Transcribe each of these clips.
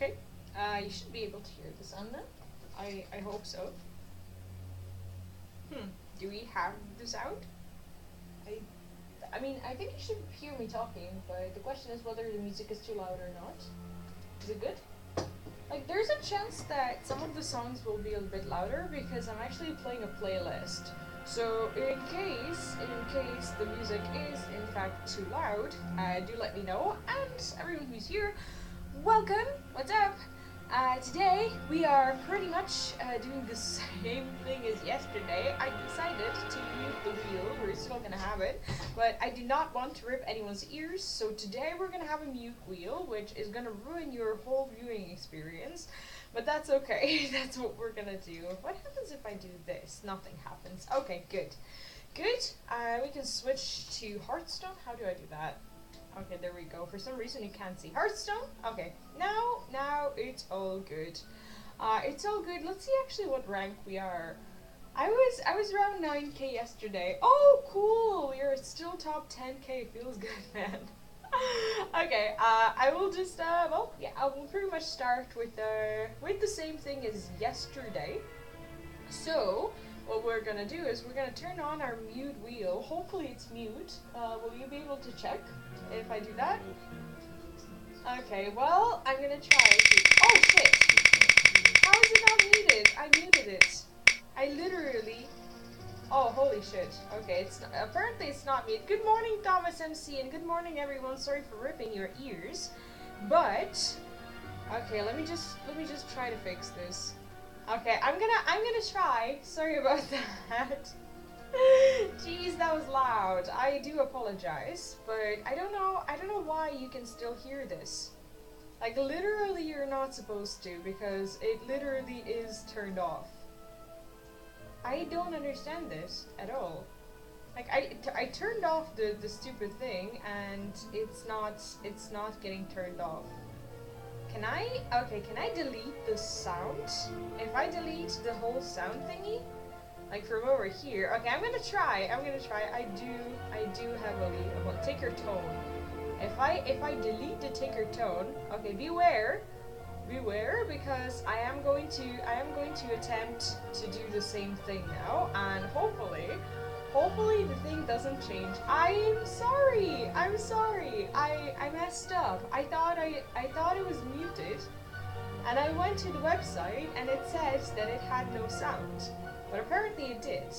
Okay. You should be able to hear the sound then. I hope so. Hmm. Do we have the sound? I I mean, I think you should hear me talking, but the question is whether the music is too loud or not. Is it good? Like, there's a chance that some of the songs will be a bit louder because I'm actually playing a playlist. So in case the music is in fact too loud, do let me know. And everyone who's here, welcome. What's up? Today we are pretty much doing the same thing as yesterday. I decided to mute the wheel. We're still gonna have it, but I do not want to rip anyone's ears. So today we're gonna have a mute wheel, which is gonna ruin your whole viewing experience. But that's okay. That's what we're gonna do. What happens if I do this? Nothing happens. Okay, good. Good. We can switch to Hearthstone. How do I do that? Okay, there we go. For some reason you can't see Hearthstone. Okay, now it's all good. It's all good. Let's see actually what rank we are. I was around 9k yesterday. Oh, cool! You're still top 10k. Feels good, man. Okay, I will just well, yeah, I will pretty much start with the same thing as yesterday. So, what we're gonna do is we're gonna turn on our mute wheel. Hopefully it's mute. Will you be able to check if I do that? Okay, well, I'm gonna try to. Oh shit! How is it not muted? I muted it. I literally. Oh, holy shit. Okay, apparently it's not muted. Good morning, Thomas MC, and good morning, everyone. Sorry for ripping your ears, but okay, let me just try to fix this. Okay, I'm gonna try. Sorry about that. Jeez, that was loud. I do apologize, but I don't know why you can still hear this. Like, literally you're not supposed to, because it literally is turned off. I don't understand this at all. Like, I turned off the stupid thing, and it's not getting turned off. Can I delete the sound? If I delete the whole sound thingy, like from over here, okay, I'm gonna try, I do heavily, well, take your tone. If I delete the taker tone, okay, beware, because I am going to attempt to do the same thing now, and hopefully the thing doesn't change. I'm sorry, I messed up. I thought it was muted, and I went to the website and it says that it had no sound, but apparently it did.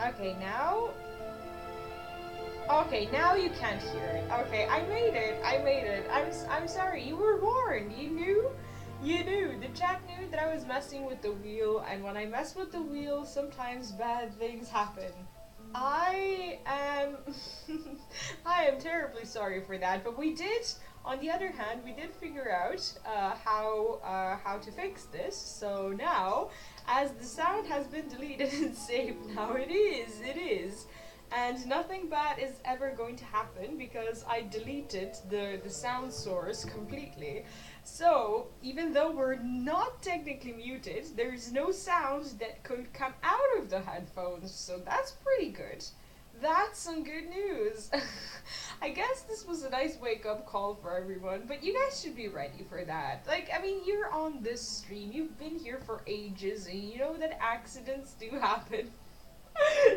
Okay, now you can't hear it. Okay, I made it. I'm sorry. You were warned. You knew. The chat knew that I was messing with the wheel, and when I mess with the wheel, sometimes bad things happen. I am I am terribly sorry for that, but on the other hand, we did figure out how to fix this. So now, as the sound has been deleted and saved, now it is. And nothing bad is ever going to happen because I deleted the sound source completely. So, even though we're not technically muted, there's no sound that could come out of the headphones, so that's pretty good. That's some good news. I guess this was a nice wake up call for everyone, but you guys should be ready for that. Like, I mean, you're on this stream, you've been here for ages, and you know that accidents do happen.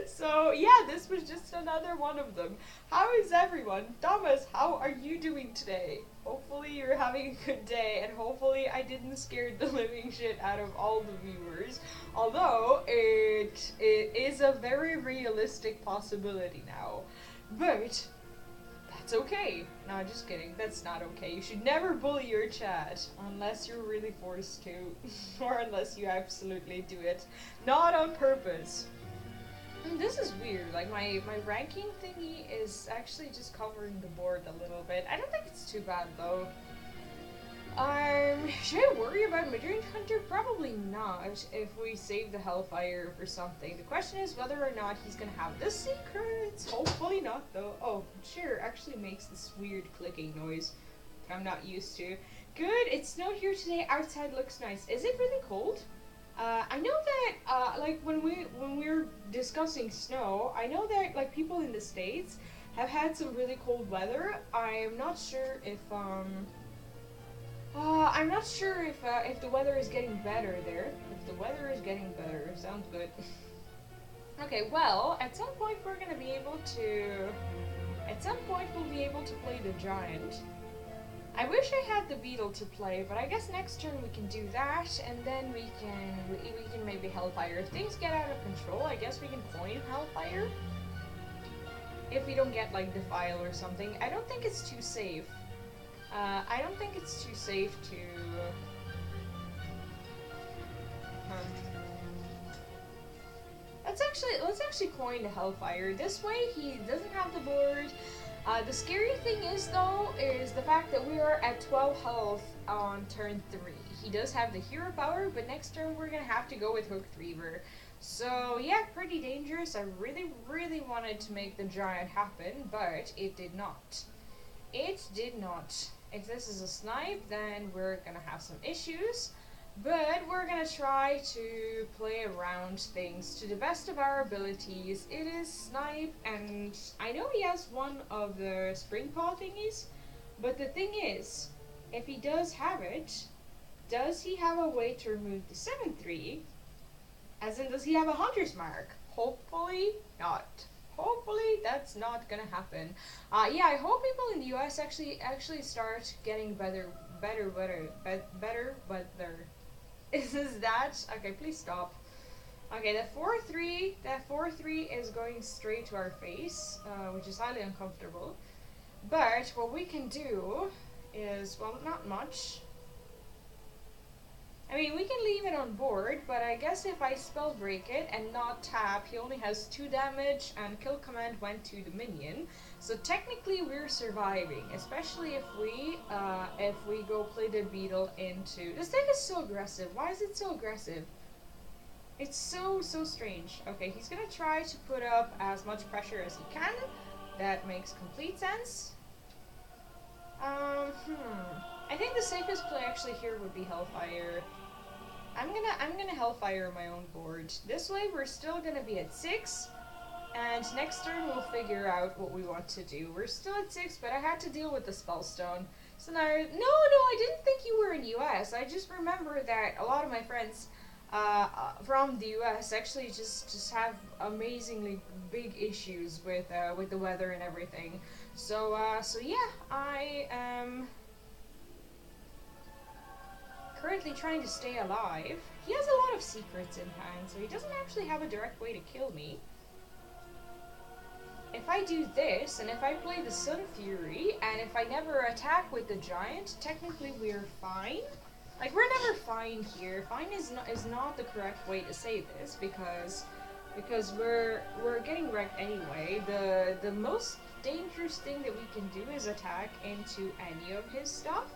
So yeah, this was just another one of them. How is everyone? Thomas, how are you doing today? Hopefully you're having a good day, and hopefully I didn't scare the living shit out of all the viewers. Although it is a very realistic possibility now. But that's okay. No, just kidding. That's not okay. You should never bully your chat unless you're really forced to, or unless you absolutely do it not on purpose. This is weird. Like, my ranking thingy is actually just covering the board a little bit. I don't think it's too bad though. Should I worry about Midrange Hunter? Probably not, if we save the Hellfire for something. The question is whether or not he's gonna have the secrets. Hopefully not though. Oh, sure, actually makes this weird clicking noise I'm not used to. Good, it snowed here today. Outside looks nice. Is it really cold? I know that, like, when we're discussing snow, I know that, like, people in the States have had some really cold weather. I'm not sure if, I'm not sure if the weather is getting better there. If the weather is getting better, sounds good. Okay, well, at some point we're gonna be able to. At some point we'll be able to play the giant. I wish I had the beetle to play, but I guess next turn we can do that, and then we can maybe Hellfire. If things get out of control, I guess we can coin Hellfire. If we don't get like Defile or something, I don't think it's too safe. I don't think it's too safe to. Let's actually coin the Hellfire. This way he doesn't have the board. The scary thing is though is the fact that we are at 12 health on turn 3. He does have the hero power, but next turn we're gonna have to go with Hooked Reaver. So yeah, pretty dangerous. I really wanted to make the giant happen, but it did not. It did not. If this is a snipe, then we're gonna have some issues. But we're gonna try to play around things to the best of our abilities. It is snipe, and I know he has one of the spring paw thingies, but the thing is, if he does have it, does he have a way to remove the 7-3? As in, does he have a hunter's mark? Hopefully not. Hopefully that's not gonna happen. Yeah, I hope people in the US actually start getting better. Is that? Okay, please stop. Okay, that 4-3 is going straight to our face, which is highly uncomfortable. But what we can do is, well, not much. I mean, we can leave it on board, but I guess if I spell break it and not tap, he only has 2 damage, and kill command went to the minion. So technically we're surviving, especially if we go play the beetle into. This thing is so aggressive. Why is it so aggressive? It's so strange. Okay, he's gonna try to put up as much pressure as he can. That makes complete sense. I think the safest play actually here would be Hellfire. I'm gonna Hellfire my own board. This way we're still gonna be at 6, and next turn we'll figure out what we want to do. We're still at 6, but I had to deal with the Spellstone. So now, no, I didn't think you were in US. I just remember that a lot of my friends from the US actually just have amazingly big issues with the weather and everything. So yeah, I am currently trying to stay alive. He has a lot of secrets in hand, so he doesn't actually have a direct way to kill me. If I do this, and if I play the Sun Fury, and if I never attack with the giant, technically we're fine. Like, we're never fine here. Fine is not the correct way to say this, because we're getting wrecked anyway. The most dangerous thing that we can do is attack into any of his stuff.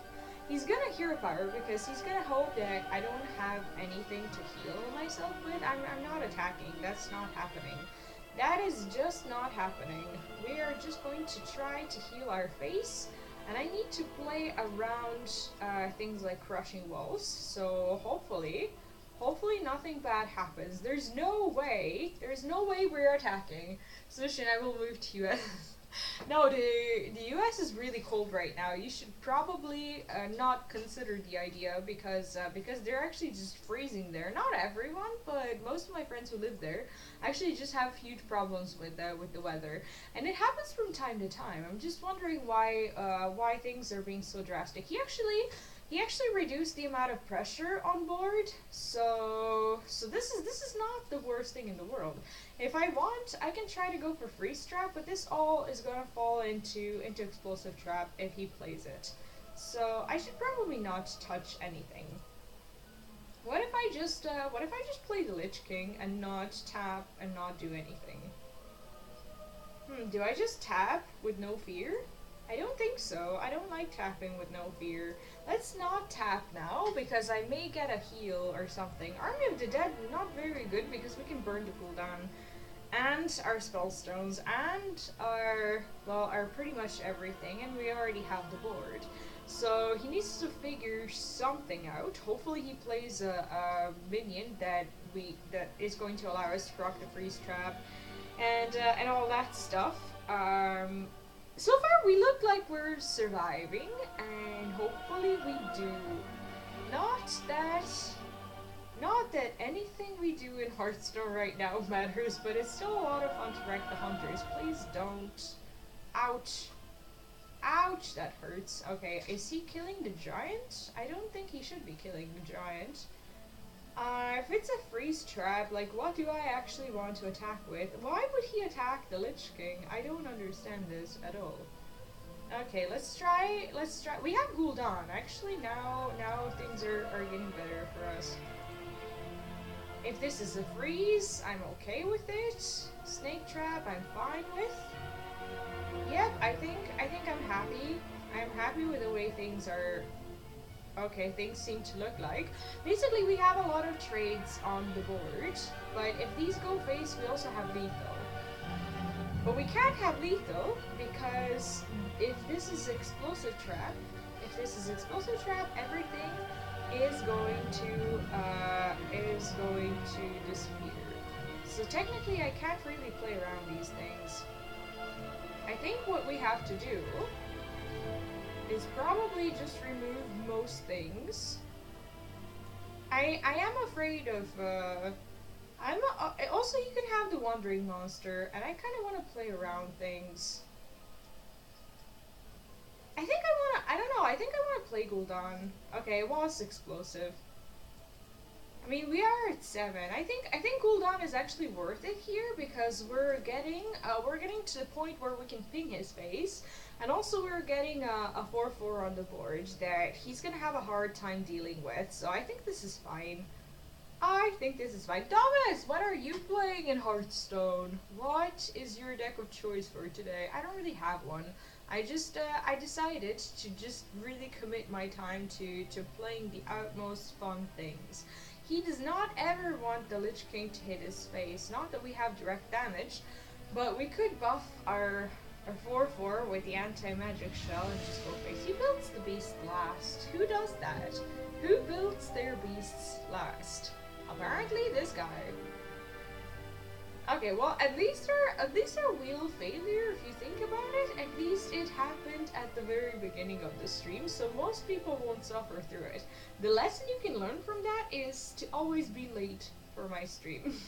He's gonna hero power because he's gonna hope that I don't have anything to heal myself with. I'm not attacking. That's not happening. That is just not happening. We are just going to try to heal our face, and I need to play around things like crushing walls. So hopefully nothing bad happens. There's no way we're attacking. Solution, I will move to US. No, the US is really cold right now. You should probably not consider the idea because they're actually just freezing there. Not everyone, but most of my friends who live there actually just have huge problems with the weather, and it happens from time to time. I'm just wondering why things are being so drastic. He actually reduced the amount of pressure on board, so this is not the worst thing in the world. If I want, I can try to go for freeze trap, but this all is gonna fall into explosive trap if he plays it. So I should probably not touch anything. What if I just play the Lich King and not tap and not do anything? Do I just tap with no fear? I don't think so. I don't like tapping with no fear. Let's not tap now, because I may get a heal or something. Army of the Dead, not very good, because we can burn the cooldown. And our spellstones, and our pretty much everything, and we already have the board. So he needs to figure something out. Hopefully he plays a minion that is going to allow us to proc the freeze trap, and all that stuff. So far, we look like we're surviving, and hopefully we do. Not that, not that anything we do in Hearthstone right now matters, but it's still a lot of fun to wreck the hunters. Please don't. Ouch. Ouch, that hurts. Okay, is he killing the giant? I don't think he should be killing the giant. If it's a freeze trap, like, what do I actually want to attack with? Why would he attack the Lich King? I don't understand this at all. Okay, let's try, we have Gul'dan. Actually, now things are getting better for us. If this is a freeze, I'm okay with it. Snake trap, I'm fine with. Yep, I think I'm happy. I'm happy with the way things are. Okay, things seem to look like. Basically, we have a lot of trades on the board, but if these go face, we also have lethal. But we can't have lethal because if this is explosive trap, everything is going to disappear. So technically, I can't really play around these things. I think what we have to do is probably just remove most things. I am afraid of, also you can have the Wandering Monster, and I kind of want to play around things. I think I want to play Gul'dan. Okay, it was explosive. I mean, we are at 7. I think Gul'dan is actually worth it here because we're getting to the point where we can ping his face, and also we're getting a 4/4 on the board that he's gonna have a hard time dealing with. So I think this is fine. Dominus, what are you playing in Hearthstone? What is your deck of choice for today? I don't really have one. I decided to just really commit my time to playing the utmost fun things. He does not ever want the Lich King to hit his face. Not that we have direct damage, but we could buff our 4/4 with the anti-magic shell and just go face. He builds the beast last. Who does that? Who builds their beasts last? Apparently this guy. Okay, well, at least our wheel failure, if you think about it, at least it happened at the very beginning of the stream, so most people won't suffer through it. The lesson you can learn from that is to always be late for my stream.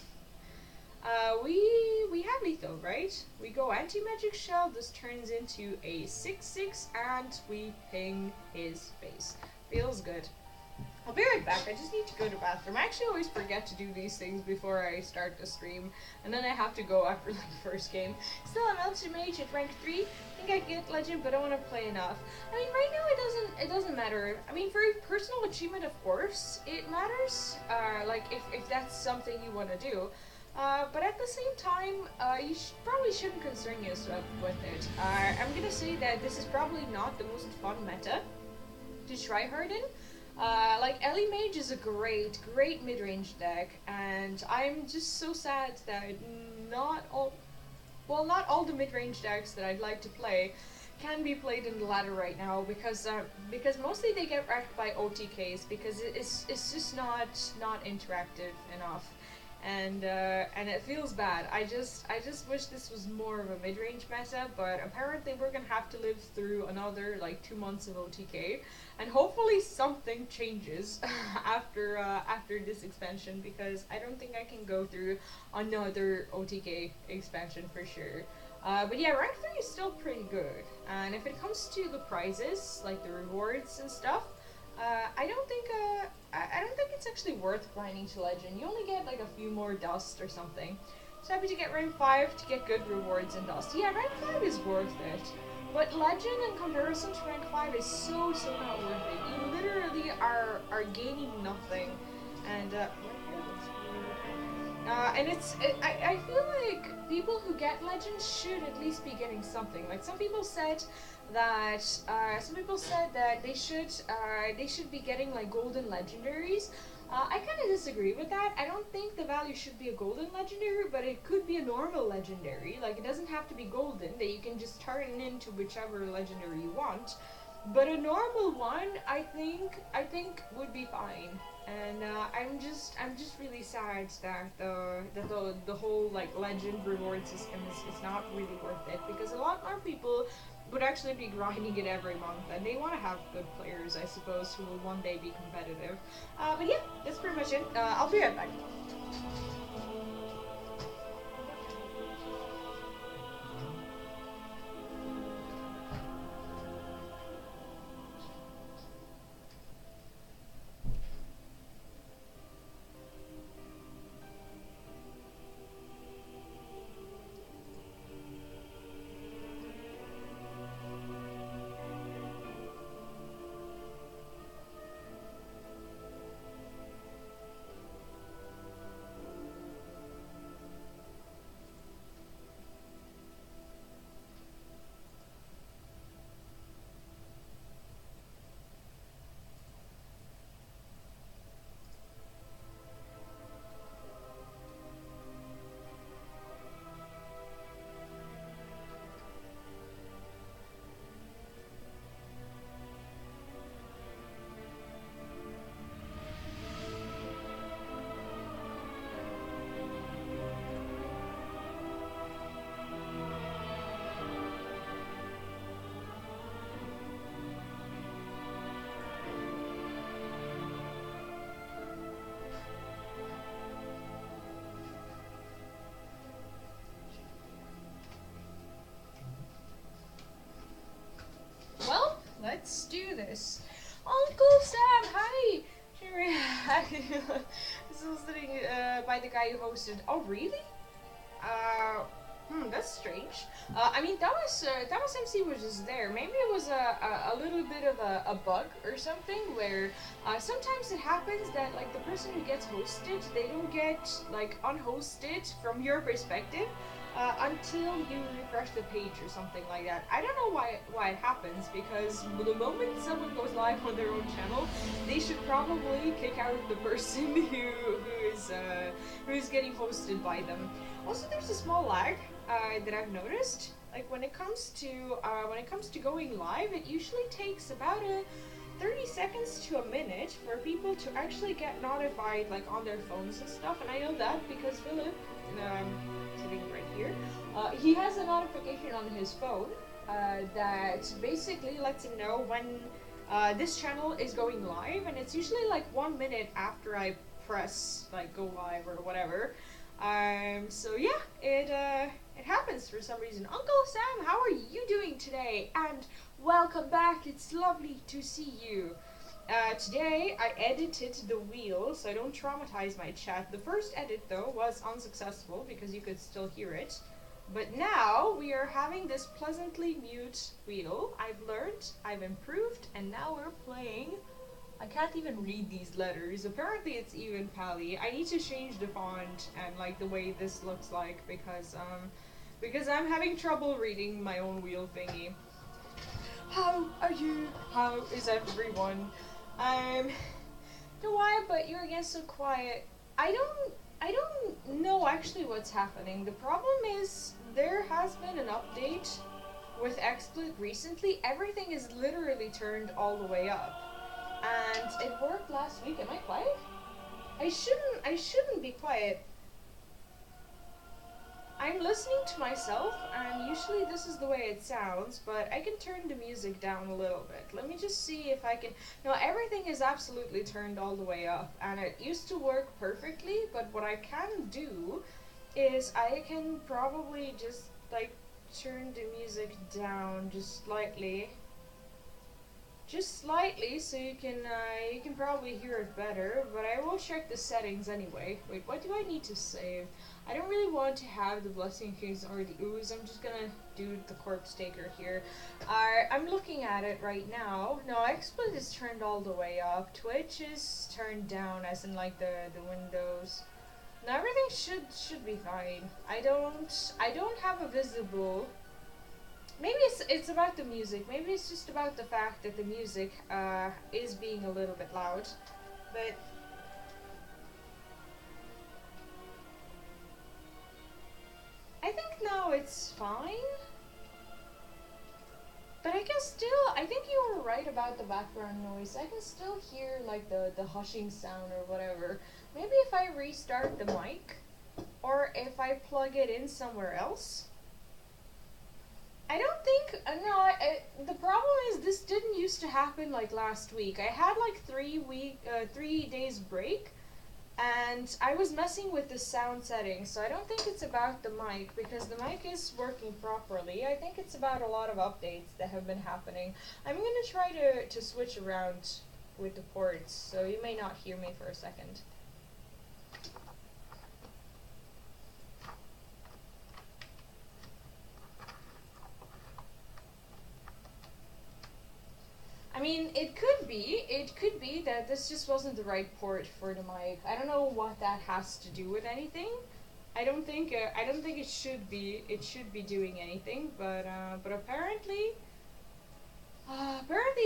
We have lethal, right? We go anti-magic shell, this turns into a 6/6, and we ping his face. Feels good. I'll be right back. I just need to go to the bathroom. I actually always forget to do these things before I start the stream, and then I have to go after like the first game. Still, I'm Ultimate Mage at rank 3. I think I get Legend, but I want to play enough. I mean, right now it doesn't matter. I mean, for personal achievement, of course, it matters. Like if that's something you want to do. But at the same time, you probably shouldn't concern yourself with it. I'm gonna say that this is probably not the most fun meta to try hard in. Like Ellie Mage is a great mid-range deck, and I'm just so sad that not all the mid-range decks that I'd like to play can be played in the ladder right now because mostly they get wrecked by OTKs because it's just not interactive enough. And it feels bad. I just wish this was more of a mid-range meta, but apparently we're gonna have to live through another like 2 months of OTK, and hopefully something changes after this expansion, because I don't think I can go through another OTK expansion for sure. But yeah, rank 3 is still pretty good, and if it comes to the prizes, like the rewards and stuff, I don't think it's actually worth grinding to Legend. You only get like a few more dust or something. So happy to get rank 5 to get good rewards in dust. Yeah, rank 5 is worth it. But Legend in comparison to rank 5 is so not worth it. You literally are gaining nothing. And I feel like people who get Legends should at least be getting something. Like some people said that they should be getting like golden legendaries. I kind of disagree with that. I don't think the value should be a golden legendary, but it could be a normal legendary. Like it doesn't have to be golden, that you can just turn it into whichever legendary you want. But a normal one, I think would be fine. And I'm just really sad that the whole like legend reward system is not really worth it, because a lot more people would actually be grinding it every month, and they want to have good players, I suppose, who will one day be competitive. But yeah, that's pretty much it. I'll be right back. Well, let's do this. Uncle Sam, hi! Still sitting by the guy who hosted. Oh, really? That's strange. I mean, that was MC was just there. Maybe it was a little bit of a bug or something where sometimes it happens that like the person who gets hosted, they don't get like unhosted from your perspective until you refresh the page or something like that. I don't know why it happens because the moment someone goes live on their own channel, they should probably kick out the person who is getting hosted by them. Also, there's a small lag that I've noticed. Like when it comes to going live, it usually takes about 30 seconds to a minute for people to actually get notified like on their phones and stuff. And I know that because Philip, sitting right here, he has a notification on his phone that basically lets him know when this channel is going live, and it's usually like 1 minute after I press like go live or whatever. So yeah, it happens for some reason. Uncle Sam, how are you doing today? And welcome back. It's lovely to see you. Today I edited the wheel so I don't traumatize my chat. The first edit though was unsuccessful because you could still hear it. But now we are having this pleasantly mute wheel. I've learned, I've improved, and now we're playing. I can't even read these letters. Apparently it's even Pally. I need to change the font and like the way this looks like because I'm having trouble reading my own wheel thingy. How are you? How is everyone? Know why, but you're again so quiet. I don't know actually what's happening. The problem is there has been an update with XSplit recently. Everything is literally turned all the way up. And it worked last week. Am I quiet? I shouldn't be quiet. I'm listening to myself, and usually this is the way it sounds, but I can turn the music down a little bit. Let me just see if I can... No, everything is absolutely turned all the way up, and it used to work perfectly, but what I can do is I can probably just, like, turn the music down just slightly. Just slightly, so you can probably hear it better, but I will check the settings anyway. Wait, what do I need to save? I don't really want to have the Blessing Kings or the Ooze. I'm just gonna do the Corpse Taker here. I'm looking at it right now. No, XSplit is turned all the way up. Twitch is turned down, as in like the windows. Now everything should be fine. I don't have a visible... Maybe it's about the music. Maybe it's just about the fact that the music is being a little bit loud. But I think now it's fine. But I can still, I think you were right about the background noise. I can still hear like the hushing sound or whatever. Maybe if I restart the mic, or if I plug it in somewhere else. I don't think no. The problem is this didn't used to happen like last week. I had like 3 days break, and I was messing with the sound settings. So I don't think it's about the mic because the mic is working properly. I think it's about a lot of updates that have been happening. I'm gonna try to switch around with the ports, so you may not hear me for a second. I mean, it could be that this just wasn't the right port for the mic. I don't know what that has to do with anything. I don't think it should be doing anything, but apparently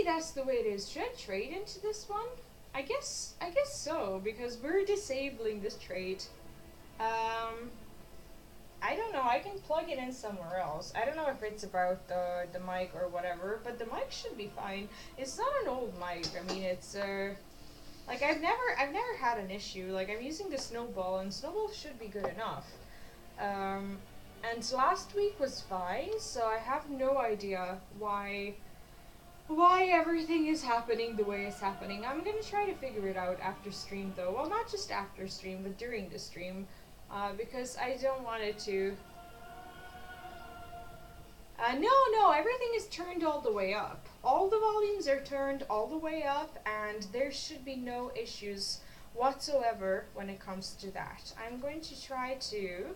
that's the way it is. Should I trade into this one? I guess so, because we're disabling this trade. Um, I don't know. I can plug it in somewhere else. I don't know if it's about the mic or whatever, but the mic should be fine. It's not an old mic. I mean, it's like I've never had an issue. Like I'm using the Snowball, and Snowball should be good enough. Um, and last week was fine, so I have no idea why everything is happening the way it's happening. I'm gonna try to figure it out after stream, though. Well, not just after stream, but during the stream. Because I don't want it to... no, everything is turned all the way up. All the volumes are turned all the way up, and there should be no issues whatsoever when it comes to that. I'm going to try to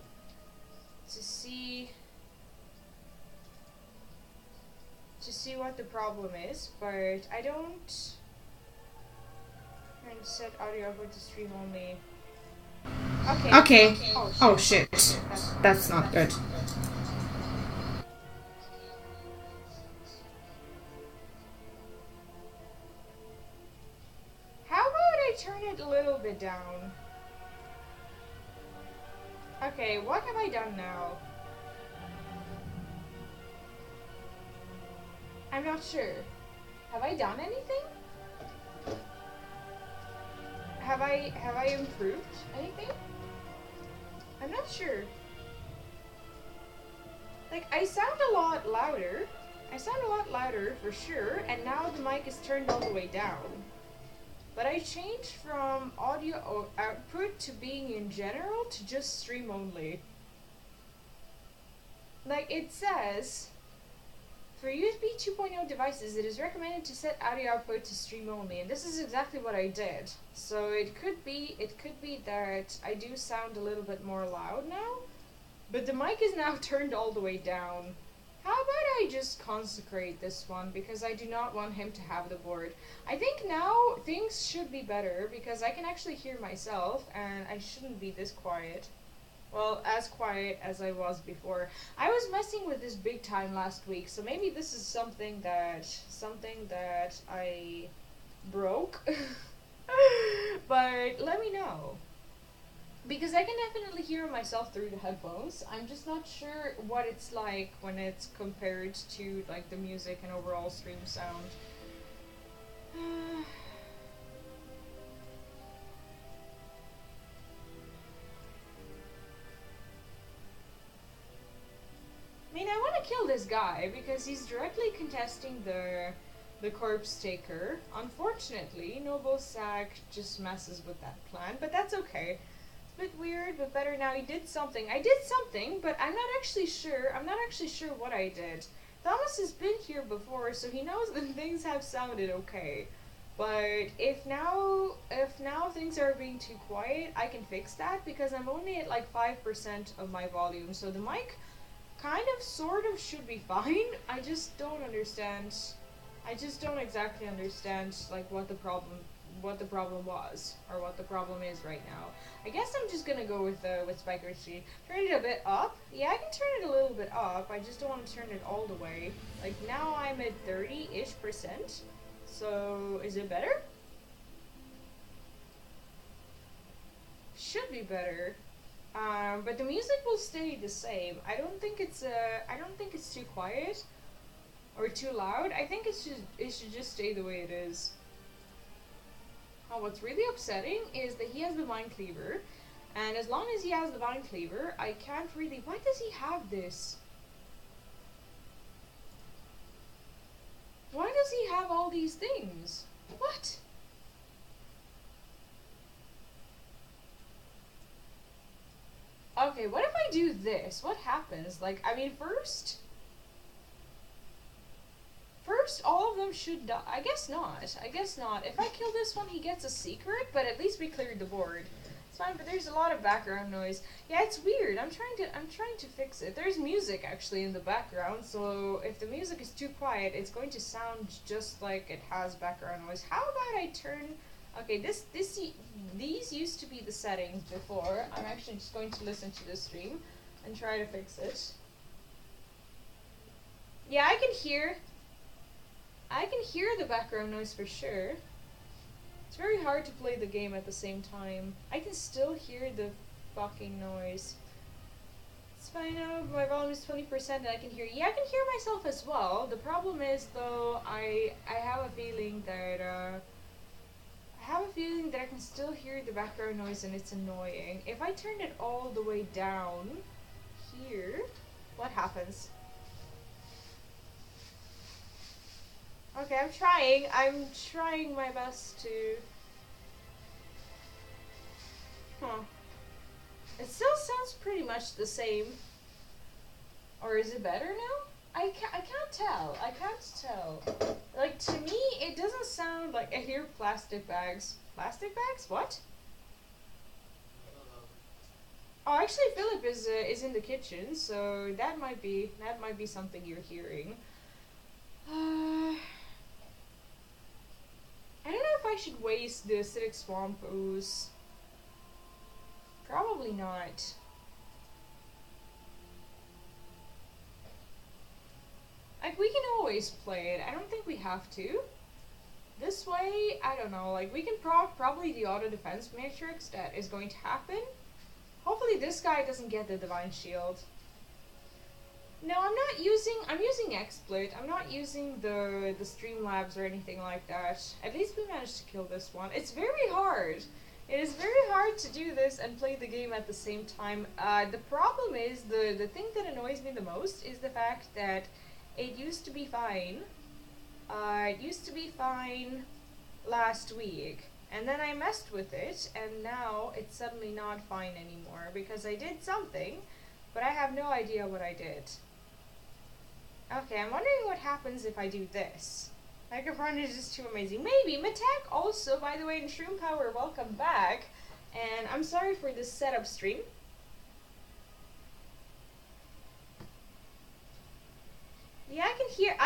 see what the problem is, but I don't... I'm going to set audio over to stream only. Okay. Oh Oh shit. shit. That's not good. How about I turn it a little bit down? Okay, what have I done now? I'm not sure. Have I done anything? Have I improved anything? I'm not sure. Like, I sound a lot louder. I sound a lot louder for sure, and now the mic is turned all the way down. But I changed from audio output to being in general to just stream only. Like it says, for USB 2.0 devices, it is recommended to set audio output to stream only, and this is exactly what I did. So it could be that I do sound a little bit more loud now, but the mic is now turned all the way down. How about I just consecrate this one, because I do not want him to have the board. I think now things should be better, because I can actually hear myself, and I shouldn't be this quiet. Well, as quiet as I was before. I was messing with this big time last week, so maybe this is something that I broke. But let me know. Because I can definitely hear myself through the headphones. I'm just not sure what it's like when it's compared to like the music and overall stream sound. I mean, I want to kill this guy because he's directly contesting the corpse taker. Unfortunately, Noble Sack just messes with that plan, but that's okay. It's a bit weird, but better now. He did something. I did something, but I'm not actually sure. I'm not actually sure what I did. Thomas has been here before, so he knows that things have sounded okay. But if now things are being too quiet, I can fix that because I'm only at like 5% of my volume, so the mic kind of sort of should be fine. I just don't understand. I just don't exactly understand like what the problem was or what the problem is right now. I guess I'm just gonna go with Spiker Street. Turn it a bit up. Yeah, I can turn it a little bit up. I just don't want to turn it all the way. Like now I'm at 30-ish%. So is it better? Should be better. But the music will stay the same. I don't think it's too quiet or too loud. I think it should just stay the way it is. Oh, what's really upsetting is that he has the Vine Cleaver, and as long as he has the Vine Cleaver, I can't really... Why does he have this? does he have all these things? What? Okay, what if I do this? What happens? Like, I mean, first, all of them should die. I guess not. I guess not. If I kill this one, he gets a secret, but at least we cleared the board. It's fine, but there's a lot of background noise. Yeah, it's weird. I'm trying to fix it. There's music actually in the background, so if the music is too quiet, it's going to sound just like it has background noise. How about I turn... Okay, these used to be the settings before. I'm actually just going to listen to the stream and try to fix it. Yeah, I can hear the background noise for sure. It's very hard to play the game at the same time. I can still hear the fucking noise. It's fine now, my volume is 20% and I can hear... Yeah, I can hear myself as well. The problem is, though, I have a feeling that, I can still hear the background noise and it's annoying. If I turn it all the way down here, what happens? Okay, I'm trying my best to... Huh. It still sounds pretty much the same. Or is it better now? I can't tell. I can't tell. Like, to me, it doesn't sound like... I hear plastic bags. Plastic bags? What? Oh, actually, Philip is in the kitchen, so that might be something you're hearing. I don't know if I should waste the acidic swamp ooze. Probably not. Like, we can always play it. I don't think we have to. This way, I don't know, like, we can probably the auto defense matrix that is going to happen. Hopefully this guy doesn't get the divine shield. No, I'm using XSplit. I'm not using the Streamlabs or anything like that. At least we managed to kill this one. It's very hard. It is very hard to do this and play the game at the same time. The problem is, the thing that annoys me the most is the fact that it used to be fine. It used to be fine last week. And then I messed with it, and now it's suddenly not fine anymore because I did something, but I have no idea what I did. Okay, I'm wondering what happens if I do this. Microphone is just too amazing. Maybe. Matek also, by the way, in Shroom Power, welcome back. And I'm sorry for this setup stream. Yeah, I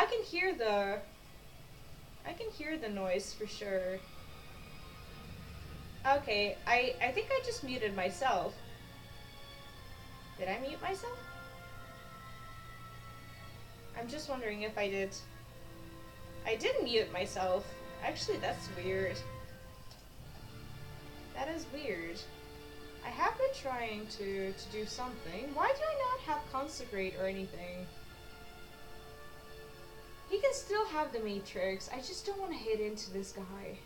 can hear the noise for sure. Okay, I think I just muted myself. Did I mute myself? I'm just wondering if I did. I did mute myself. Actually, that's weird. That is weird. I have been trying to do something. Why do I not have Consecrate or anything? He can still have the Matrix. I just don't want to hit into this guy.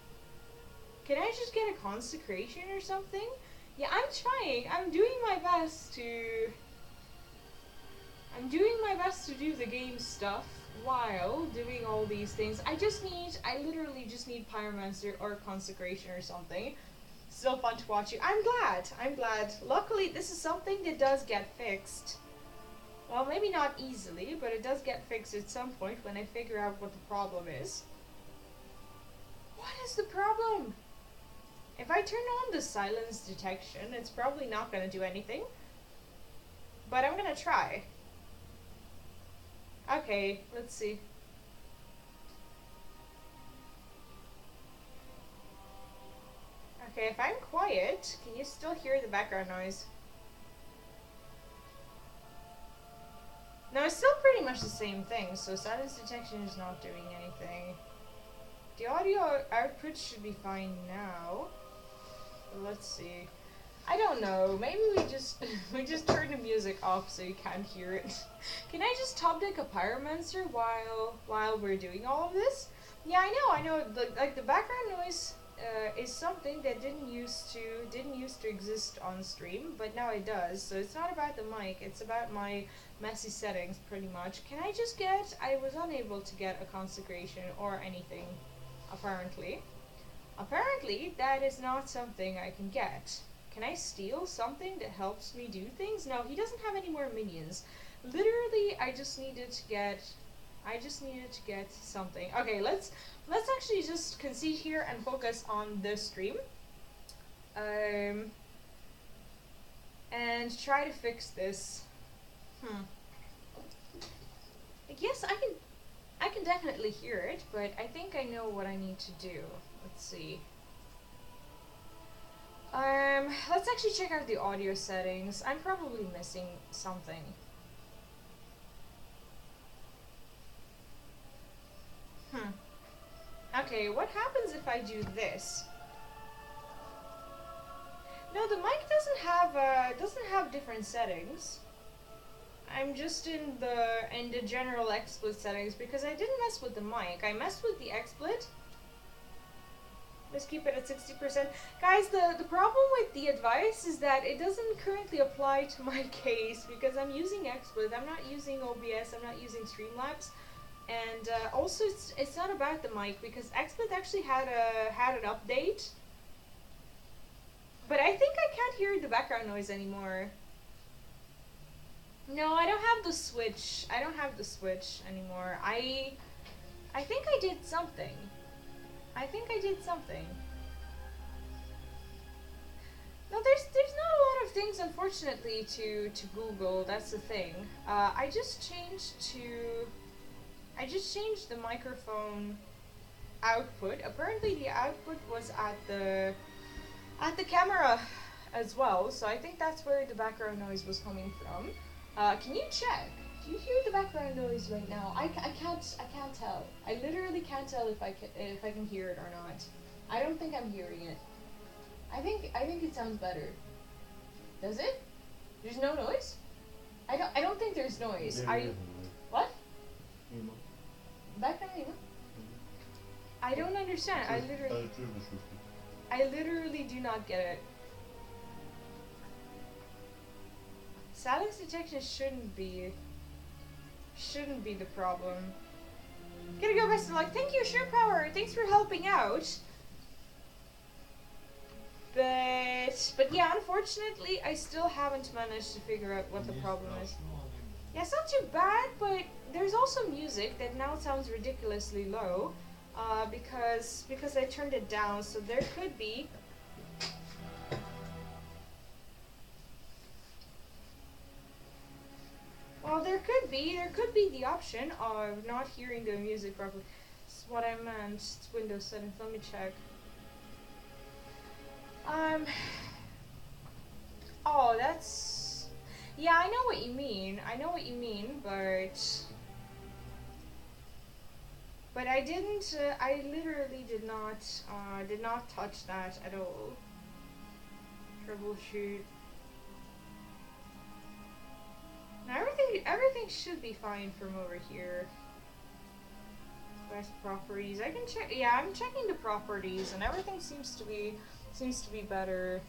Can I just get a Consecration or something? Yeah, I'm trying. I'm doing my best to do the game stuff while doing all these things. I literally just need Pyromancer or Consecration or something. Still fun to watch you. I'm glad. Luckily, this is something that does get fixed. Well, maybe not easily, but it does get fixed at some point when I figure out what the problem is. What is the problem? If I turn on the silence detection, it's probably not going to do anything. But I'm going to try. Okay, let's see. Okay, if I'm quiet, can you still hear the background noise? No, it's still pretty much the same thing, so silence detection is not doing anything. The audio output should be fine now. Let's see. I don't know. Maybe we just turn the music off so you can't hear it. Can I just top deck a Pyromancer while we're doing all of this? Yeah, I know. Like the background noise. is something that didn't used to exist on stream, but now it does. So it's not about the mic, it's about my messy settings pretty much. Can I just get, I was unable to get a consecration or anything, apparently. Apparently that is not something I can get. Can I steal something that helps me do things? No, he doesn't have any more minions. Literally, I just needed to get something. Okay, let's actually just concede here and focus on the stream. And try to fix this. Yes, I can definitely hear it, but I think I know what I need to do. Let's see. Let's actually check out the audio settings. I'm probably missing something. Okay, what happens if I do this? No, the mic doesn't have different settings. I'm just in the general XSplit settings because I didn't mess with the mic. I messed with the XSplit. Let's keep it at 60%. Guys, the problem with the advice is that it doesn't currently apply to my case because I'm using XSplit. I'm not using OBS. I'm not using Streamlabs. And also, it's not about the mic because XSplit actually had an update. But I think I can't hear the background noise anymore. No, I don't have the switch. I don't have the switch anymore. I think I did something. I think I did something. No, there's not a lot of things, unfortunately, to Google. That's the thing. I just changed the microphone output. Apparently, the output was at the camera as well. So I think that's where the background noise was coming from. Can you check? Do you hear the background noise right now? I can't tell. I literally can't tell if I can hear it or not. I don't think I'm hearing it. I think it sounds better. Does it? There's no noise? I don't think there's noise. Are you what? Background noise? I don't understand. I literally do not get it. Silence detection shouldn't be the problem. Gonna go best of luck. Thank you, Sure Power. Thanks for helping out. But yeah, unfortunately, I still haven't managed to figure out what the problem is. Yeah, it's not too bad, but there's also music that now sounds ridiculously low, because I turned it down. So there could be. Well, there could be the option of not hearing the music properly. That's what I meant. It's Windows settings. Let me check. Oh, that's. Yeah, I know what you mean. But I didn't. I literally did not touch that at all. Troubleshoot. Now everything should be fine from over here. Best properties. I can check. Yeah, I'm checking the properties, and everything seems to be better.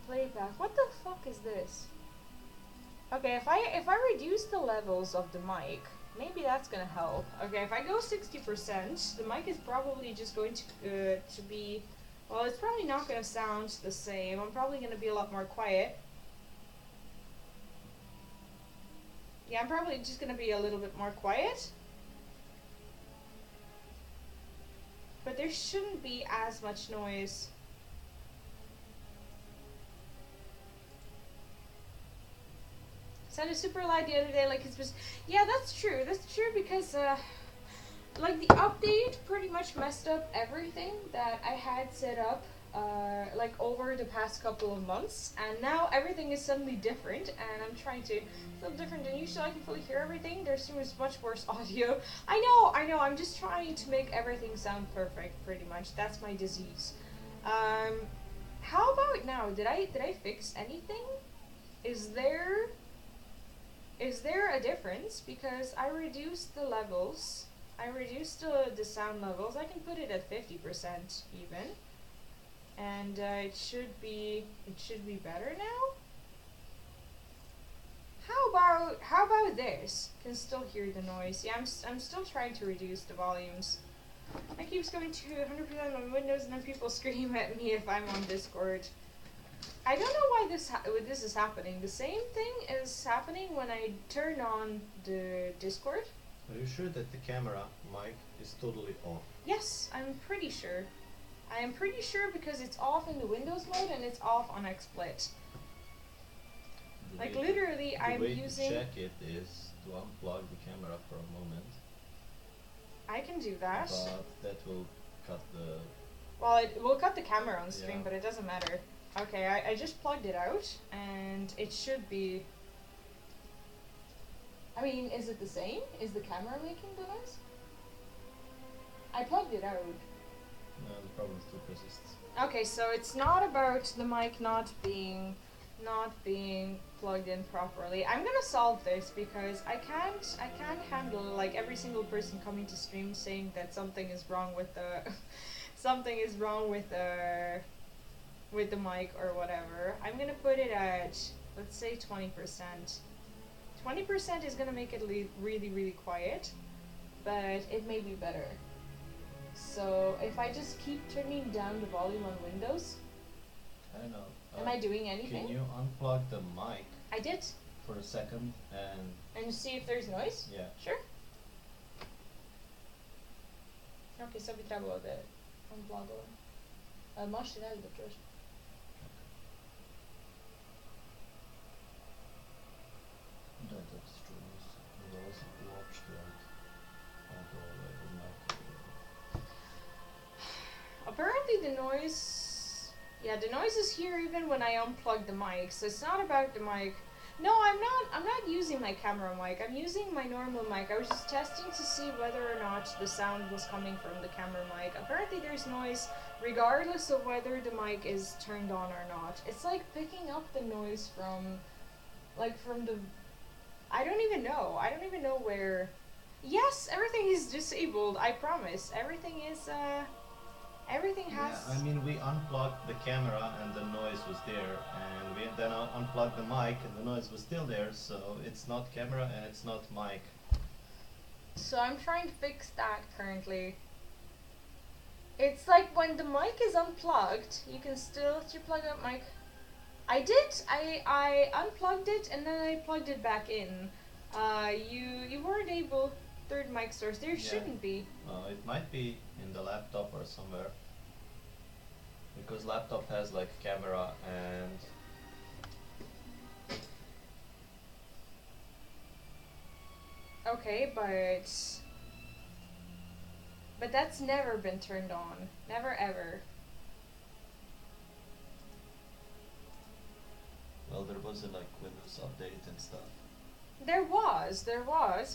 Playback. What the fuck is this? Okay, if I reduce the levels of the mic, maybe that's gonna help. Okay, if I go 60%, the mic is probably just going to be. Well, it's probably not gonna sound the same. I'm probably gonna be a lot more quiet. Yeah, I'm probably just gonna be a little bit more quiet. But there shouldn't be as much noise. Sounded super loud the other day, like it's just. Yeah, that's true. That's true because, like the update pretty much messed up everything that I had set up. Like over the past couple of months, and now everything is suddenly different, and I'm trying to feel different than usual. I can fully hear everything. There's much worse audio. I know. I'm just trying to make everything sound perfect, pretty much. That's my disease. How about now? Did I fix anything? Is there a difference? Because I reduced the levels. I reduced the sound levels. I can put it at 50% even, and it should be better now. How about this? Can still hear the noise. Yeah, I'm still trying to reduce the volumes. I keeps going to 100% on Windows, and then people scream at me if I'm on Discord. I don't know why this is happening. The same thing is happening when I turn on the Discord. Are you sure that the camera mic is totally off? Yes, I'm pretty sure. I am pretty sure because it's off in the Windows mode and it's off on XSplit. Like literally, I'm using. The way to check it is to unplug the camera for a moment. I can do that. But that will cut the. Well, it will cut the camera on stream, Yeah. but it doesn't matter. Okay, I just plugged it out, and it should be. I mean, is it the same? Is the camera making the noise? I plugged it out. No, the problem still persists. Okay, so it's not about the mic not being plugged in properly. I'm gonna solve this because I can't handle like every single person coming to stream saying that something is wrong with the something is wrong with the mic or whatever. I'm gonna put it at, let's say, 20%. 20% is gonna make it really, really quiet, but it may be better. So if I just keep turning down the volume on Windows, I don't know. am I doing anything? Can you unplug the mic I did. for a second And see if there's noise? yeah. Sure. Okej, så vi treba det unpluggo. Måste det elda först. That extremes those watch that mic. Apparently the noise, yeah, the noise is here even when I unplug the mic. So it's not about the mic. No, I'm not using my camera mic. I'm using my normal mic. I was just testing to see whether or not the sound was coming from the camera mic. Apparently there's noise regardless of whether the mic is turned on or not. It's like picking up the noise from the, I don't even know where. Yes, everything is disabled, I promise. Everything is everything has. Yeah, I mean, we unplugged the camera and the noise was there, and we then unplugged the mic and the noise was still there, so it's not camera and it's not mic. So I'm trying to fix that currently. It's like when the mic is unplugged, you can still, did you plug up mic? I did, I unplugged it and then I plugged it back in. You weren't able, third mic source, there shouldn't be. It might be in the laptop or somewhere, because laptop has like camera and Okay, but that's never been turned on. Never ever. well, there was a like Windows update and stuff. There was,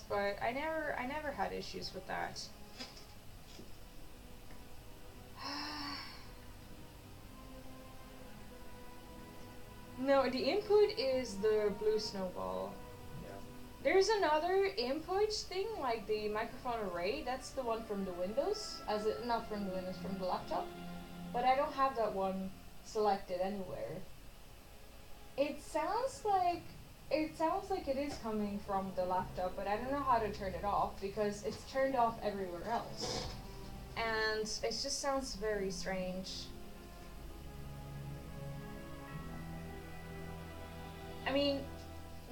but I never had issues with that. No, the input is the blue snowball. Yeah. There's another input thing, like the microphone array. That's the one from the Windows, not from the Windows, from the laptop. But I don't have that one selected anywhere. It sounds like it is coming from the laptop, but I don't know how to turn it off because it's turned off everywhere else. And it just sounds very strange. I mean,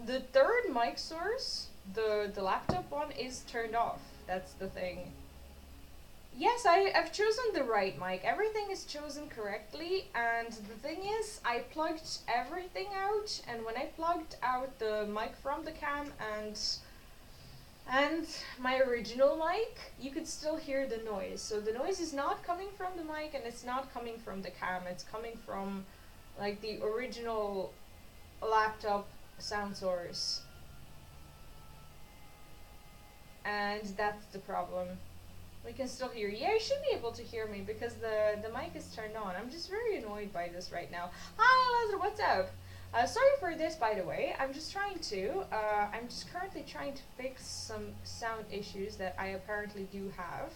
the third mic source, the laptop one, is turned off. That's the thing. Yes, I've chosen the right mic. Everything is chosen correctly, and the thing is, I plugged everything out, and when I plugged out the mic from the cam and my original mic, you could still hear the noise. So the noise is not coming from the mic, and it's not coming from the cam. It's coming from, like, the original laptop sound source. And that's the problem. We can still hear you. Yeah, you should be able to hear me because the mic is turned on. I'm just very annoyed by this right now. Hi, Lazar, what's up? Sorry for this, by the way. I'm just currently trying to fix some sound issues that I apparently do have.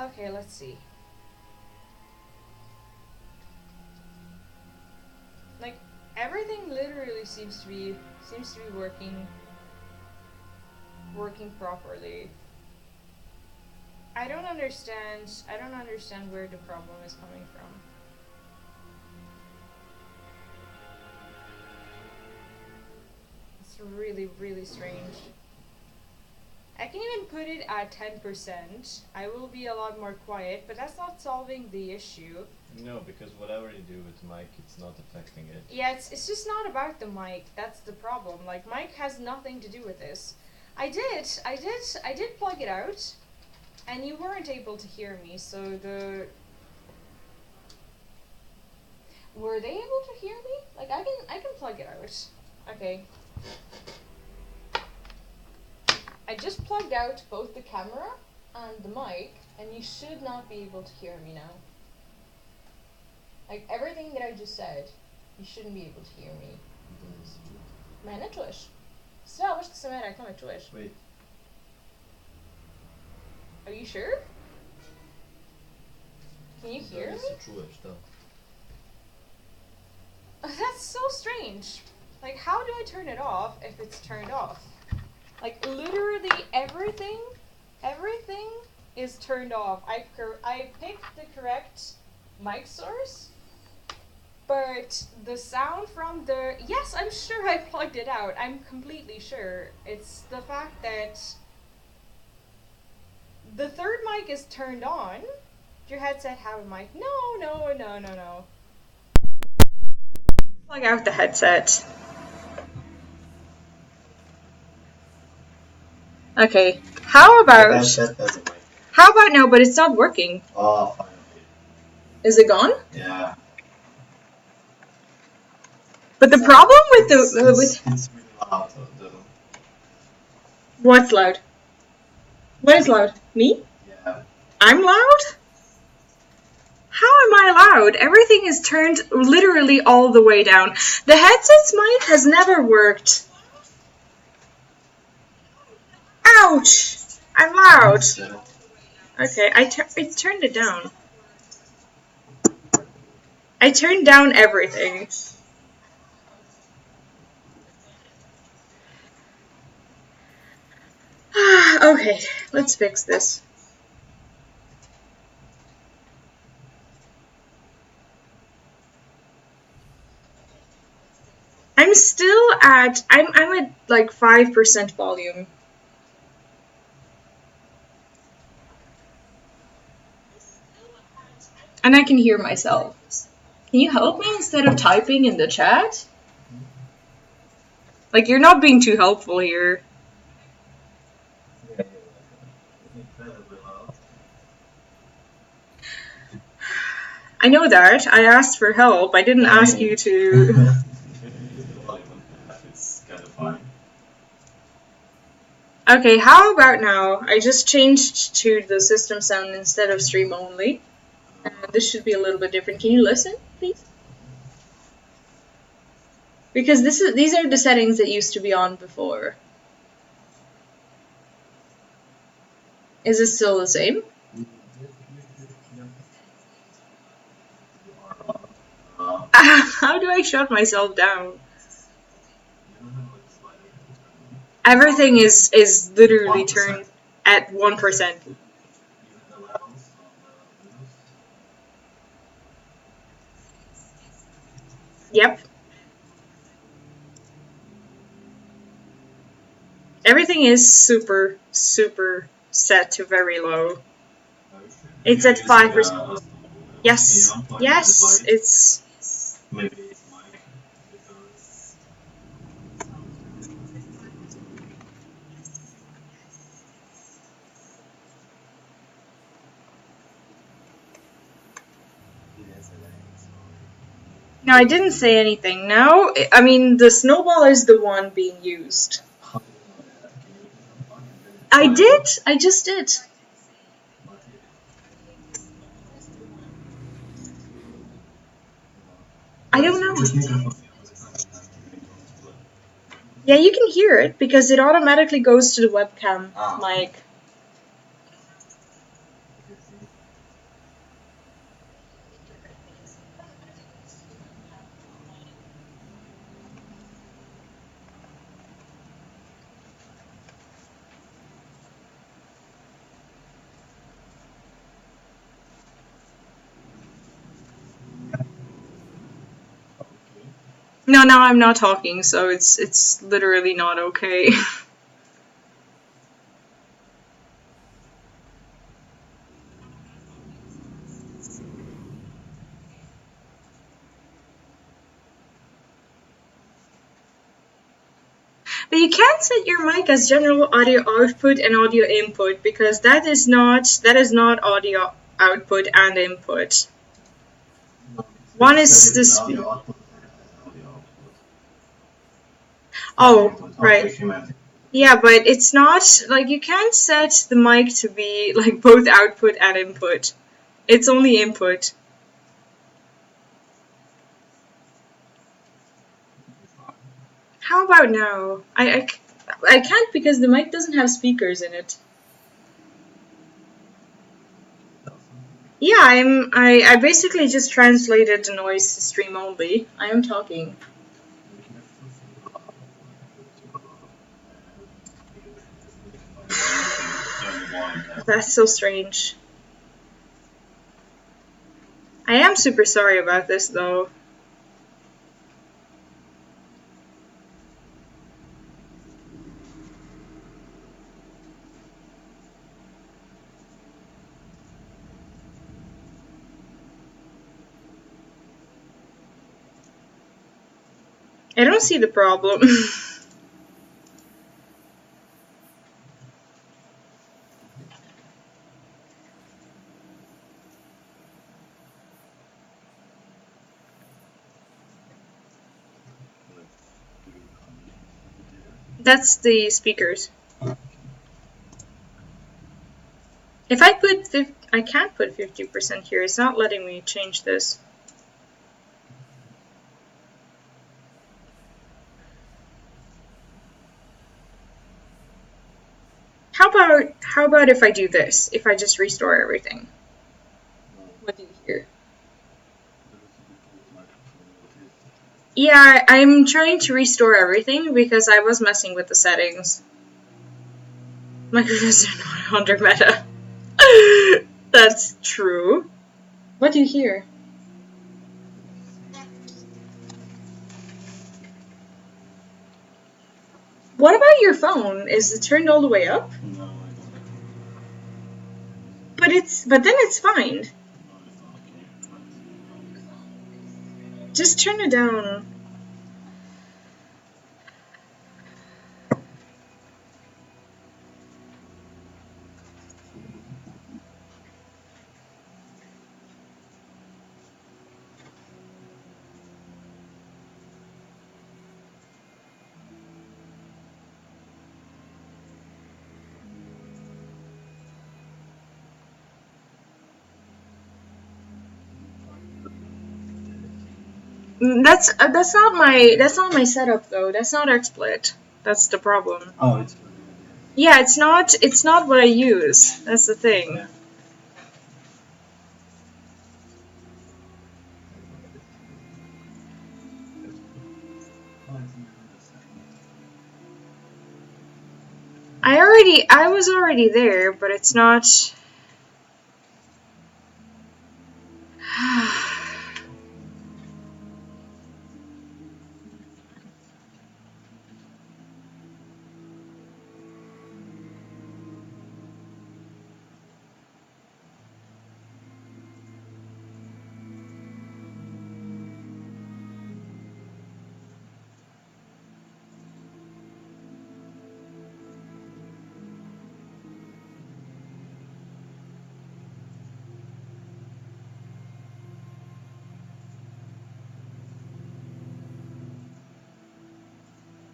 Okay, let's see. Like, everything literally seems to be working properly. I don't understand where the problem is coming from. It's really, really strange. I can even put it at 10%. I will be a lot more quiet, but that's not solving the issue. No, because whatever you do with the mic, it's not affecting it. Yeah, it's just not about the mic. That's the problem. Like, mic has nothing to do with this. I did plug it out, and you weren't able to hear me, so were they able to hear me? Like, I can plug it out. Okay. I just plugged out both the camera and the mic, and you should not be able to hear me now. Like, everything that I just said, you shouldn't be able to hear me. Men är tush. Så, vad ska jag räkna med tush? Wait. Are you sure? Can you hear me? That's so strange. Like, how do I turn it off if it's turned off? Like, literally everything is turned off. I picked the correct mic source, but the sound from the... Yes, I'm sure I plugged it out. I'm completely sure. It's the fact that the third mic is turned on. Does your headset have a mic? No. Plug out the headset. Okay, how about now, but it's not working? Oh, finally. Is it gone? Yeah. But the problem with It's really loud, though. What's loud? What is loud? Me? Yeah. I'm loud? How am I loud? Everything is turned literally all the way down. The headset's mic has never worked. Ouch! I'm loud. Okay, I turned it down. I turned down everything. Okay, let's fix this. I'm still at I'm at like 5% volume. And I can hear myself. Can you help me instead of typing in the chat? Like, you're not being too helpful here. I know that. I asked for help. I didn't ask you to... It's kind of fine. Okay, how about now? I just changed to the system sound instead of stream only. This should be a little bit different. Can you listen, please? Because these are the settings that used to be on before. Is it still the same? How do I shut myself down? Everything is literally turned at 1%. Yep. Everything is super set to very low. It's at 5%. Yes, yes, it's... Maybe it's mic. No, I didn't say anything. Now, I mean, the snowball is the one being used. I did. I just did. I don't know. Yeah, you can hear it because it automatically goes to the webcam mic. No, now I'm not talking, so it's literally not okay. But you can't set your mic as general audio output and audio input because that is not audio output and input. One is this. Oh, right. Yeah, but it's not like you can't set the mic to be like both output and input. It's only input. How about now? I can't because the mic doesn't have speakers in it. Yeah, I basically just translated the noise to stream only. I am talking. That's so strange. I am super sorry about this though. I don't see the problem. That's the speakers. If I put I can't put 50% here. It's not letting me change this. How about if I do this? If I just restore everything? What do you hear? Yeah, I'm trying to restore everything because I was messing with the settings. Microphones are not under meta. That's true. What do you hear? What about your phone? Is it turned all the way up? No, But then it's fine. Just turn it down. That's not my setup though. That's not XSplit. That's the problem. Oh, it's. Yeah, it's not what I use. That's the thing. Yeah. I was already there, but it's not.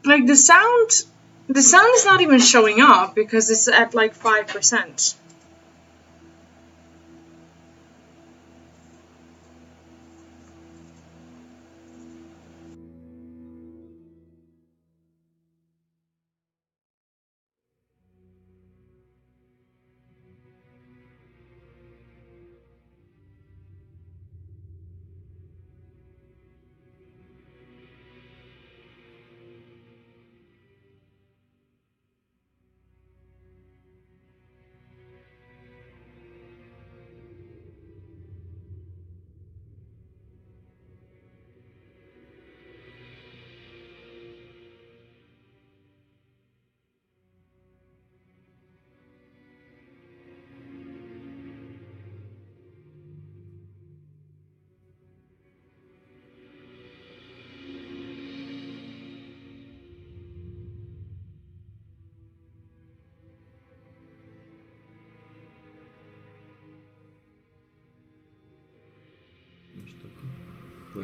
Like the sound is not even showing up because it's at like 5%.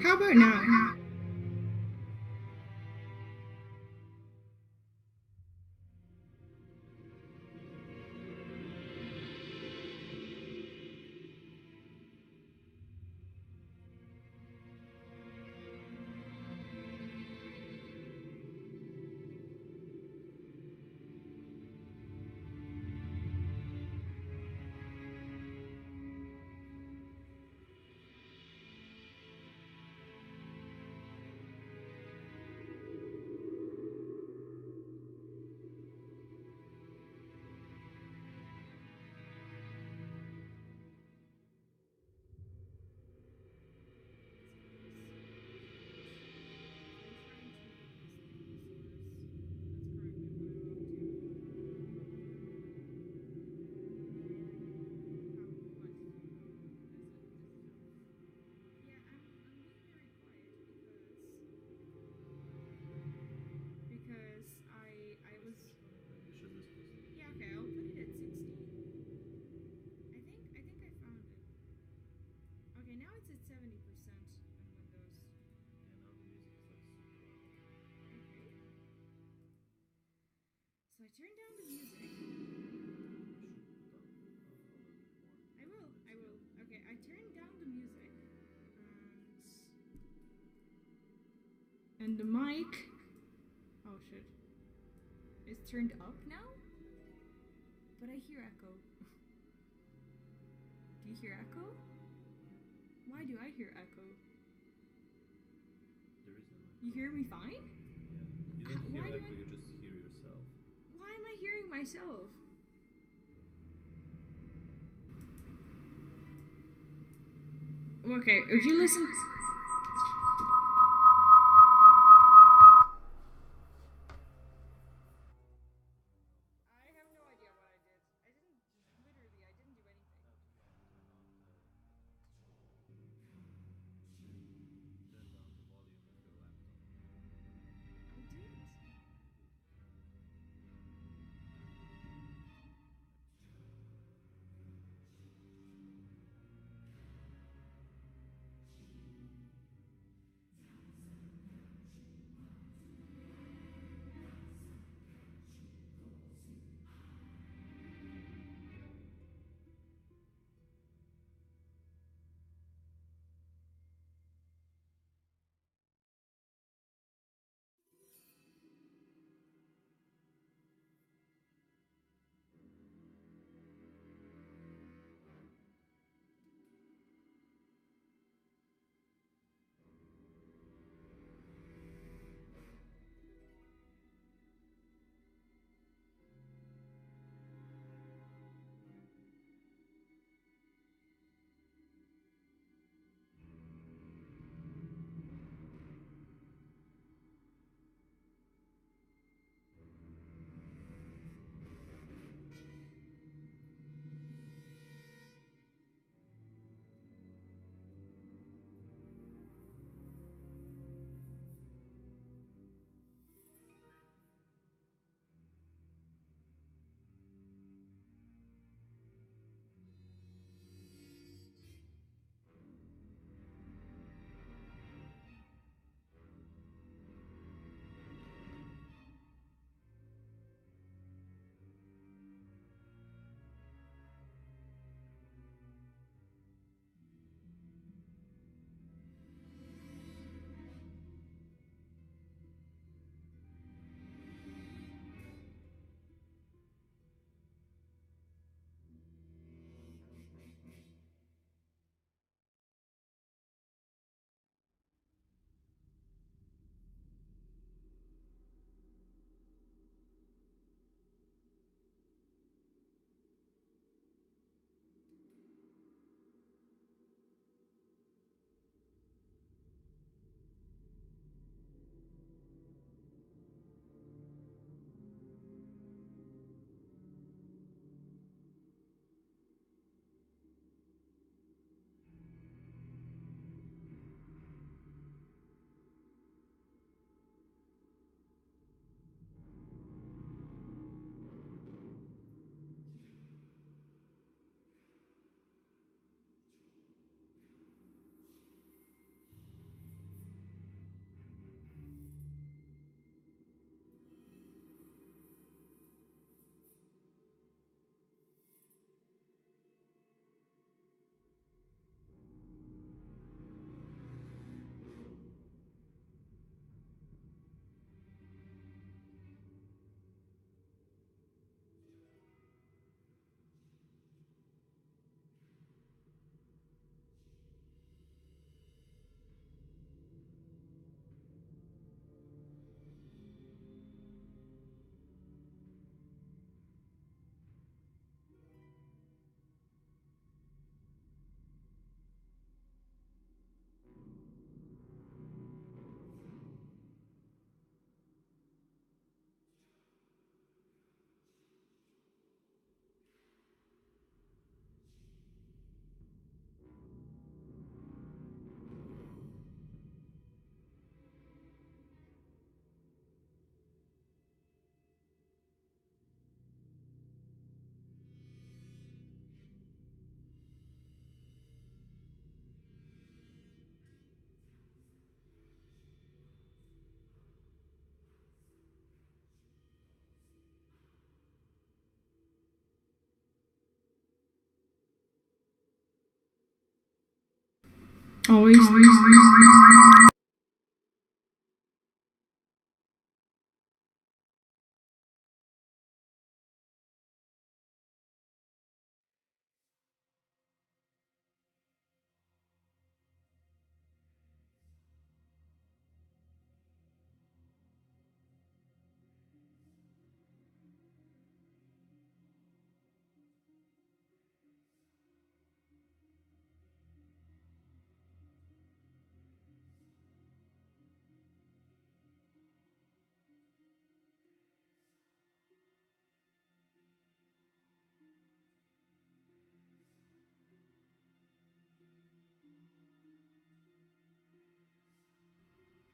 How about now? So I turned down the music. I will. Okay, I turned down the music. And the mic. Oh shit. It's turned up now? But I hear echo. Do you hear echo? Why do I hear echo? There is no echo. You hear me fine? Yeah. You don't hear echo, you just hear yourself. Why am I hearing myself? Okay, if you listen. I have no idea what I did. I didn't do anything. Turn down the volume of your laptop. I did. Always.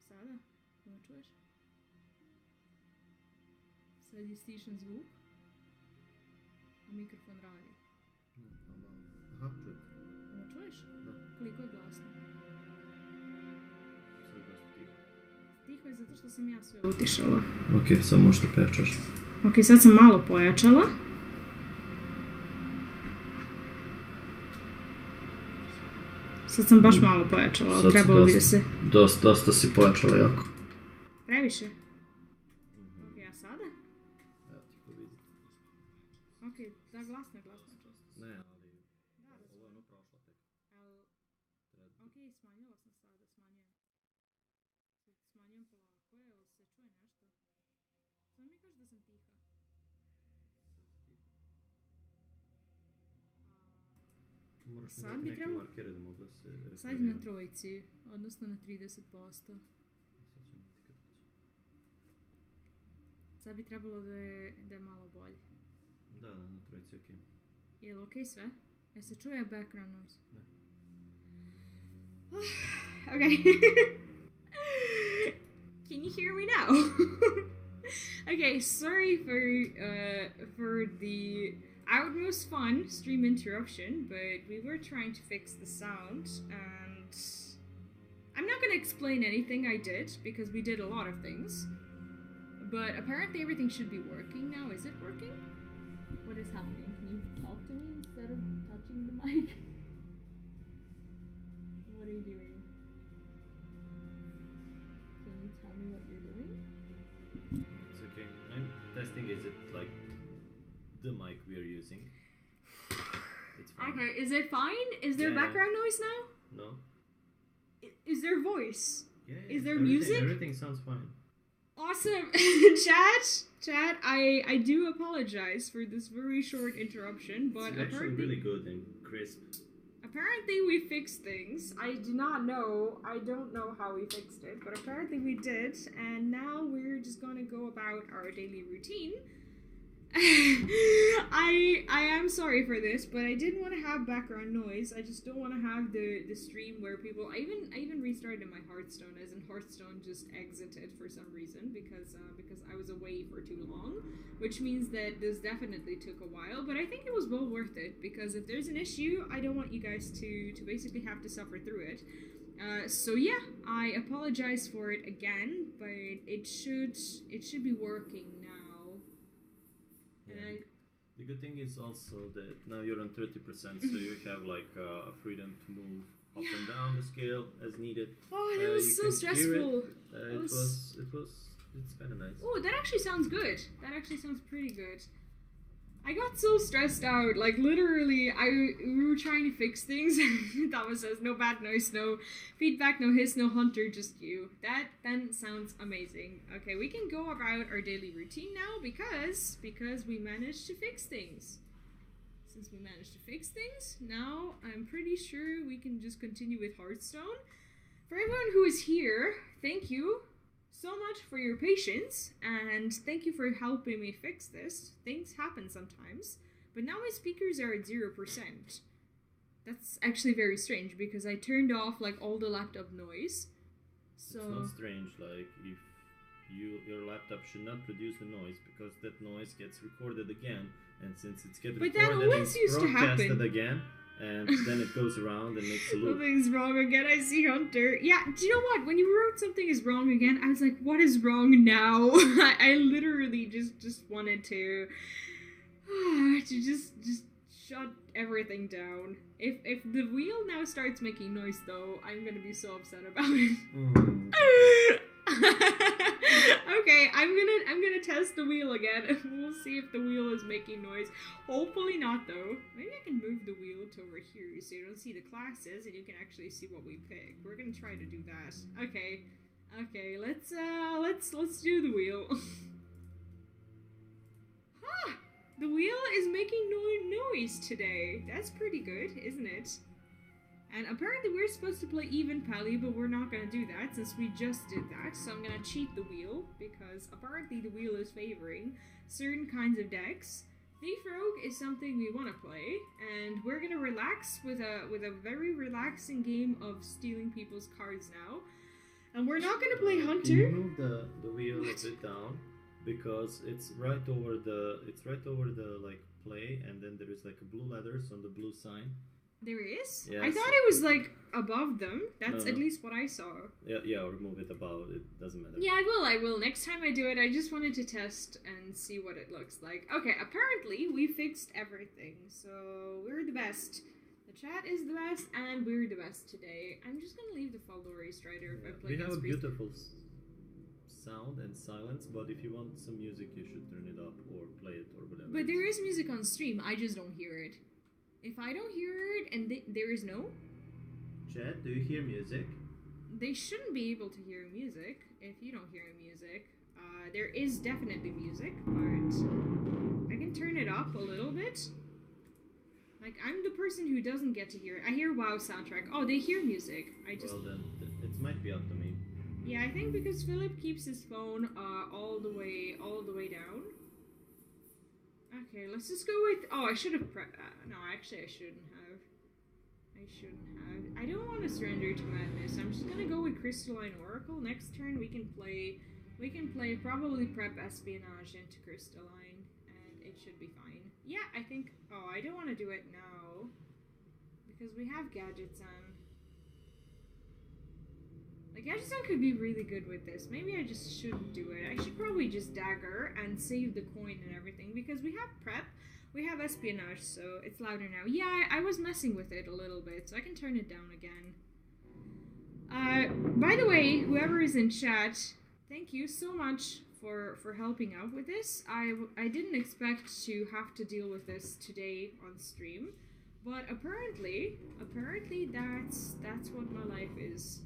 Sada, jel čuješ? Sad je stišan zvuk, a mikrofon radi. Aha, čujem. Jel čuješ? Da. Koliko je glasno? Sad je dosta tiho. Tiho je zato što sam ja sve utišala. Ok, samo možda pojačaš. Ok, sad sam malo pojačala. Sad sam baš malo pojačala, ali Sad si trebalo bi da dosta- se... Dosta si pojačala jako. Previše? Ok, a sada? Evo ti ko vidi. Ok, da, glasno je često. Ne, ali Da, ovo je ono prošlo tek. ali... Treba- Ok, smanjila sam sada, smanjujem. Smanjujem polako, jel se čuje nešto? Samo mi kaže da sam tiha. Moraš Sad imati bi neke trebalo- markere da mogu da se Sad je na trojici, odnosno na 30%. Sad bi trebalo da je malo bolje. Da, na trojici ok. Je li okej sve? Jel se čuje background noise? Da. Okay. Can you hear me now? Okay, sorry for the outmost fun stream interruption, but we were trying to fix the sound, and I'm not gonna explain anything I did because we did a lot of things. But apparently everything should be working now. Is it working? What is happening? Can you talk to me instead of touching the mic? What are you doing? Can you tell me what you're doing? It's okay. I'm testing is it like the mic we are using. It's fine. Okay, is it fine? Is there Yeah. background noise now? No? Is there voice? Yeah, Is there everything- music? Everything sounds fine. Awesome. Chat, I do apologize for this very short interruption, but It's actually apparently really good and crisp. apparently we fixed things. I do not know. I don't know how we fixed it, but apparently we did, and now we're just gonna go about our daily routine. I am sorry for this, but I didn't want to have background noise. I just don't want to have the stream where people. I even restarted my Hearthstone, as in Hearthstone just exited for some reason because I was away for too long, which means that this definitely took a while. But I think it was well worth it because if there's an issue, I don't want you guys to basically have to suffer through it. So yeah, I apologize for it again, but it should be working now. And Yeah. The good thing is also that now you're on 30%, so you have like freedom to move up and down the scale as needed. Oh, that was you so can hear stressful. It's kind of nice. Oh, that actually sounds good. That actually sounds pretty good. I got so stressed out. Like literally, we were trying to fix things. Thomas says no bad noise, no feedback, no hiss, no hunter, just you. That then sounds amazing. Okay, we can go about our daily routine now because we managed to fix things. Since we managed to fix things, now I'm pretty sure we can just continue with Hearthstone. For everyone who is here, thank you so much for your patience, and thank you for helping me fix this. Things happen sometimes, but now my speakers are at 0%. That's actually very strange, because I turned off, like, all the laptop noise. So... It's not strange, like, if your laptop should not produce the noise, because that noise gets recorded again, and since it's getting But that recorded, always it's used to broadcasted happen. again, and then it goes around and makes a loop. Something's wrong again, I see Hunter. Yeah, do you know what? When you wrote something is wrong again, I was like, what is wrong now? I literally just wanted to just shut everything down. If the wheel now starts making noise though, I'm gonna be so upset about it. Okay, I'm gonna test the wheel again and we'll see if the wheel is making noise. Hopefully not though. Maybe I can move the wheel to over here so you don't see the classes and you can actually see what we pick. We're gonna try to do that. Okay. Okay, let's do the wheel. Huh! The wheel is making noise today. That's pretty good, isn't it? And apparently we're supposed to play even pally, but we're not gonna do that since we just did that. So I'm gonna cheat the wheel because apparently the wheel is favoring certain kinds of decks. Thief Rogue is something we want to play, and we're gonna relax with a very relaxing game of stealing people's cards now. And we're not gonna play Hunter. Can you move the wheel a bit down? Because it's right over the like play, and then there is like a blue letters on the blue sign. There is? Yes. I thought it was like above them. That's No. at least what I saw. Yeah, or move it above. It doesn't matter. Yeah, I will. Next time I do it, I just wanted to test and see what it looks like. Okay, apparently we fixed everything, so we're the best. The chat is the best, and we're the best today. I'm just gonna leave the Faldori Strider if I play We have a against Priest. beautiful sound and silence, but if you want some music, you should turn it up or play it or whatever. But there is music on stream, I just don't hear it. If I don't hear it and there is no, Chat, do you hear music? they shouldn't be able to hear music if you don't hear music. There is definitely music, but I can turn it up a little bit. Like, I'm the person who doesn't get to hear it. I hear WoW soundtrack. Oh, they hear music. Well then, it might be up to me. Yeah, I think because Philip keeps his phone all the way down. Okay, let's just go with. Oh, I should have. No, actually, I shouldn't have. I don't want to surrender to madness. I'm just gonna go with Crystalline Oracle. Next turn, we can play probably prep espionage into Crystalline, and it should be fine. Yeah, I think. Oh, I don't want to do it now because we have Gadgets on. Like, Gadgetson could be really good with this. Maybe I just shouldn't do it. I should probably just dagger and save the coin and everything because we have prep, we have espionage, so it's louder now. Yeah, I was messing with it a little bit, so I can turn it down again. By the way, whoever is in chat, thank you so much for helping out with this. I didn't expect to have to deal with this today on stream, but apparently that's what my life is.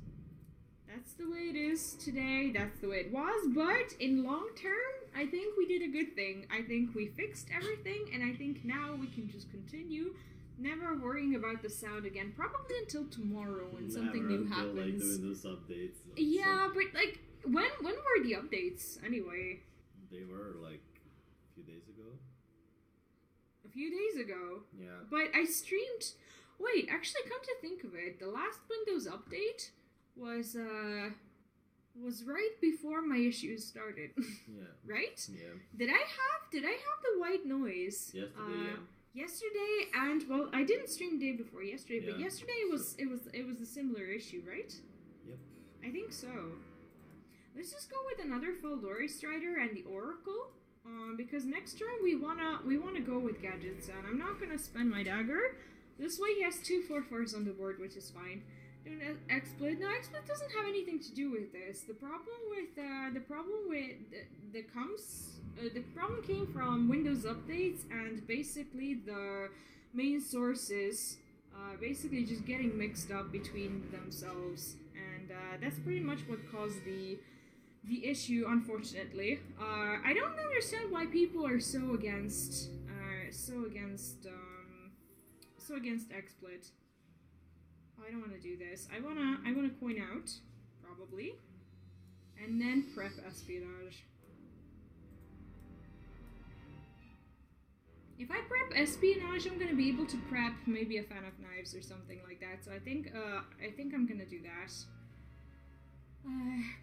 That's the way it is today, that's the way it was, but in long term, I think we did a good thing. I think we fixed everything, and I think now we can just continue, never worrying about the sound again, probably until tomorrow when something new happens. Like doing those updates. Yeah, but like, when were the updates, anyway? They were like a few days ago. A few days ago? Yeah. But I streamed, wait, actually come to think of it, the last Windows update was right before my issues started. Yeah. Right? Yeah. Did I have the white noise? Yesterday, Yesterday, and well, I didn't stream the day before yesterday, but Yeah. yesterday it was a similar issue, right? Yep. I think so. Let's just go with another Faldori Strider and the Oracle. Because next turn we wanna go with Gadgets, and I'm not gonna spend my dagger. This way he has 2 4/4s on the board, which is fine. XSplit. No, XSplit doesn't have anything to do with this. The problem came from Windows updates and basically the main sources basically just getting mixed up between themselves, and that's pretty much what caused the issue, unfortunately. I don't understand why people are so against XSplit. I don't want to do this. I wanna coin out, probably, and then prep espionage. If I prep espionage, I'm gonna be able to prep maybe a Fan of Knives or something like that. So I think I'm gonna do that.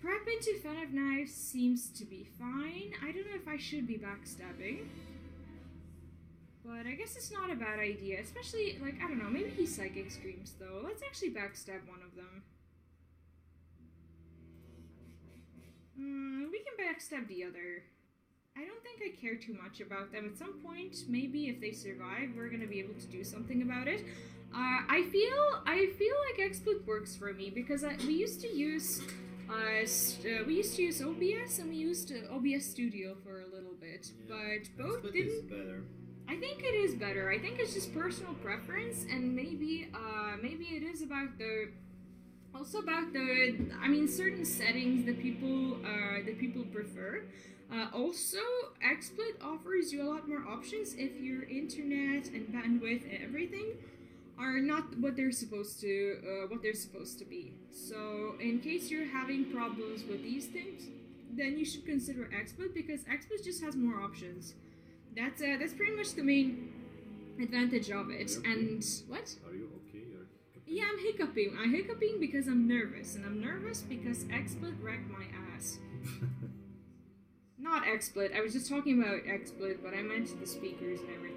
Prep into Fan of Knives seems to be fine. I don't know if I should be backstabbing. But I guess it's not a bad idea, especially, like, I don't know, maybe he Psychic Screams, though. Let's actually backstab one of them. We can backstab the other. I don't think I care too much about them. At some point, maybe if they survive, we're gonna be able to do something about it. I feel like XSplit works for me because we used to use OBS and we used OBS Studio for a little bit, but both Xsplit didn't. is better. I think it is better. I think it's just personal preference, and maybe it is about certain settings that people prefer. Also, XSplit offers you a lot more options if your internet and bandwidth and everything are not what they're supposed to be. So, in case you're having problems with these things, then you should consider XSplit because XSplit just has more options. That's pretty much the main advantage of it. Okay. And what? Are you okay? Yeah, I'm hiccuping. I'm hiccuping because I'm nervous, and I'm nervous because XSplit wrecked my ass. Not XSplit. I was just talking about XSplit, but I meant the speakers and everything.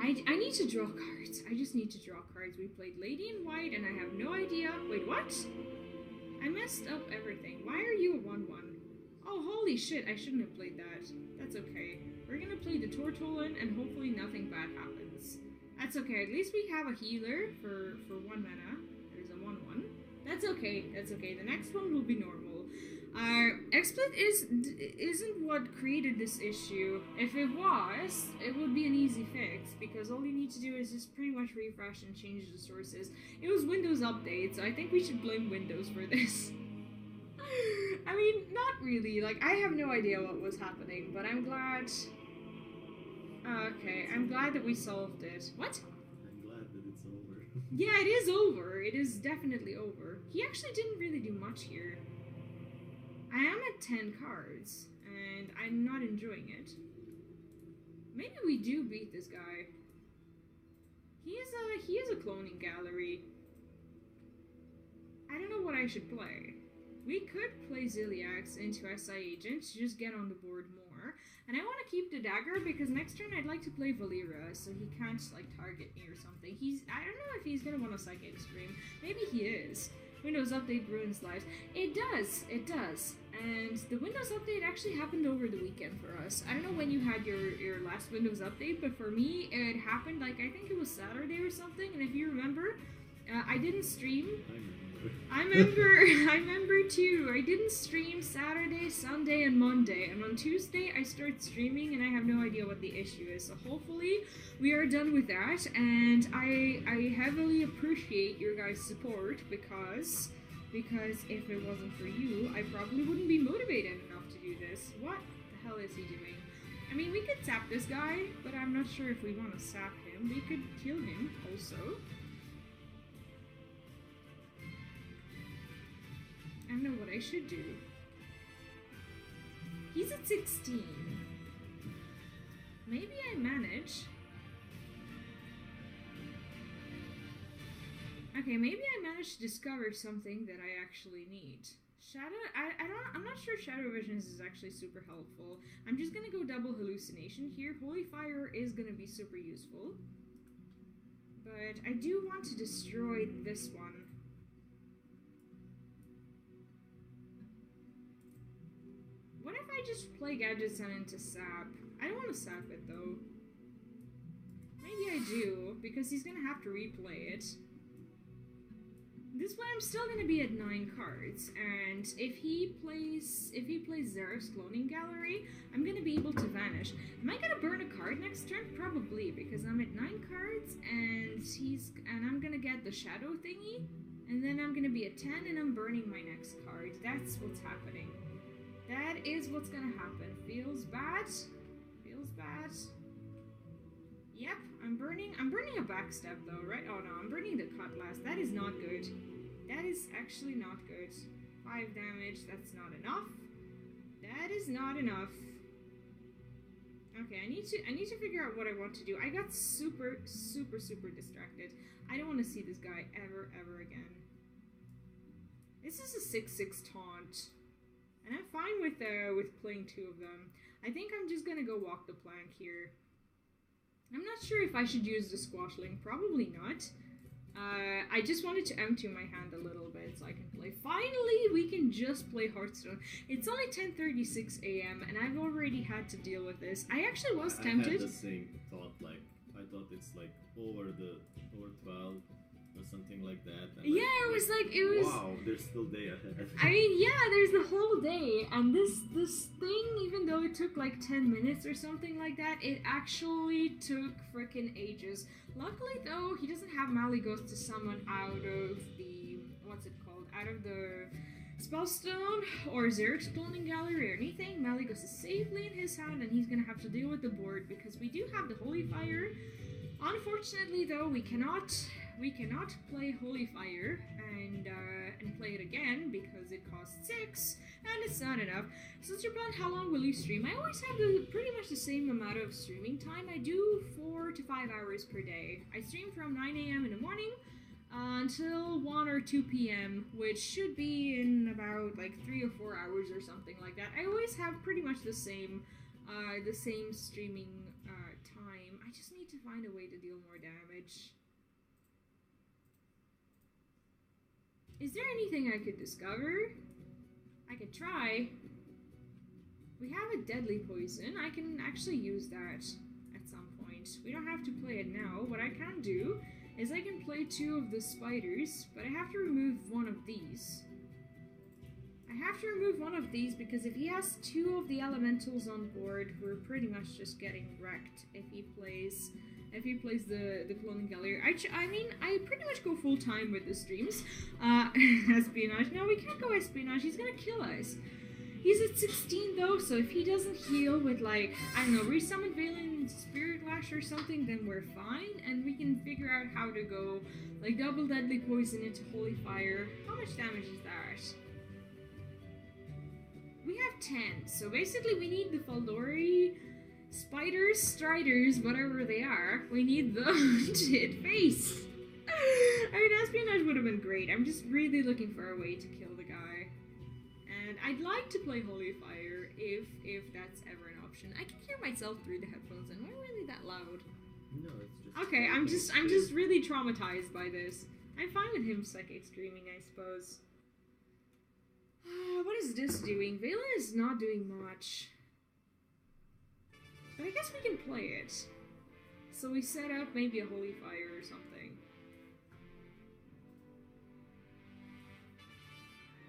I need to draw cards. I just need to draw cards. We played Lady in White, and I have no idea. Wait, what? I messed up everything. Why are you a 1/1? Oh, holy shit! I shouldn't have played that. That's okay. We're gonna play the Tortolan, and hopefully nothing bad happens. That's okay. At least we have a healer for 1 mana. There's a 1/1. That's okay. That's okay. The next one will be normal. XSplit isn't what created this issue. If it was, it would be an easy fix because all you need to do is just pretty much refresh and change the sources. It was Windows Update, so I think we should blame Windows for this. I mean, not really. Like, I have no idea what was happening, but I'm glad. Okay, I'm glad that we solved it. What? I'm glad that it's over. Yeah, it is over. It is definitely over. He actually didn't really do much here. I am at 10 cards, and I'm not enjoying it. Maybe we do beat this guy. He is a cloning gallery. I don't know what I should play. We could play Ziliax into SI Agent to just get on the board more. And I want to keep the dagger because next turn I'd like to play Valera so he can't like target me or something. I don't know if he's gonna want a Psychic Stream. Maybe he is. Windows Update ruins lives. It does. And the Windows Update actually happened over the weekend for us. I don't know when you had your last Windows Update, but for me it happened like I think it was Saturday or something. And if you remember, I didn't stream. I remember too. I didn't stream Saturday, Sunday, and Monday. And on Tuesday, I start streaming, and I have no idea what the issue is. So hopefully, we are done with that. And I heavily appreciate your guys' support because if it wasn't for you, I probably wouldn't be motivated enough to do this. What the hell is he doing? I mean, we could sap this guy, but I'm not sure if we want to sap him. We could kill him also. I don't know what I should do. He's at 16. Maybe I manage. Okay, maybe I managed to discover something that I actually need. I'm not sure Shadow Visions is actually super helpful. I'm just gonna go double hallucination here. Holy Fire is gonna be super useful. But I do want to destroy this one. What if I just play Gadget Sun into Sap? I don't want to Sap it though. Maybe I do, because he's gonna have to replay it. This way I'm still gonna be at 9 cards, and if he plays Zeref's Cloning Gallery, I'm gonna be able to vanish. Am I gonna burn a card next turn? Probably, because I'm at 9 cards, and I'm gonna get the Shadow thingy, and then I'm gonna be at 10, and I'm burning my next card. That's what's happening. That is what's gonna happen. Feels bad. Feels bad. Yep, I'm burning a backstep though, right? Oh no, I'm burning the Cutlass. That is not good. That is actually not good. 5 damage, that's not enough. That is not enough. Okay, I need to figure out what I want to do. I got super distracted. I don't want to see this guy ever again. This is a 6/6 taunt. And I'm fine with playing 2 of them. I think I'm just gonna go walk the plank here. I'm not sure if I should use the Squashling. Probably not. I just wanted to empty my hand a little bit so I can play play. Finally, we can just play Hearthstone. It's only 10:36 a.m. and I've already had to deal with this. I actually was tempted. I had the same thought, like, I thought it's like over 12 or something like that. And Yeah, it was. Wow, there's still day ahead. I mean, yeah, there's the whole day, and this thing, even though it took like 10 minutes or something like that, it actually took frickin' ages. Luckily, though, he doesn't have Malygos to summon out of the, what's it called, out of the Spellstone or Xerx's Cloning Gallery or anything. Malygos is safely in his hand, and he's gonna have to deal with the board because we do have the Holy Fire. Unfortunately, though, we cannot play Holy Fire and play it again because it costs 6 and it's not enough. Since you're planning how long will you stream, I always have pretty much the same amount of streaming time. I do 4 to 5 hours per day. I stream from 9 a.m. in the morning until 1 or 2 p.m., which should be in about like 3 or 4 hours or something like that. I always have pretty much the same streaming time. I just need to find a way to deal more damage. Is there anything I could discover? I could try. We have a deadly poison. I can actually use that at some point. We don't have to play it now. What I can do is I can play 2 of the spiders, but I have to remove one of these. I have to remove one of these because if he has 2 of the elementals on board, we're pretty much just getting wrecked if he plays the Cloning Gallery. I mean, I pretty much go full time with the streams. Espionage. No, we can't go Espionage. He's gonna kill us. He's at 16 though, so if he doesn't heal with like, I don't know, resummon Valen Spirit Lash or something, then we're fine, and we can figure out how to go like double deadly poison into Holy Fire. How much damage is that? We have 10, so basically we need the Faldori spiders, striders, whatever they are. We need the hit face. I mean, Espionage would have been great. I'm just really looking for a way to kill the guy. And I'd like to play Holy Fire if that's ever an option. I can hear myself through the headphones, and why are really that loud? No, it's just... Okay, I'm just really traumatized by this. I'm fine with him psychic streaming, I suppose. What is this doing? Valen is not doing much. But I guess we can play it. So we set up maybe a Holy Fire or something.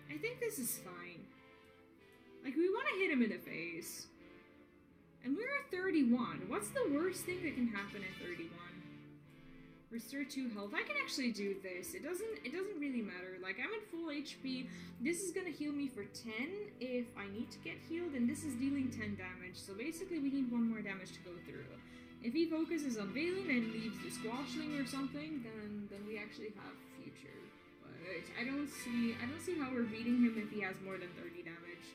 I think this is fine. Like, we want to hit him in the face. And we're at 31. What's the worst thing that can happen at 31? Restore 2 health. I can actually do this. It doesn't really matter. Like, I'm at full HP. This is gonna heal me for 10 if I need to get healed, and this is dealing 10 damage. So basically we need 1 more damage to go through. If he focuses on Valen and leaves the Squashling or something, then we actually have future. But I don't see how we're beating him if he has more than 30 damage.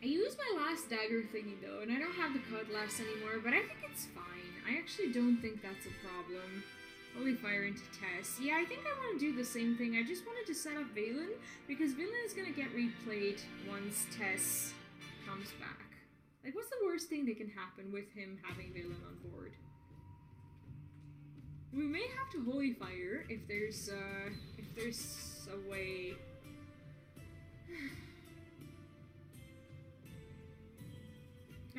I used my last dagger thingy though, and I don't have the cutlass anymore, but I think it's fine. I actually don't think that's a problem. Holy Fire into Tess. Yeah, I think I want to do the same thing. I just wanted to set up Valen, because Valen is going to get replayed once Tess comes back. Like, what's the worst thing that can happen with him having Valen on board? We may have to Holy Fire if there's a way.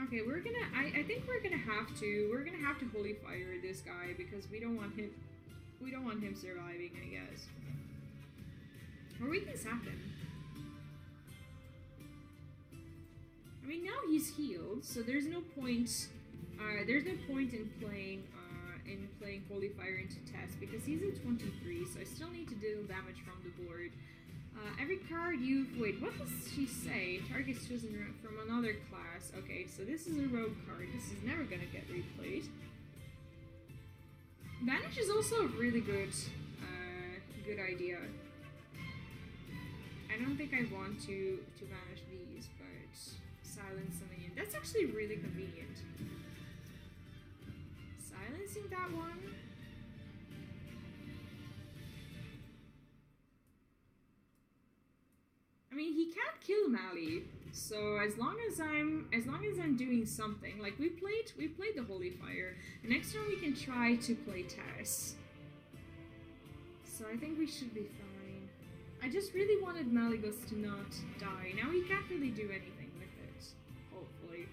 Okay, I think we're gonna have to Holy Fire this guy because we don't want him surviving, I guess. Or we can sap him. I mean, now he's healed, so there's no point in playing Holy Fire into Tess because he's at 23, so I still need to deal damage from the board. Every card wait, what does she say? Target's chosen from another class. Okay, so this is a rogue card. This is never gonna get replayed. Vanish is also a really good idea. I don't think I want to vanish these, but silence the minion. That's actually really convenient. Silencing that one. I mean, he can't kill Mali, so as long as I'm doing something, like we played the Holy Fire. And next turn we can try to play Tess. so I think we should be fine. I just really wanted Malygos to not die. Now he can't really do anything with it, hopefully.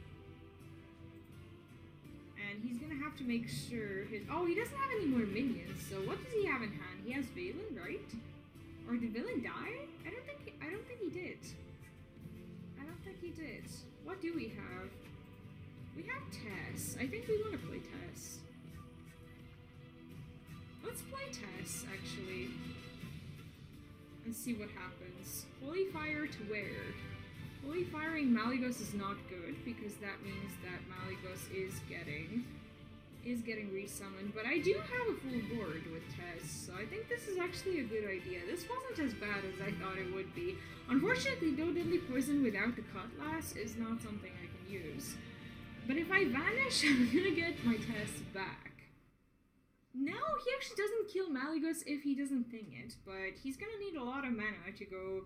And he's gonna have to make sure his... Oh, he doesn't have any more minions, so what does he have in hand? He has Valen, right? Or did Valen die? I don't think he did. I don't think he did. What do we have? We have Tess. I think we want to play Tess. Let's play Tess, actually. And see what happens. Holy Fire to where? Holy Firing Malygos is not good, because that means that Malygos is getting resummoned. But I do have a full board with Tess, so I think this is actually a good idea. This wasn't as bad as I thought it would be. Unfortunately, no Deadly Poison without the Cutlass is not something I can use. But if I vanish, I'm gonna get my Tess back. No, he actually doesn't kill Malygos if he doesn't ping it, but he's gonna need a lot of mana to go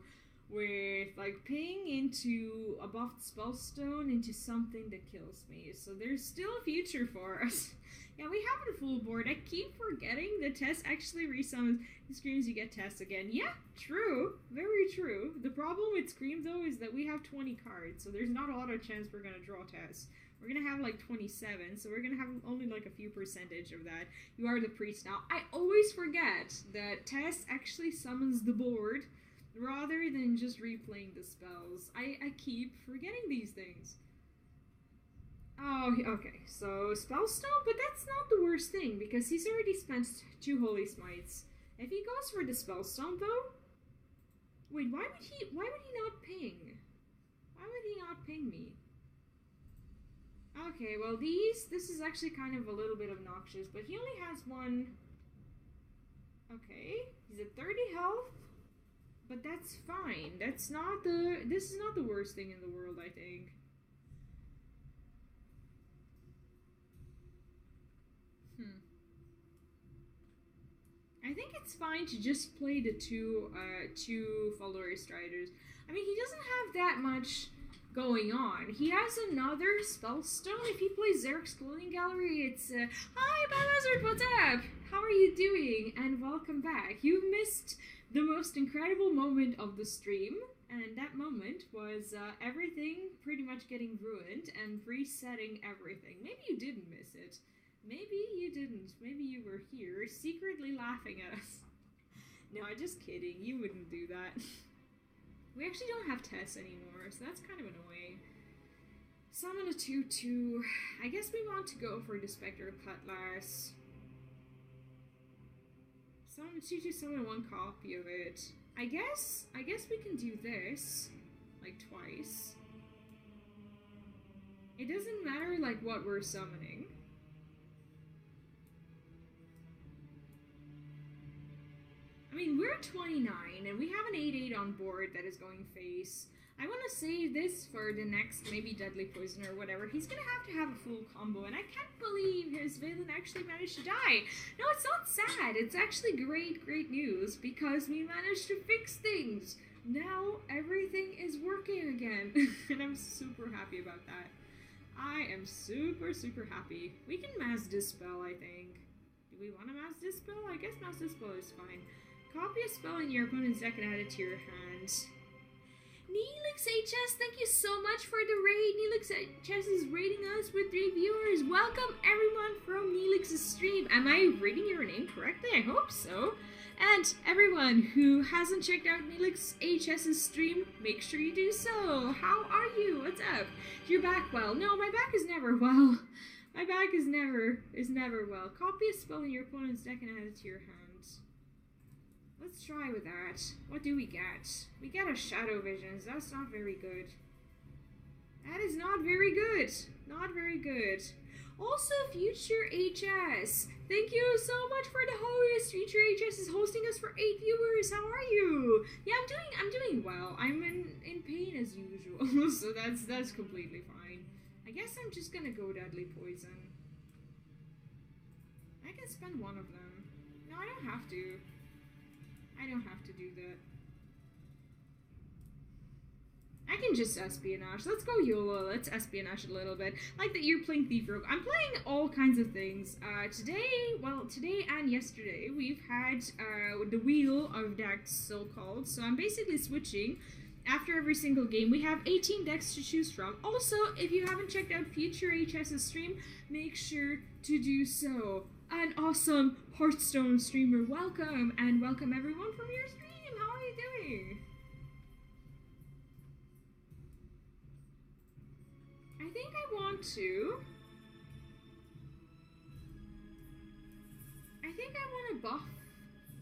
with, like, ping into a buffed Spellstone into something that kills me. So there's still a future for us. Yeah, we have a full board. I keep forgetting that Tess actually resummons. He screams, you get Tess again. Yeah, true. Very true. The problem with Scream, though, is that we have 20 cards, so there's not a lot of chance we're gonna draw Tess. We're gonna have like 27, so we're gonna have only like a few percentage of that. You are the priest now. I always forget that Tess actually summons the board rather than just replaying the spells. I keep forgetting these things. Oh, okay, so Spellstone, but that's not the worst thing, because he's already spent 2 Holy Smites. If he goes for the Spellstone, though... Wait, why would he not ping? Why would he not ping me? Okay, well this is actually kind of a little bit obnoxious, but he only has 1... Okay, he's at 30 health, but that's fine. This is not the worst thing in the world, I think. I think it's fine to just play the two Follower Striders. I mean, he doesn't have that much going on. He has another Spellstone. If he plays Xeric's Clothing Gallery, it's hi, Bowser, what's up? How are you doing? And welcome back. You missed the most incredible moment of the stream, and that moment was everything pretty much getting ruined and resetting everything. Maybe you didn't miss it. Maybe you didn't. Maybe you were here secretly laughing at us. No, I'm just kidding. You wouldn't do that. We actually don't have Tess anymore, so that's kind of annoying. Summon a 2/2. I guess we want to go for the Spectre Cutlass. Summon a 2/2, summon 1 copy of it. I guess we can do this, like, twice. It doesn't matter, like, what we're summoning. I mean, we're 29, and we have an 8/8 on board that is going face. I want to save this for the next, maybe Deadly Poison or whatever. He's going to have a full combo, and I can't believe his Valen actually managed to die. No, it's not sad. It's actually great news, because we managed to fix things. Now, everything is working again, and I'm super happy about that. I am super happy. We can Mass Dispel, I think. Do we want to Mass Dispel? I guess Mass Dispel is fine. Copy a spell in your opponent's deck and add it to your hand. Neelix HS, thank you so much for the raid. Neelix HS is raiding us with 3 viewers. Welcome everyone from Neelix's stream. Am I reading your name correctly? I hope so. And everyone who hasn't checked out Neelix HS's stream, make sure you do so. How are you? What's up? Your back well? No, my back is never well. My back is never well. Copy a spell in your opponent's deck and add it to your hand. Let's try with that. What do we get? We get a Shadow Visions. That's not very good. That is not very good. Not very good. Also, Future HS. Thank you so much for the host. Future HS is hosting us for 8 viewers. How are you? Yeah, I'm doing well. I'm in pain as usual, so that's completely fine. I guess I'm just gonna go Deadly Poison. I can spend 1 of them. No, I don't have to. I don't have to do that. I can can just espionage. Let's go YOLO. Let's espionage a little bit. Like that you're playing Thief Rogue. I'm playing all kinds of things. Today and yesterday, we've had the wheel of decks, so-called. So I'm basically switching. After every single game, we have 18 decks to choose from. Also, if you haven't checked out Future HS's stream, make sure to do so. An awesome Hearthstone streamer, welcome! And welcome everyone from your stream! How are you doing? I think I want to buff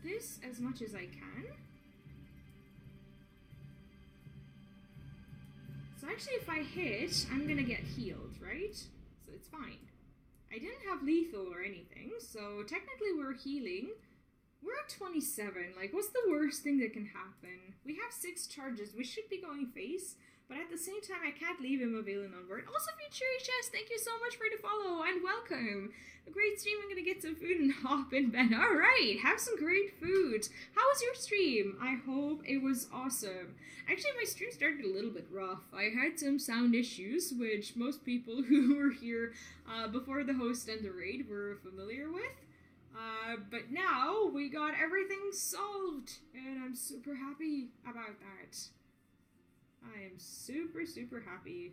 this as much as I can. So actually if I hit, I'm gonna get healed, right? So it's fine. I didn't have lethal or anything, so technically we're healing. We're at 27, like what's the worst thing that can happen? We have 6 charges, we should be going face, but at the same time I can't leave him a Valen on board. Also Future HS, thank you so much for the follow and welcome. A great stream, I'm gonna get some food and hop in bed. Alright, have some great food. How was your stream? I hope it was awesome. Actually my stream started a little bit rough. I had some sound issues, which most people who were here before the host and the raid were familiar with. But now we got everything solved, and I'm super happy about that. I am super, super happy.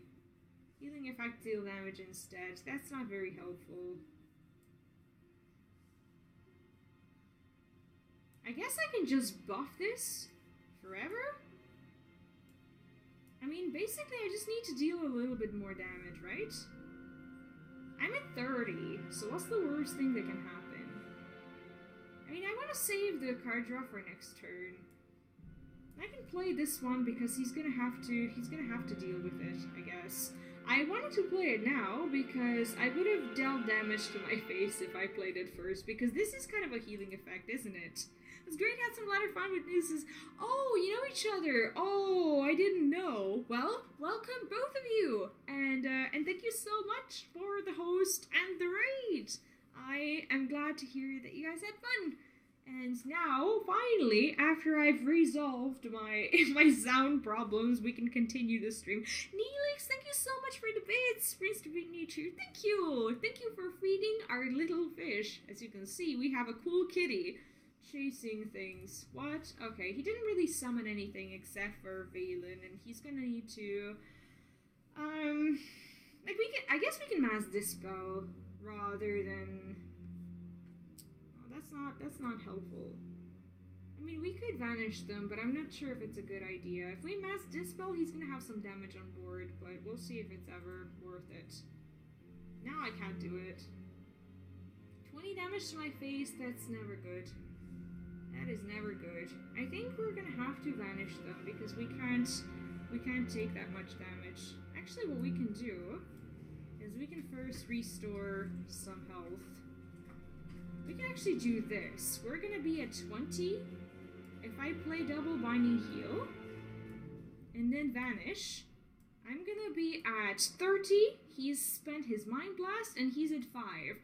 Healing effect deal damage instead. That's not very helpful. I guess I can just buff this forever? I mean, basically I just need to deal a little bit more damage, right? I'm at 30, so what's the worst thing that can happen? I mean, I want to save the card draw for next turn. I can play this one because he's gonna have to deal with it, I guess. I wanted to play it now because I would have dealt damage to my face if I played it first, because this is kind of a healing effect, isn't it? It was great, had some ladder fun with Nooses. Oh, you know each other. Oh, I didn't know. Well, welcome both of you. And thank you so much for the host and the raid. I am glad to hear that you guys had fun. And now, finally, after I've resolved my sound problems, we can continue the stream. Neelix, thank you so much for the bits. Prince to meet you too. Thank you. Thank you for feeding our little fish. As you can see, we have a cool kitty chasing things. What? Okay, he didn't really summon anything except for Valen, and he's gonna need to, I guess we can mass dispel rather than. That's not helpful. I mean, we could vanish them, but I'm not sure if it's a good idea. If we mass dispel, he's gonna have some damage on board, but we'll see if it's ever worth it. Now I can't do it. 20 damage to my face, that's never good. That is never good. I think we're gonna have to vanish them because we can't take that much damage. Actually, what we can do is we can first restore some health. We can actually do this. We're gonna be at 20. If I play double binding heal and then vanish, I'm gonna be at 30. He's spent his mind blast and he's at 5.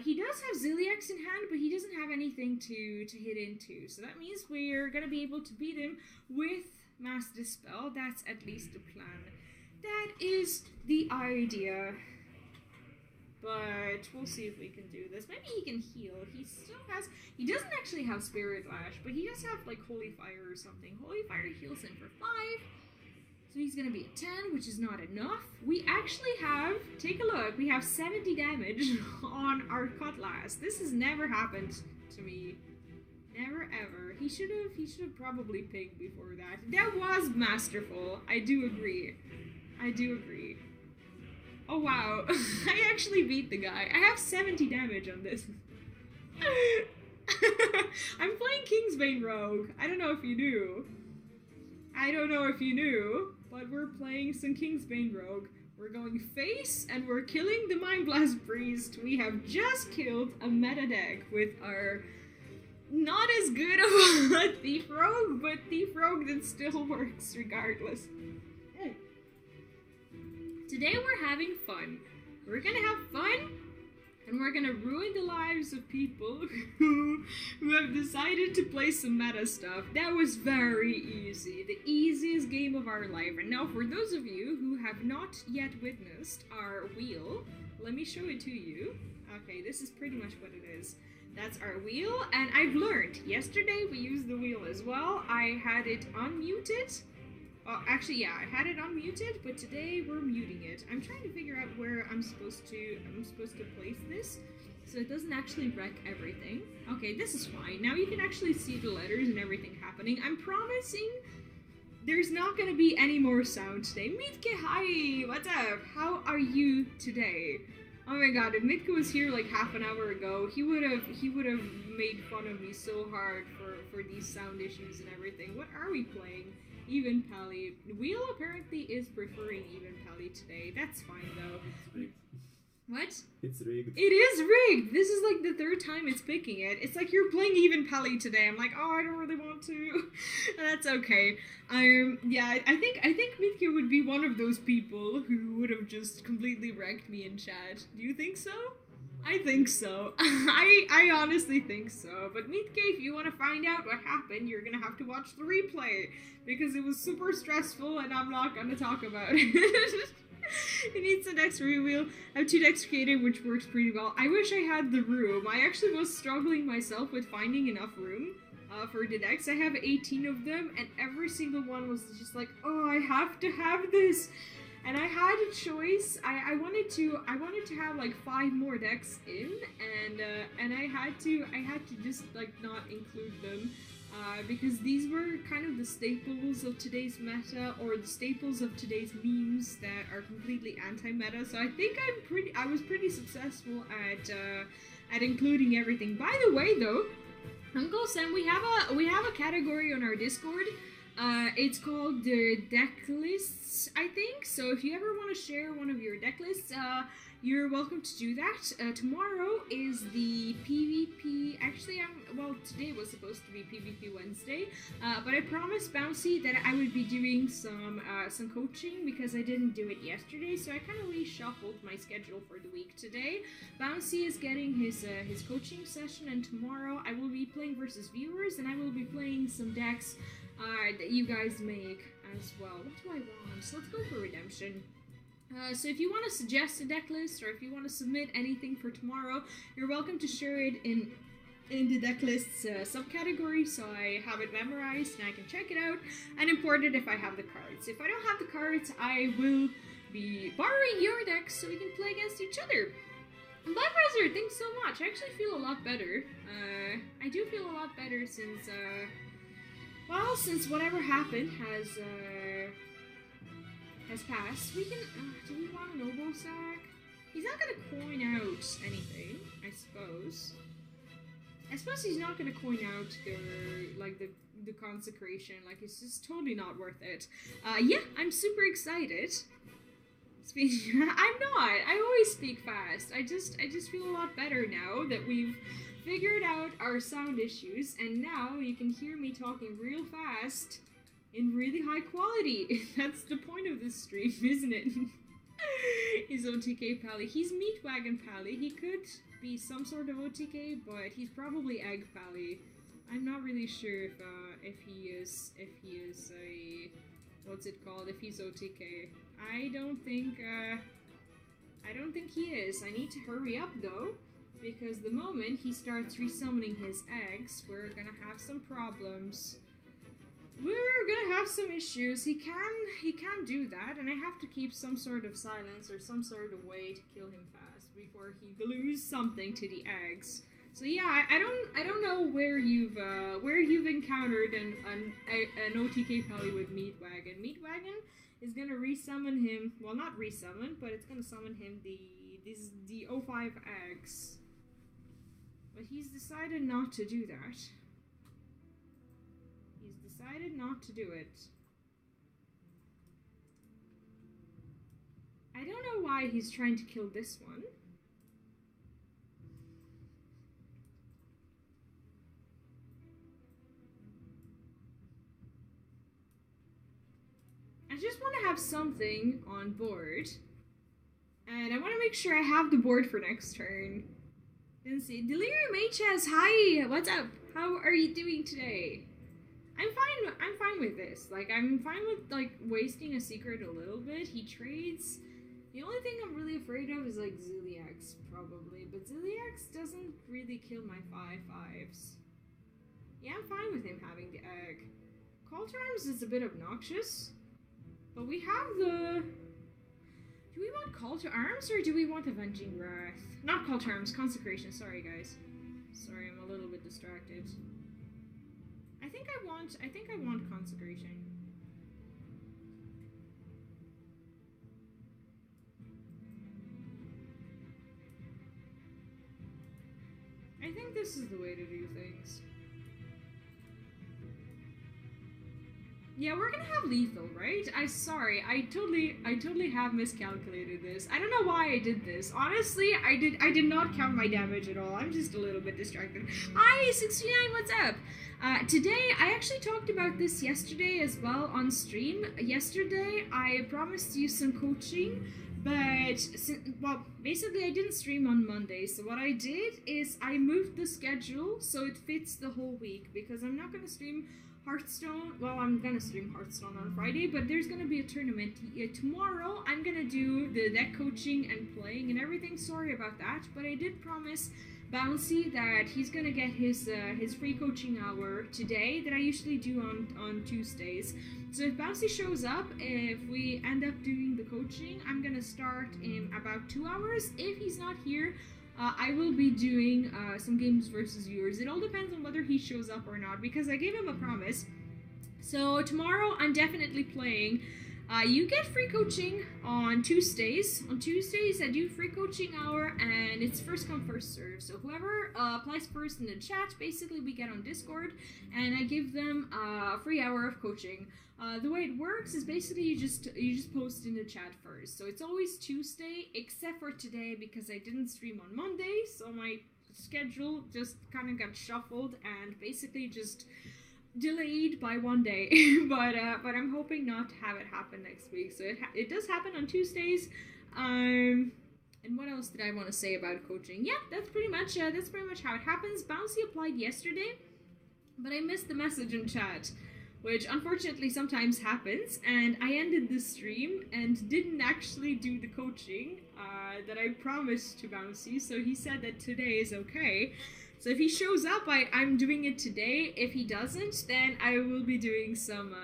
He does have Ziliax in hand, but he doesn't have anything to hit into. So that means we're gonna be able to beat him with mass dispel. That's at least the plan. That is the idea. But we'll see if we can do this. Maybe he can heal. He doesn't actually have Spirit Lash, but he does have like Holy Fire or something. Holy Fire heals him for 5. So he's gonna be at 10, which is not enough. We actually have, take a look, we have 70 damage on our Cutlass. This has never happened to me. Never ever. He should have probably pinged before that. That was masterful. I do agree. Oh wow, I actually beat the guy. I have 70 damage on this. I'm playing Kingsbane Rogue. I don't know if you knew, but we're playing some Kingsbane Rogue. We're going face, and we're killing the Mind Blast Priest. We have just killed a meta deck with our not as good of a Thief Rogue, but Thief Rogue that still works regardless. Today we're having fun. We're gonna have fun And we're gonna ruin the lives of people who have decided to play some meta stuff. That was very easy. The easiest game of our life. And now for those of you who have not yet witnessed our wheel, let me show it to you. Okay, this is pretty much what it is. That's our wheel, and I've learned. Yesterday we used the wheel as well. I had it unmuted. Actually, yeah, I had it unmuted, but today we're muting it. I'm trying to figure out where I'm supposed to place this so it doesn't actually wreck everything. Okay, this is fine. Now you can actually see the letters and everything happening. I'm promising there's not gonna be any more sound today. Mitke, hi! What's up? How are you today? Oh my god, if Mitka was here like half an hour ago, he would have made fun of me so hard for these sound issues and everything. What are we playing? Even Pally. Wheel apparently is preferring Even Pally today. That's fine though. It's rigged. What? It's rigged. It is rigged! This is like the third time it's picking it. It's like you're playing Even Pally today. I'm like, oh, I don't really want to. That's okay. Yeah, I think Mithya would be one of those people who would have just completely wrecked me in chat. Do you think so? I think so. I honestly think so. But Meatkay, if you want to find out what happened, you're gonna have to watch the replay because it was super stressful and I'm not gonna talk about it. It needs a dex wheel. I have 2 decks created, which works pretty well. I wish I had the room. I actually was struggling myself with finding enough room for the decks. I have 18 of them, and every single one was just like, oh, I have to have this. And I had a choice. I wanted to have like 5 more decks in, and I had to just like not include them. Because these were kind of the staples of today's meta, or the staples of today's memes that are completely anti-meta. So I think I was pretty successful at including everything. By the way, though, Uncle Sam, we have a category on our Discord. It's called the deck lists, I think. So if you ever want to share one of your deck lists, you're welcome to do that. Tomorrow is the PvP. Actually, today was supposed to be PvP Wednesday, but I promised Bouncy that I would be doing some coaching because I didn't do it yesterday. So I kind of reshuffled my schedule for the week today. Bouncy is getting his coaching session, and tomorrow I will be playing versus viewers, and I will be playing some decks that you guys make as well. What do I want? So let's go for Redemption. So if you want to suggest a deck list, or if you want to submit anything for tomorrow, you're welcome to share it in the deck lists subcategory, so I have it memorized and I can check it out and import it if I have the cards. If I don't have the cards, I will be borrowing your decks so we can play against each other. And Black Razor, thanks so much. I actually feel a lot better. I do feel a lot better since whatever happened has passed. We can, do we want an oboe sack? He's not gonna coin out anything, I suppose. I suppose he's not gonna coin out the consecration, like it's just totally not worth it. Yeah, I'm super excited. I'm not, I always speak fast. I just feel a lot better now that we've figured out our sound issues, and now you can hear me talking real fast in really high quality. That's the point of this stream, isn't it? He's OTK Pally. He's Meat Wagon Pally. He could be some sort of OTK, but he's probably Egg Pally. I'm not really sure if he is a, what's it called, if he's OTK. I don't think he is. I need to hurry up though, because the moment he starts resummoning his eggs, we're gonna have some problems. We're gonna have some issues. He can do that, and I have to keep some sort of silence or some sort of way to kill him fast before he glues something to the eggs. So yeah, I don't know where you've encountered an OTK Pally with Meat Wagon. Meat Wagon is gonna resummon him. Well, not resummon, but it's gonna summon him the O5 eggs. But he's decided not to do that. Decided not to do it. I don't know why he's trying to kill this one. I just want to have something on board. And I want to make sure I have the board for next turn. Didn't see. Delirium HS, hi! What's up? How are you doing today? I'm fine with this. Like, I'm fine with, like, wasting a secret a little bit. He trades. The only thing I'm really afraid of is, like, Ziliax, probably. But Ziliax doesn't really kill my 5/5s. Yeah, I'm fine with him having the egg. Call to Arms is a bit obnoxious. But we have the... Do we want Call to Arms or do we want Avenging Wrath? Not Call to Arms, Consecration. Sorry, guys. Sorry, I'm a little bit distracted. I think I want Consecration. I think this is the way to do things. Yeah, we're gonna have lethal, right? Sorry, I totally have miscalculated this. I don't know why I did this. Honestly, I did not count my damage at all. I'm just a little bit distracted. Hi, 69, what's up? Today, I actually talked about this yesterday as well on stream. Yesterday, I promised you some coaching, but, well, basically I didn't stream on Monday, so what I did is I moved the schedule so it fits the whole week, because I'm not gonna stream Hearthstone. Well, I'm gonna stream Hearthstone on Friday, but there's gonna be a tournament tomorrow. I'm gonna do the deck coaching and playing and everything. Sorry about that, but I did promise Bouncy that he's gonna get his free coaching hour today that I usually do on Tuesdays. So if Bouncy shows up, if we end up doing the coaching, I'm gonna start in about 2 hours. If he's not here, I will be doing some games versus viewers. It all depends on whether he shows up or not, because I gave him a promise. So tomorrow I'm definitely playing. You get free coaching on Tuesdays. On Tuesdays I do free coaching hour, and it's first come first serve. So whoever applies first in the chat, basically we get on Discord, and I give them a free hour of coaching. The way it works is basically you just post in the chat first. So it's always Tuesday, except for today because I didn't stream on Monday, so my schedule just kind of got shuffled and basically just delayed by 1 day. but I'm hoping not to have it happen next week. So it does happen on Tuesdays. And what else did I want to say about coaching? Yeah, that's pretty much how it happens. Bouncy applied yesterday, but I missed the message in chat, which unfortunately sometimes happens, and I ended the stream and didn't actually do the coaching that I promised to Bouncy, so he said that today is okay. So if he shows up, I'm doing it today. If he doesn't, then I will be doing some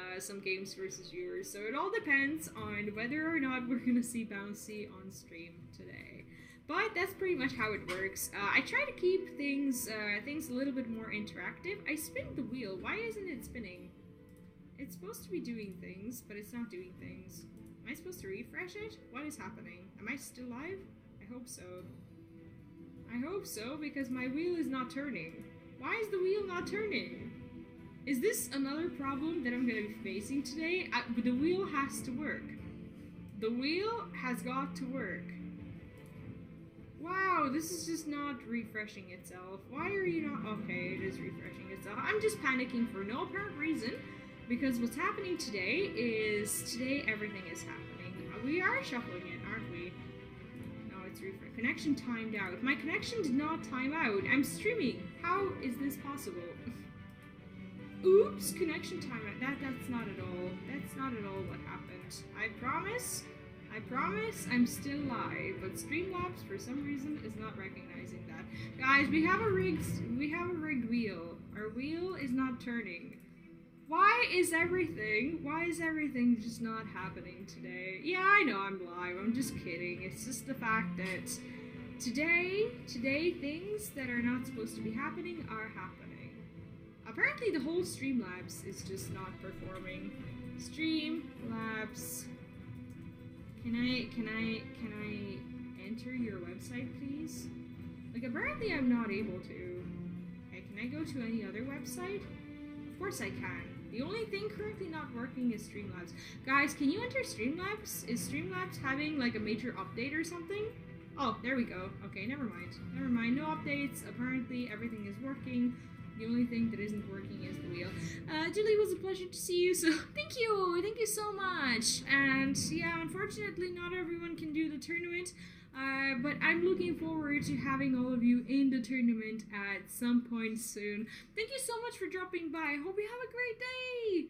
games versus viewers. So it all depends on whether or not we're gonna see Bouncy on stream today. But that's pretty much how it works. I try to keep things a little bit more interactive. I spin the wheel. Why isn't it spinning? It's supposed to be doing things, but it's not doing things. Am I supposed to refresh it? What is happening? Am I still live? I hope so. I hope so, because my wheel is not turning. Why is the wheel not turning? Is this another problem that I'm going to be facing today? The wheel has to work. The wheel has got to work. Wow, this is just not refreshing itself. Why are you not... Okay, it is refreshing itself. I'm just panicking for no apparent reason. Because what's happening today is, everything is happening. We are shuffling it, aren't we? No, it's refresh. Connection timed out. My connection did not time out. I'm streaming. How is this possible? Oops, connection timeout. That's not at all. That's not at all what happened. I promise I'm still live, but Streamlabs for some reason is not recognizing that. Guys, we have a rigged wheel. Our wheel is not turning. Why is everything just not happening today? Yeah, I know I'm live. I'm just kidding. It's just the fact that today things that are not supposed to be happening are happening. Apparently the whole Streamlabs is just not performing. Streamlabs. Can I enter your website, please? Like, apparently I'm not able to. Okay, can I go to any other website? Of course I can. The only thing currently not working is Streamlabs. Guys, can you enter Streamlabs? Is Streamlabs having like a major update or something? Oh, there we go. Okay, never mind. Never mind. No updates. Apparently everything is working. The only thing that isn't working is the wheel. Julie, it was a pleasure to see you. So thank you so much. And yeah, unfortunately, not everyone can do the tournament. But I'm looking forward to having all of you in the tournament at some point soon. Thank you so much for dropping by. I hope you have a great day.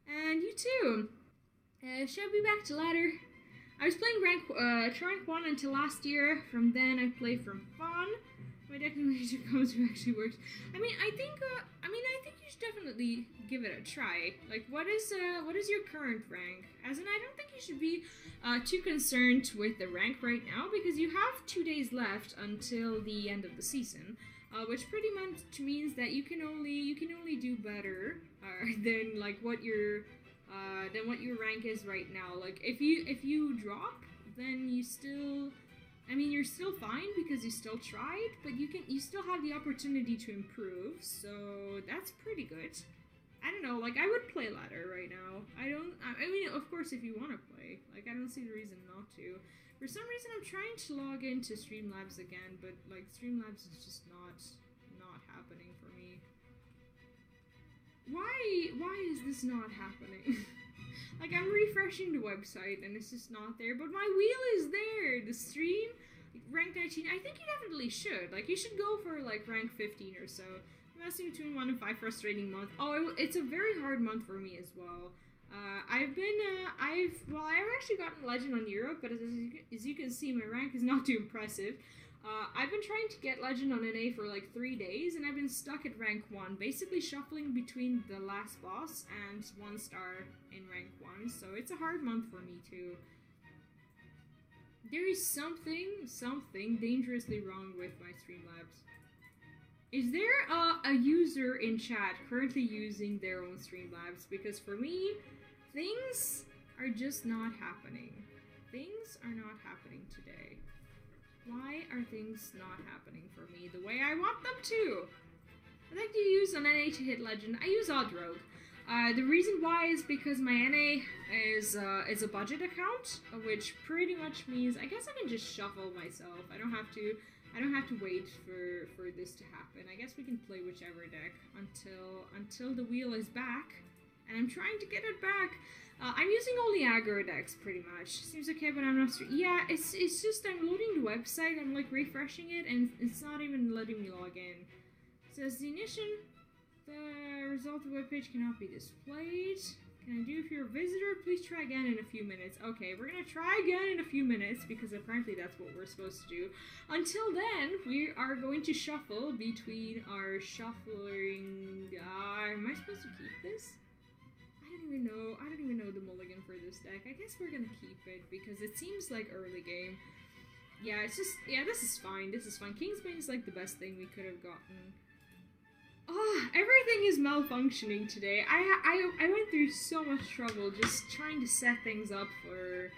And you too. Should be back to ladder. I was playing rank 1 until last year. From then I played from fun. My declaration comes to actually works. I think you should definitely give it a try. Like, what is your current rank? As in, I don't think you should be too concerned with the rank right now, because you have 2 days left until the end of the season, which pretty much means that you can only do better than like what your rank is right now. Like, if you drop, then you're still fine because you still tried, but you still have the opportunity to improve, so that's pretty good. I don't know, like, I would play ladder right now. I mean, of course, if you want to play. Like, I don't see the reason not to. For some reason, I'm trying to log into Streamlabs again, but, like, Streamlabs is just not happening for me. Why is this not happening? Like, I'm refreshing the website, and it's just not there, but my wheel is there! The stream, rank 19, I think you definitely should. Like, you should go for, like, rank 15 or so. I'm messing between 1 and 5 frustrating month. Oh, it's a very hard month for me as well. I've actually gotten Legend on Europe, but as you can see, my rank is not too impressive. I've been trying to get Legend on NA for like 3 days, and I've been stuck at rank 1, basically shuffling between the last boss and 1 star in rank 1, so it's a hard month for me too. There is something dangerously wrong with my Streamlabs. Is there a user in chat currently using their own Streamlabs? Because for me, things are just not happening. Things are not happening today. Why are things not happening for me the way I want them to? I like to use an NA to hit Legend. I use Odd Rogue. The reason why is because my NA is a budget account, which pretty much means I guess I can just shuffle myself. I don't have to wait for this to happen. I guess we can play whichever deck until the wheel is back, and I'm trying to get it back. I'm using only aggro decks pretty much. Seems okay, but I'm not sure. Yeah, it's just I'm loading the website. I'm like refreshing it, and it's not even letting me log in. It says the ignition. The result of the webpage cannot be displayed. Can I do if you're a visitor? Please try again in a few minutes. Okay, we're gonna try again in a few minutes because apparently that's what we're supposed to do. Until then, we are going to shuffle between our shuffling. Am I supposed to keep this? I don't even know the mulligan for this deck. I guess we're gonna keep it because it seems like early game. Yeah, this is fine. This is fine. Kingsbane is like the best thing we could have gotten. Oh, everything is malfunctioning today. I went through so much trouble just trying to set things up for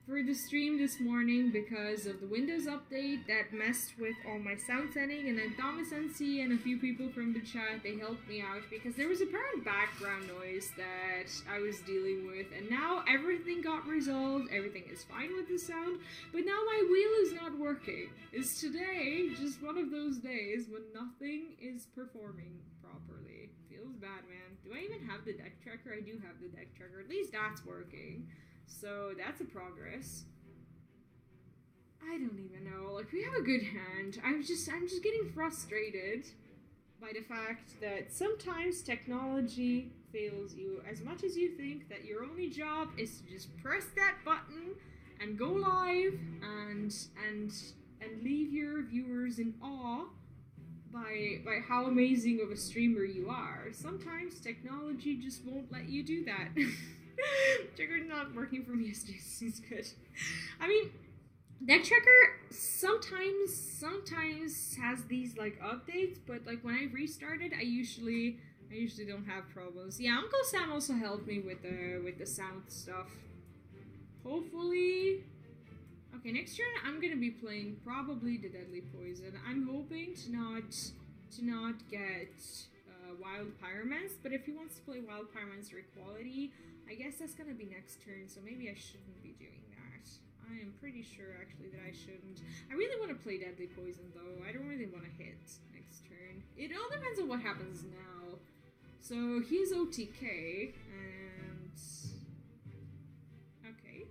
the stream this morning because of the Windows update that messed with all my sound setting, and then Thomas NC and a few people from the chat, they helped me out because there was apparent background noise that I was dealing with, and now everything got resolved, everything is fine with the sound, but now my wheel is not working. Is today just one of those days when nothing is performing properly? Feels bad, man. Do I even have the deck tracker? I do have the deck tracker. At least that's working. So that's a progress. I don't even know. Like, we have a good hand. I'm just getting frustrated by the fact that sometimes technology fails you. As much as you think that your only job is to just press that button and go live and leave your viewers in awe by how amazing of a streamer you are. Sometimes technology just won't let you do that. Trigger's not working for me. It's good. I mean, Deck Tracker sometimes has these like updates, but like when I restarted, I usually don't have problems. Yeah, Uncle Sam also helped me with the sound stuff. Hopefully. Okay, next turn I'm gonna be playing probably the Deadly Poison. I'm hoping to not get Wild Pyromance, but if he wants to play Wild Pyromance or Equality, I guess that's gonna be next turn, so maybe I shouldn't be doing that. I am pretty sure actually that I shouldn't. I really want to play Deadly Poison though. I don't really want to hit next turn. It all depends on what happens now. So he's OTK, and... Okay.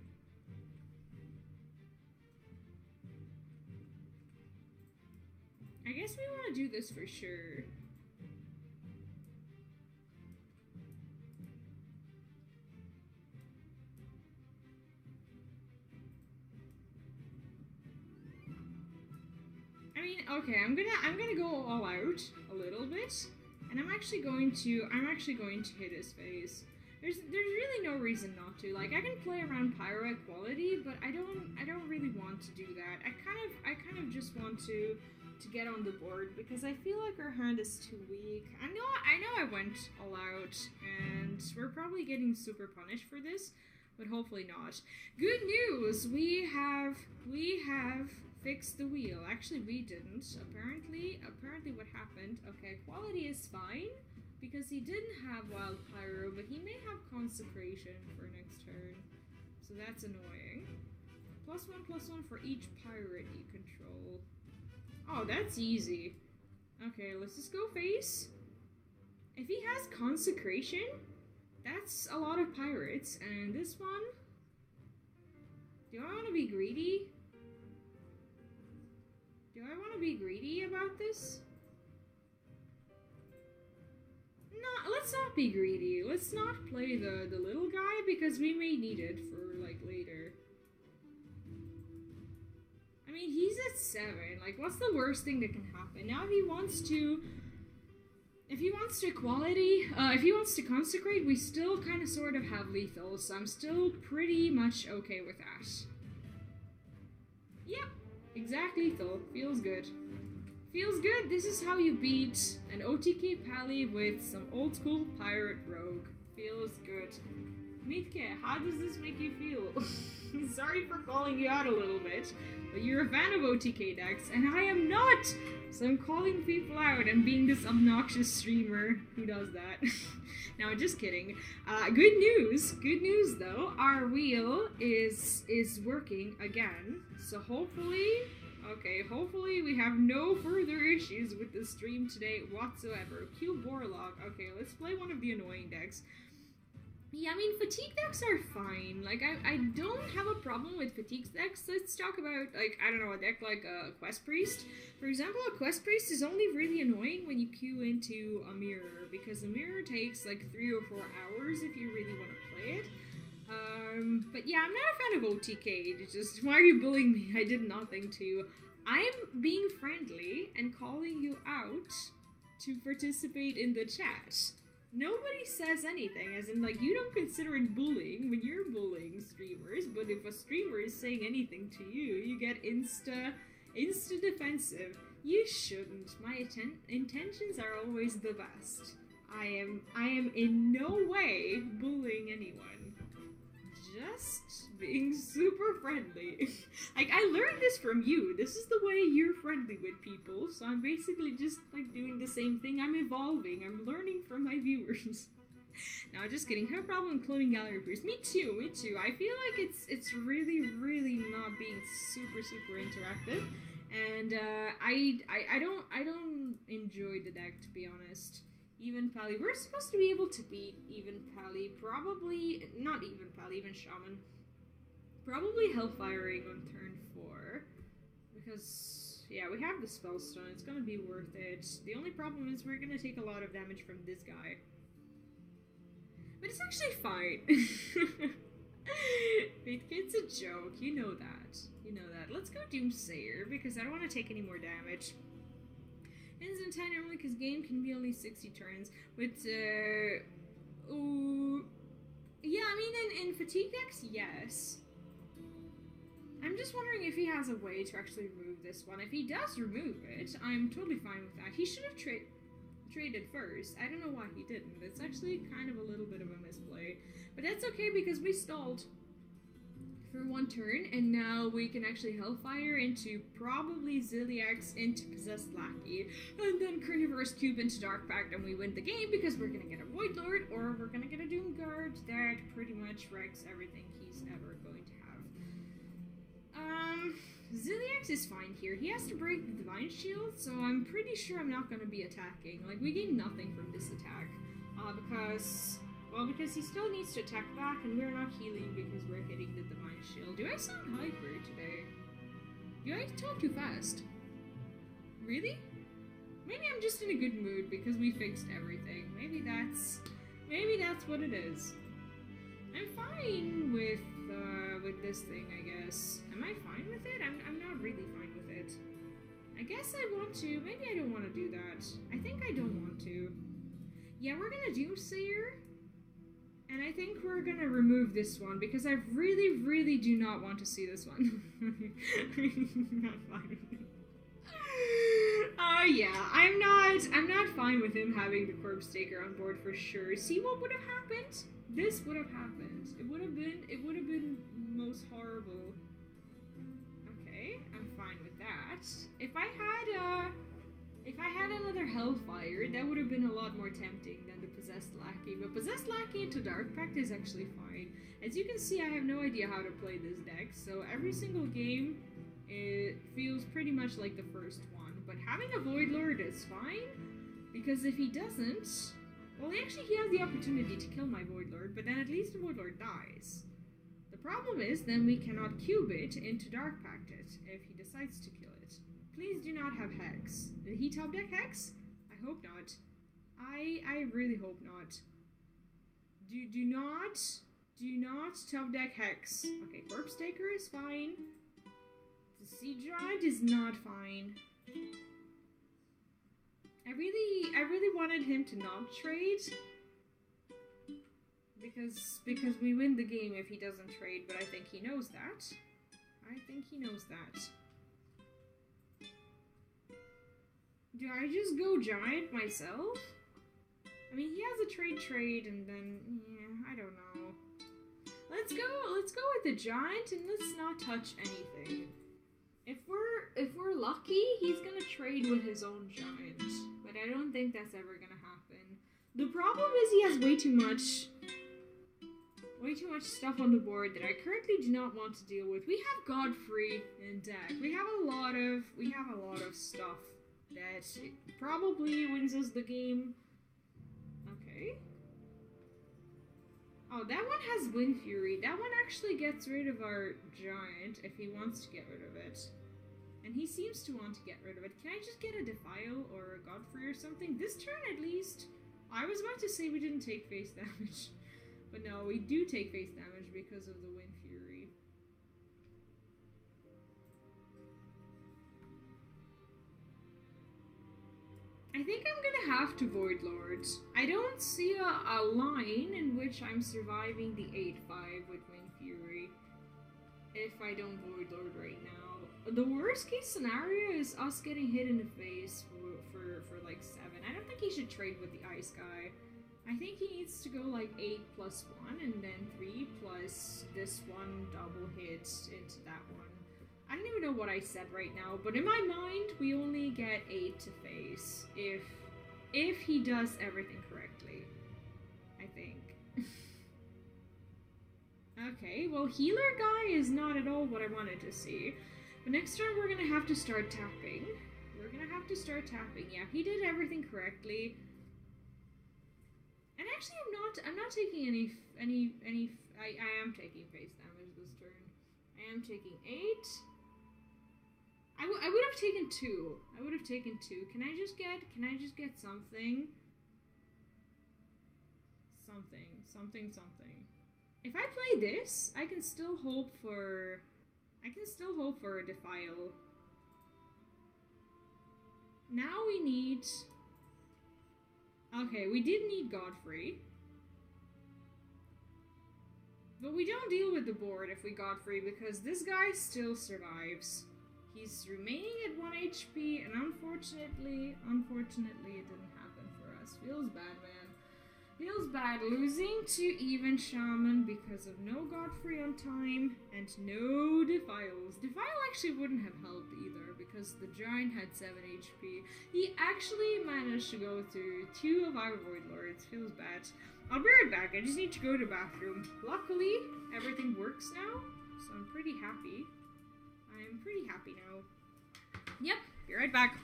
I guess we want to do this for sure. I mean, okay, I'm gonna go all out a little bit, and I'm actually going to hit his face. There's really no reason not to. Like, I can play around pyro equality, but I don't really want to do that. I kind of just want to get on the board because I feel like our hand is too weak. I know I went all out, and we're probably getting super punished for this, but hopefully not. Good news, we have fixed the wheel. Actually, we didn't. Apparently what happened, okay, quality is fine, because he didn't have Wild Pyro, but he may have Consecration for next turn. So that's annoying. +1/+1 for each pirate you control. Oh, that's easy. Okay, let's just go face. If he has Consecration, that's a lot of pirates. And this one... Do I want to be greedy? Do I want to be greedy about this? No, let's not be greedy. Let's not play the little guy because we may need it for, like, later. I mean, he's at 7. Like, what's the worst thing that can happen? Now if he wants to equality, if he wants to consecrate, we still kind of sort of have lethal, so I'm still pretty much okay with that. Yep, exact lethal. Feels good. Feels good. This is how you beat an OTK pally with some old school pirate rogue. Feels good. Meatke, how does this make you feel? Sorry for calling you out a little bit, but you're a fan of OTK decks, and I am not! So I'm calling people out and being this obnoxious streamer who does that. No, just kidding. Good news though, our wheel is working again, so hopefully we have no further issues with the stream today whatsoever. Q Borlog, okay, let's play one of the annoying decks. Yeah, I mean, fatigue decks are fine. Like, I don't have a problem with fatigue decks. Let's talk about, like, I don't know, a deck like a Quest Priest. For example, a Quest Priest is only really annoying when you queue into a mirror, because a mirror takes, like, 3 or 4 hours if you really want to play it. But yeah, I'm not a fan of OTK. It's just, why are you bullying me? I did nothing to. I'm being friendly and calling you out to participate in the chat. Nobody says anything, as in, like, you don't consider it bullying when you're bullying streamers, but if a streamer is saying anything to you, you get insta defensive. You shouldn't. My intentions are always the best. I am in no way bullying anyone. Just being super friendly. Like, I learned this from you. This is the way you're friendly with people, so I'm basically just, like, doing the same thing. I'm evolving. I'm learning from my viewers. No, just kidding. Have a problem cloning gallery peers. Me too. I feel like it's really not being super interactive, and I don't enjoy the deck, to be honest. Even Pally. We're supposed to be able to beat Even Pally. Probably not Even Pally, Even Shaman. Probably Hellfiring on turn 4. Because, yeah, we have the Spellstone. It's gonna be worth it. The only problem is we're gonna take a lot of damage from this guy. But it's actually fine. It's a joke. You know that. Let's go Doomsayer, because I don't want to take any more damage. Ends in 10 only because game can be only 60 turns. But, yeah, I mean, in fatigue decks, yes. I'm just wondering if he has a way to actually remove this one. If he does remove it, I'm totally fine with that. He should have traded first. I don't know why he didn't. It's actually kind of a little bit of a misplay. But that's okay because we stalled for 1 turn, and now we can actually Hellfire into probably Ziliax into Possessed Lackey, and then Carnivorous Cube into Dark Pact, and we win the game because we're gonna get a Void Lord, or we're gonna get a Doomguard that pretty much wrecks everything he's ever going to have. Ziliax is fine here. He has to break the Divine Shield, so I'm pretty sure I'm not gonna be attacking. Like, we gain nothing from this attack. Because he still needs to attack back, and we're not healing because we're hitting the Divine Shield. Do I sound hyper today? Do I talk too fast? Really? Maybe I'm just in a good mood because we fixed everything. Maybe that's what it is. I'm fine with this thing, I guess. Am I fine with it? I'm not really fine with it. I guess I want to. Maybe I don't want to do that. I think I don't want to. Yeah, we're gonna Doomsayer. And I think we're gonna remove this one because I really, really do not want to see this one. Not fine with it. Oh yeah, I'm not fine with him having the Corpse Taker on board for sure. See what would have happened? This would have happened. It would have been most horrible. Okay, I'm fine with that. If I had another Hellfire, that would have been a lot more tempting than the Possessed Lackey. But Possessed Lackey into Dark Pact is actually fine. As you can see, I have no idea how to play this deck, so every single game, it feels pretty much like the first one. But having a Void Lord is fine, because if he doesn't... Well, actually, he has the opportunity to kill my Void Lord, but then at least the Void Lord dies. The problem is, then we cannot cube it into Dark Pact it, if he decides to kill it. Please do not have Hex. Did he top deck Hex? I hope not. I really hope not. Do not top deck Hex. Okay, Corpse Taker is fine. The Siege Giant is not fine. I really wanted him to not trade. Because we win the game if he doesn't trade, but I think he knows that. Do I just go Giant myself? I mean, he has a trade, and then, yeah, I don't know. Let's go with the Giant, and let's not touch anything. If we're lucky, he's gonna trade with his own Giant, but I don't think that's ever gonna happen. The problem is he has way too much stuff on the board that I currently do not want to deal with. We have Godfrey in deck. We have a lot of stuff that probably wins us the game. Okay. Oh, that one has Wind Fury. That one actually gets rid of our Giant if he wants to get rid of it. And he seems to want to get rid of it. Can I just get a Defile or a Godfrey or something? This turn at least. I was about to say we didn't take face damage. But no, we do take face damage because of the Wind Fury. I think I'm gonna have to Void Lord. I don't see a line in which I'm surviving the 8-5 with Wind Fury if I don't Void Lord right now. The worst case scenario is us getting hit in the face for like 7. I don't think he should trade with the Ice Guy. I think he needs to go like 8 plus 1 and then 3 plus this one double hit into that one. I don't even know what I said right now, but in my mind, we only get 8 to face if he does everything correctly, I think. Okay, well, Healer Guy is not at all what I wanted to see. But next turn, we're gonna have to start tapping. Yeah, he did everything correctly. And actually, I'm not taking I am taking face damage this turn. I am taking 8. I would have taken 2. Can I just get something? Something. If I play this, I can still hope for a Defile. Now we need... Okay, we did need Godfrey. But we don't deal with the board if we Godfrey because this guy still survives. He's remaining at 1 HP and unfortunately it didn't happen for us. Feels bad, man. Feels bad losing to Even Shaman because of no Godfrey on time and no Defiles. Defile actually wouldn't have helped either because the Giant had 7 HP. He actually managed to go through 2 of our Void Lords. Feels bad. I'll be right back. I just need to go to the bathroom. Luckily, everything works now, so I'm pretty happy. Now. Yep, be right back.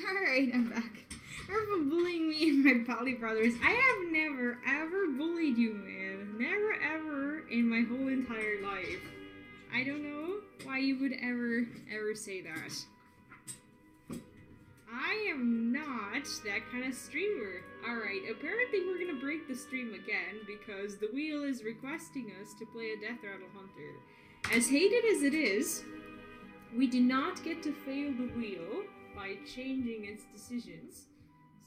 Alright, I'm back. For bullying me and my Pally brothers. I have never ever bullied you, man. Never ever in my whole entire life. I don't know why you would ever say that. I am not that kind of streamer. Alright, apparently we're gonna break the stream again because the wheel is requesting us to play a Death Rattle Hunter. As hated as it is, we do not get to fail the wheel by changing its decisions.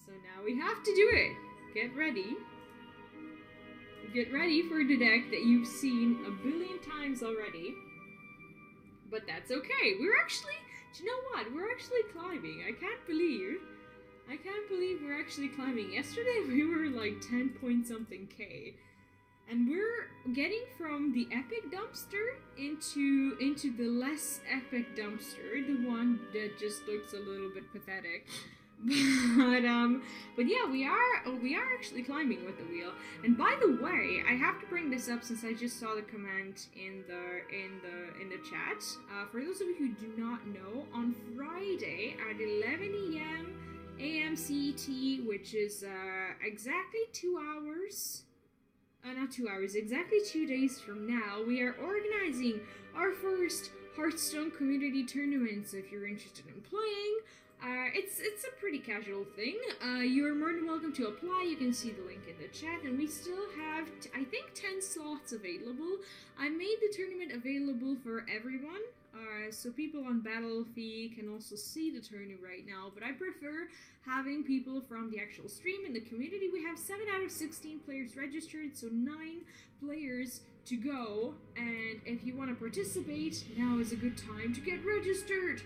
So now we have to do it. Get ready. Get ready for the deck that you've seen a billion times already. But that's okay. We're actually, do you know what? We're actually climbing. I can't believe we're actually climbing. Yesterday we were like 10 point something K. And we're getting from the epic dumpster into the less epic dumpster, the one that just looks a little bit pathetic. But yeah, we are actually climbing with the wheel. And by the way, I have to bring this up since I just saw the comment in the chat. For those of you who do not know, on Friday at 11 a.m. CET, which is exactly 2 hours. Not 2 hours, exactly 2 days from now, we are organizing our first Hearthstone community tournament. So if you're interested in playing, it's a pretty casual thing. You're more than welcome to apply. You can see the link in the chat, and we still have, I think, 10 slots available. I made the tournament available for everyone, so people on Battlefield can also see the tournament right now, but I prefer having people from the actual stream in the community. We have 7 out of 16 players registered, so 9 players to go, and if you want to participate, now is a good time to get registered.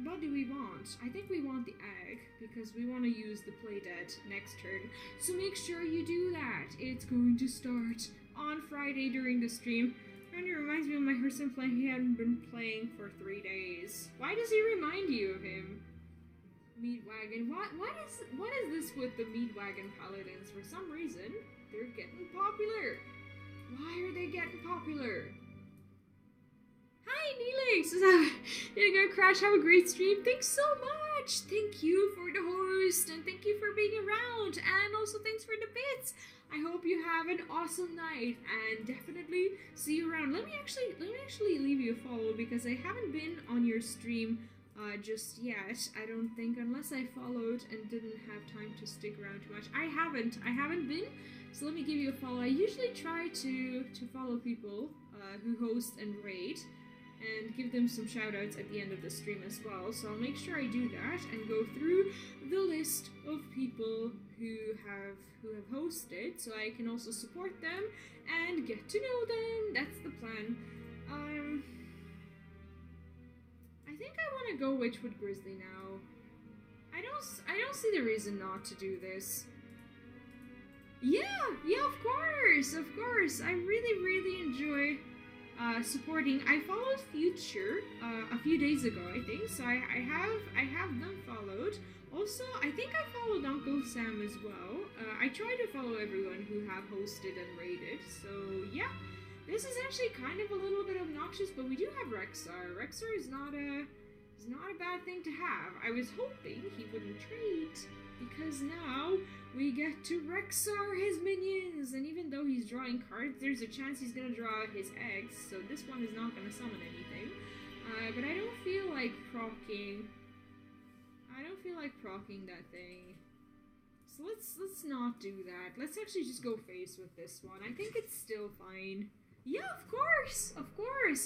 What do we want? I think we want the egg, because we want to use the play dead next turn. So make sure you do that. It's going to start on Friday during the stream. And it reminds me of my Hearthstone playing. He hadn't been playing for 3 days. Why does he remind you of him? Meat Wagon. What is this with the Meat Wagon Paladins? For some reason, they're getting popular. Why are they getting popular? Hi, Neelix! You're gonna crash, have a great stream. Thanks so much! Thank you for the host, and thank you for being around, and also thanks for the bits. I hope you have an awesome night, and definitely see you around. Let me actually leave you a follow, because I haven't been on your stream just yet. I don't think, unless I followed and didn't have time to stick around too much. I haven't been, so let me give you a follow. I usually try to follow people who host and raid, and give them some shoutouts at the end of the stream as well. So I'll make sure I do that and go through the list of people who have hosted, so I can also support them and get to know them. That's the plan. I think I want to go Witchwood Grizzly now. I don't see the reason not to do this. Yeah, of course. I really enjoy supporting. I followed Future a few days ago, I think, so I have them followed. Also, I think I followed Uncle Sam as well. I try to follow everyone who have hosted and raided, so yeah. This is actually kind of a little bit obnoxious, but we do have Rexar. Rexar is not a bad thing to have. I was hoping he wouldn't trade, because now we get to Rexar his minions, and even though he's drawing cards, there's a chance he's gonna draw his eggs, so this one is not gonna summon anything. But I don't feel like proccing. I don't feel like proccing that thing. So let's not do that. Let's actually just go face with this one. I think it's still fine. Yeah, of course.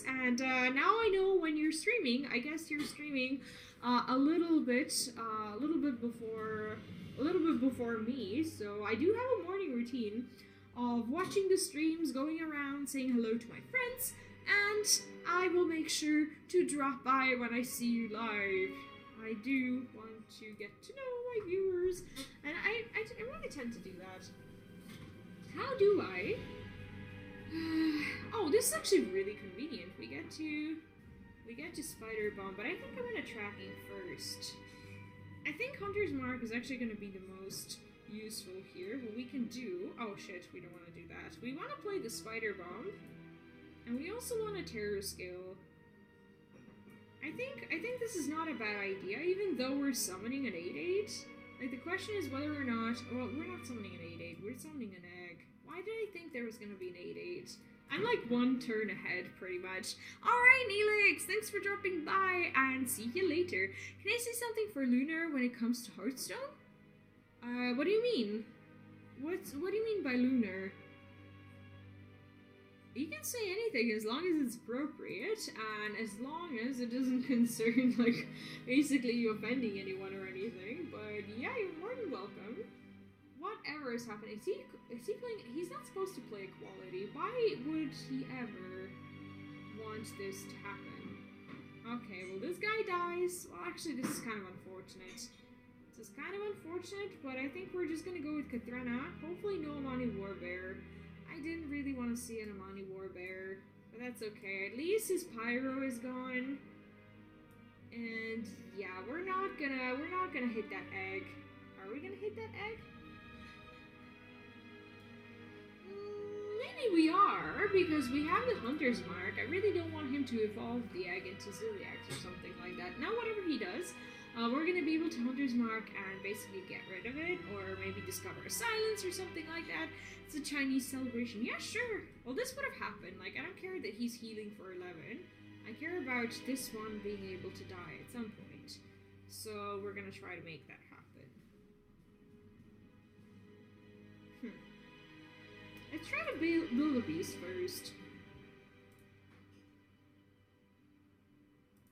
And now I know when you're streaming. I guess you're streaming a little bit before me. So I do have a morning routine of watching the streams, going around, saying hello to my friends, and I will make sure to drop by when I see you live. I do want to get to know my viewers, and I really tend to do that. How do I? Oh, this is actually really convenient. We get to Spider Bomb, but I think I'm gonna tracking first. I think Hunter's Mark is actually gonna be the most useful here. What we can do... Oh shit, we don't want to do that. We want to play the Spider Bomb, and we also want a Terror Scale. I I think this is not a bad idea, even though we're summoning an 8/8. Like, the question is whether or not... Well, we're not summoning an 8/8, we're summoning an egg. Why did I think there was gonna be an 8/8? I'm like one turn ahead, pretty much. Alright, Neelix, thanks for dropping by, and see you later. Can I say something for Lunar when it comes to Hearthstone? What do you mean? What do you mean by Lunar? You can say anything as long as it's appropriate, and as long as it doesn't concern, like, basically you offending anyone or anything. But yeah, you're more than welcome. Whatever is happening. Is he playing? He's not supposed to play equality. Why would he ever want this to happen? Okay, well, this guy dies. Well, actually, this is kind of unfortunate. This is kind of unfortunate, but I think we're just gonna go with Kathrena. Hopefully no Amani Warbear. I didn't really want to see an Amani Warbear, but that's okay. At least his Pyro is gone. And yeah, we're not gonna hit that egg. Are we gonna hit that egg? Maybe we are, because we have the Hunter's Mark. I really don't want him to evolve the egg into Ziliax or something like that. Now, whatever he does, we're going to be able to Hunter's Mark and basically get rid of it, or maybe discover a silence or something like that. It's a Chinese celebration. Yeah, sure. Well, this would have happened. Like, I don't care that he's healing for 11. I care about this one being able to die at some point. So we're going to try to make that happen. Let's try to build a beast first.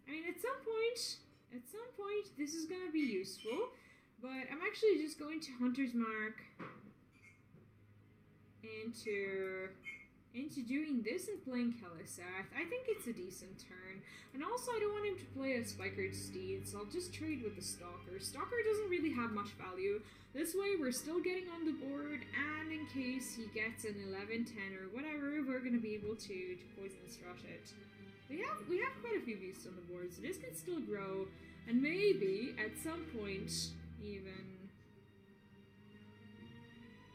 I mean, at some point, this is gonna be useful, but I'm actually just going to Hunter's Mark into doing this and playing Kel'Thuzad. I think it's a decent turn. And also, I don't want him to play a Spikered Steed, so I'll just trade with the Stalker. Stalker doesn't really have much value. This way, we're still getting on the board, and in case he gets an 11, 10, or whatever, we're going to be able to Poisonous Rush it. We have quite a few beasts on the board, so this can still grow, and maybe, at some point, even...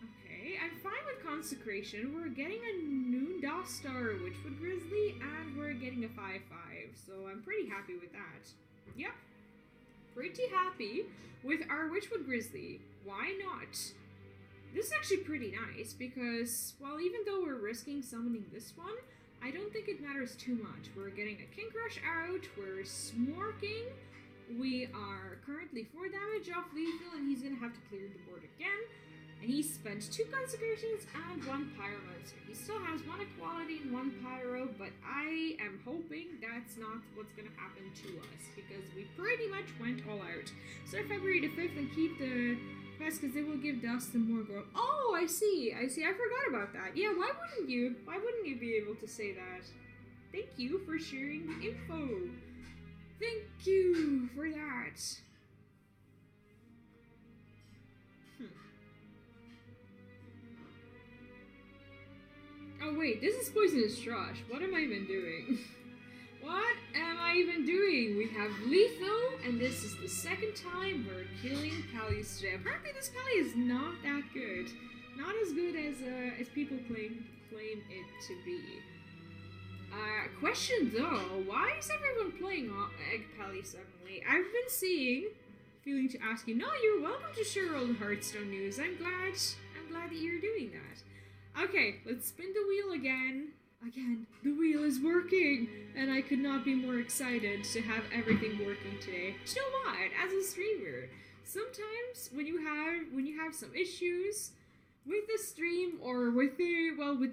Okay, I'm fine with Consecration. We're getting a Noondastar Witchwood Grizzly, and we're getting a 5/5, so I'm pretty happy with that. Yep. Pretty happy with our Witchwood Grizzly. Why not? This is actually pretty nice because, well, even though we're risking summoning this one, I don't think it matters too much. We're getting a King Crush out, we're smorking, we are currently 4 damage off lethal, and he's gonna have to clear the board again. And he spent 2 Consecrations and 1 Pyromancer. He still has 1 Equality and 1 Pyro, but I am hoping that's not what's going to happen to us, because we pretty much went all out. Start February the 5th and keep the quest, because they will give Dustin more growth. Oh, I see, I forgot about that. Yeah, why wouldn't you? Why wouldn't you be able to say that? Thank you for sharing the info. Thank you for that. Oh wait, this is Poisonous Rush. What am I even doing? What am I even doing? We have lethal, and this is the second time we're killing Pallies today. Apparently this Pallie is not that good. Not as good as people claim it to be. Question though, why is everyone playing Egg Pallie suddenly? I've been feeling to ask you. No, you're welcome to share all the Hearthstone news. I'm glad that you're doing that. Okay, let's spin the wheel again. Again, the wheel is working, and I could not be more excited to have everything working today. Do you know what? As a streamer, sometimes when you have some issues with the stream or with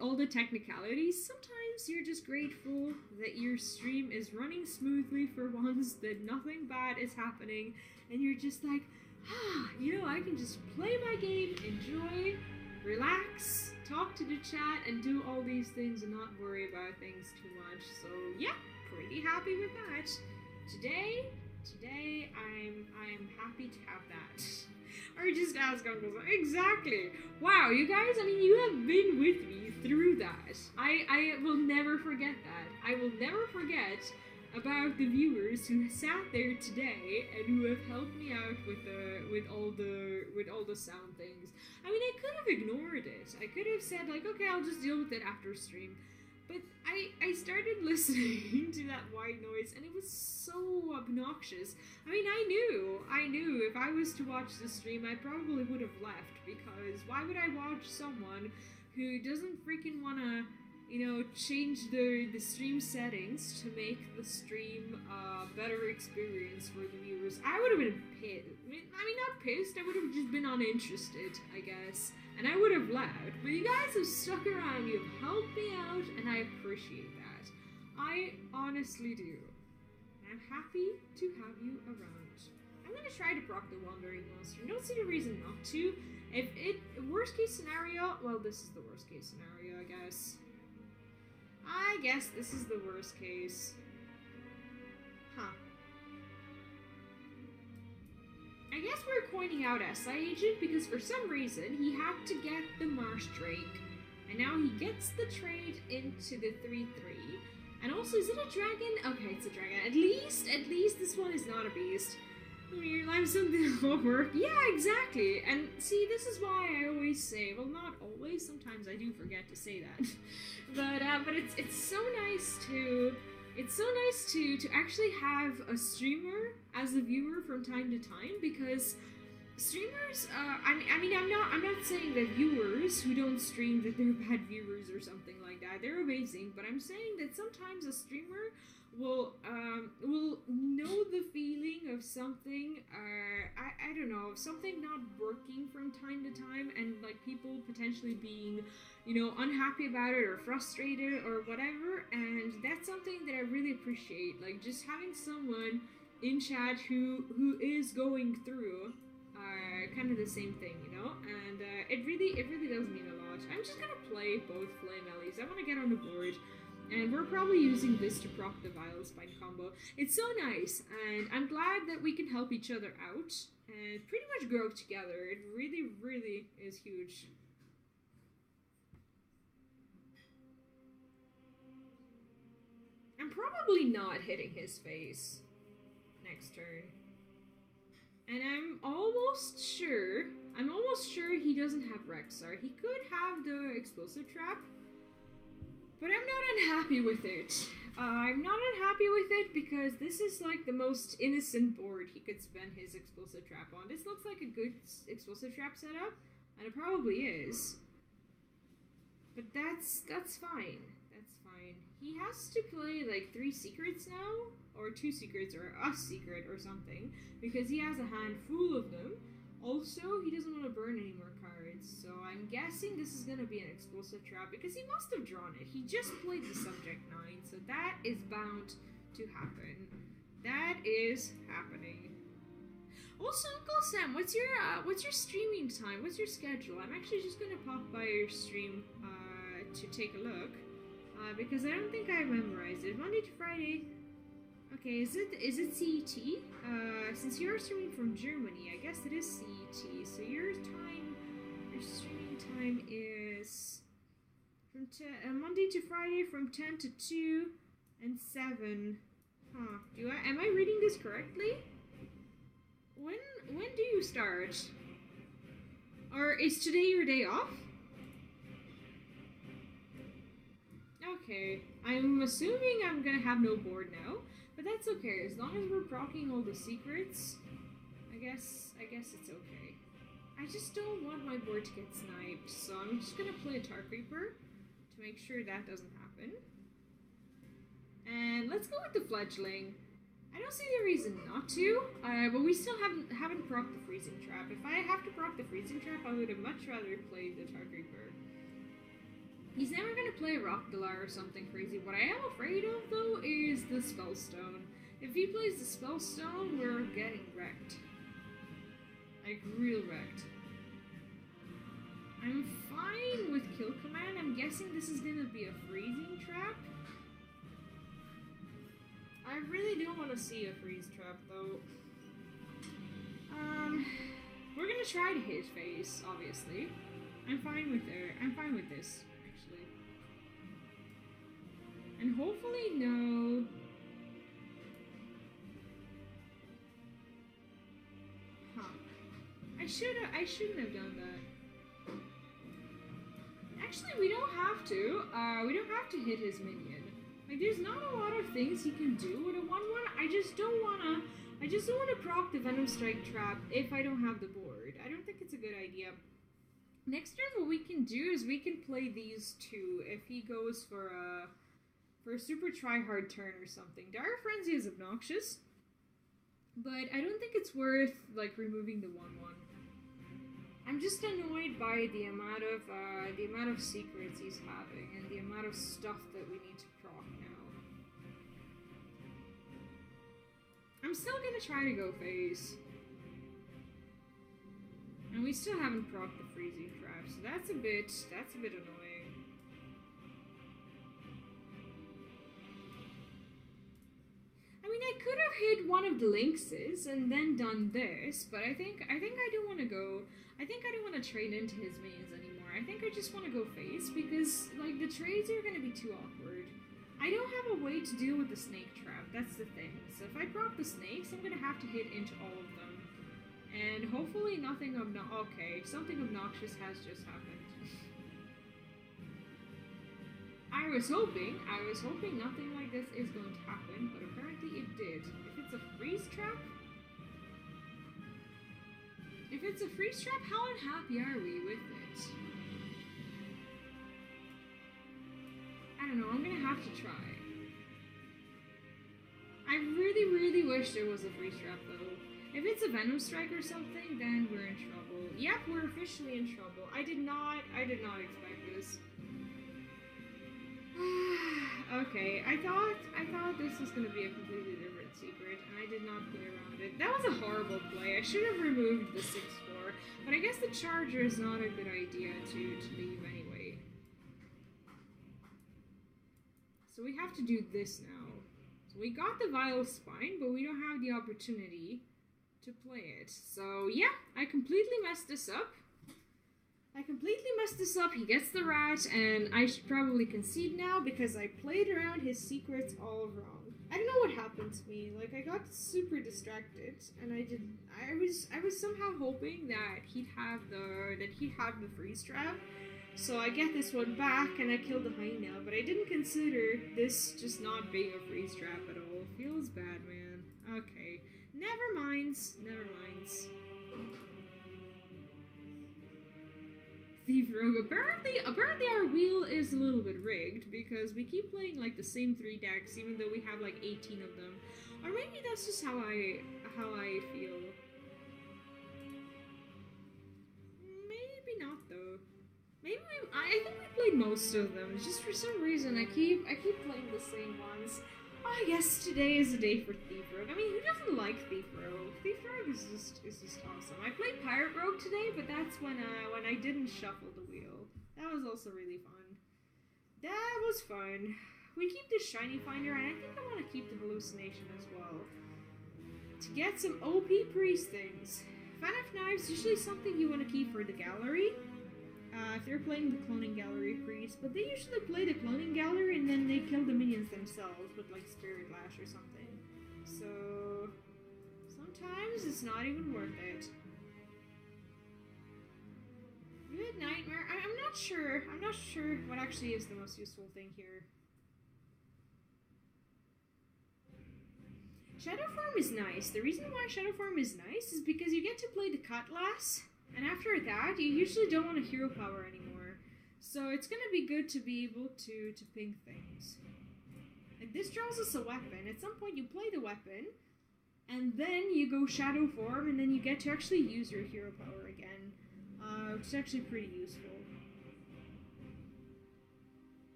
all the technicalities, sometimes you're just grateful that your stream is running smoothly for once, that nothing bad is happening, and you're just like, I can just play my game, enjoy, relax, talk to the chat, and do all these things and not worry about things too much. So yeah, pretty happy with that. Today I'm happy to have that. Or just ask Uncle. Exactly. Wow, you guys, I mean, you have been with me through that. I will never forget that. I will never forget about the viewers who sat there today and who have helped me out with all the sound things. I mean, I could have ignored it. I could have said like, okay, I'll just deal with it after stream. But I started listening to that white noise and it was so obnoxious. I mean, I knew if I was to watch the stream, I probably would have left, because why would I watch someone who doesn't freaking want to, you know, change the stream settings to make the stream a better experience for the viewers? I would have been pissed. I mean, not pissed, I would have just been uninterested, I guess. And I would have left. But you guys have stuck around, you have helped me out, and I appreciate that. I honestly do. And I'm happy to have you around. I'm gonna try to proc the Wandering Monster. Don't see the reason not to. If it, worst case scenario, well, this is the worst case scenario, I guess. I guess this is the worst case. Huh. I guess we're coining out SI Agent because for some reason he had to get the Marsh Drake, and now he gets the trade into the 3/3. And also, is it a dragon? Okay, it's a dragon. At least this one is not a beast. Your life something will work. Yeah, exactly. And see, this is why I always say, well, not always. Sometimes I do forget to say that. But it's so nice to. It's so nice to actually have a streamer as a viewer from time to time, because streamers, I mean, I'm not saying that viewers who don't stream that they're bad viewers or something like that. They're amazing, but I'm saying that sometimes a streamer will know the feeling of something, I don't know, something not working from time to time, and like people potentially being, you know, unhappy about it or frustrated or whatever, and that's something that I really appreciate, like just having someone in chat who is going through kind of the same thing, you know, and it really does mean a lot. I'm just gonna play both Flame Ellies. I want to get on the board. And we're probably using this to proc the Vile Spine combo. It's so nice, and I'm glad that we can help each other out and pretty much grow together. It really, really is huge. I'm probably not hitting his face next turn. And I'm almost sure he doesn't have Rexar. He could have the Explosive Trap, but I'm not unhappy with it. I'm not unhappy with it because this is like the most innocent board he could spend his Explosive Trap on. This looks like a good Explosive Trap setup, and it probably is. But that's fine. That's fine. He has to play like 3 secrets now, or 2 secrets, or a secret or something, because he has a hand full of them. Also, he doesn't want to burn any more cards, so I'm guessing this is going to be an Explosive Trap, because he must have drawn it. He just played the Subject 9, so that is bound to happen. That is happening. Also, Uncle Sam, what's your streaming time? What's your schedule? I'm actually just going to pop by your stream to take a look, because I don't think I memorized it. Monday to Friday. Okay, is it CET? Since you're streaming from Germany, I guess it is CET. So your streaming time is from Monday to Friday from 10 to 2 and 7. Huh? Am I reading this correctly? When do you start? Or is today your day off? Okay, I'm assuming I'm gonna have no board now. But that's okay, as long as we're proccing all the secrets, I guess it's okay. I just don't want my board to get sniped, so I'm just gonna play a Tar Creeper to make sure that doesn't happen. And let's go with the Fledgling. I don't see the reason not to, but we still haven't procced the Freezing Trap. If I have to proc the Freezing Trap, I would have much rather played the Tar Creeper. He's never gonna play Rockdalar or something crazy. What I am afraid of, though, is the Spellstone. If he plays the Spellstone, we're getting wrecked. Like, real wrecked. I'm fine with Kill Command. I'm guessing this is gonna be a Freezing Trap. I really don't want to see a Freeze Trap, though. We're gonna try to hit face, obviously. I'm fine with this. And hopefully no. Huh. I shouldn't have done that. Actually, we don't have to. We don't have to hit his minion. Like, there's not a lot of things he can do with a 1/1. I just don't wanna proc the Venom Strike Trap if I don't have the board. I don't think it's a good idea. Next turn, what we can do is we can play these two if he goes for a super try-hard turn or something. Dire Frenzy is obnoxious, but I don't think it's worth, like, removing the 1/1. I'm just annoyed by the amount of secrets he's having and the amount of stuff that we need to proc now. I'm still gonna try to go phase. And we still haven't procced the freezing trap, so that's a bit annoying. I mean, I could have hit one of the Lynxes and then done this, but I think I don't want to go. I think I don't want to trade into his minions anymore. I think I just want to go face because, like, the trades are going to be too awkward. I don't have a way to deal with the snake trap. That's the thing. So if I proc the snakes, I'm going to have to hit into all of them. And hopefully nothing okay, something obnoxious has just happened. I was hoping nothing like this is going to happen, but apparently it did. If it's a freeze trap, how unhappy are we with it? I don't know, I'm gonna have to try. I really, really wish there was a freeze trap though. If it's a Venom Strike or something, then we're in trouble. Yep, we're officially in trouble. I did not expect this. Okay, I thought this was gonna be a completely different secret, and I did not play around it. That was a horrible play. I should have removed the 6/4, but I guess the Charger is not a good idea to leave anyway. So we have to do this now. So we got the Vile Spine, but we don't have the opportunity to play it. So yeah, I completely messed this up. He gets the rat, and I should probably concede now because I played around his secrets all wrong. I don't know what happened to me. Like, I got super distracted, and I was somehow hoping that he'd have the freeze trap. So I get this one back, and I kill the hyena, but I didn't consider this just not being a freeze trap at all. Feels bad, man. Okay. Never minds. Thief Rogue. Apparently our wheel is a little bit rigged because we keep playing like the same 3 decks even though we have like 18 of them. Or maybe that's just how I feel. Maybe not though. Maybe I think we played most of them. It's just for some reason I keep playing the same ones. I guess today is a day for Thief Rogue. I mean, who doesn't like Thief Rogue? Thief Rogue is just awesome. I played Pirate Rogue today, but that's when I didn't shuffle the wheel. That was also really fun. That was fun. We keep the Shiny Finder, and I think I want to keep the Hallucination as well. To get some OP priest things. Fan of Knives, usually something you want to keep for the gallery. If they're playing the Cloning Gallery priest, but they usually play the Cloning Gallery and then they kill the minions themselves with like Spirit Lash or something. So sometimes it's not even worth it. Good Nightmare. I'm not sure what actually is the most useful thing here. Shadow Form is nice. The reason why Shadow Form is nice is because you get to play the Cutlass. And after that, you usually don't want a hero power anymore. So it's gonna be good to be able to ping things. And this draws us a weapon. At some point you play the weapon, and then you go Shadow Form, and then you get to actually use your hero power again. Which is actually pretty useful.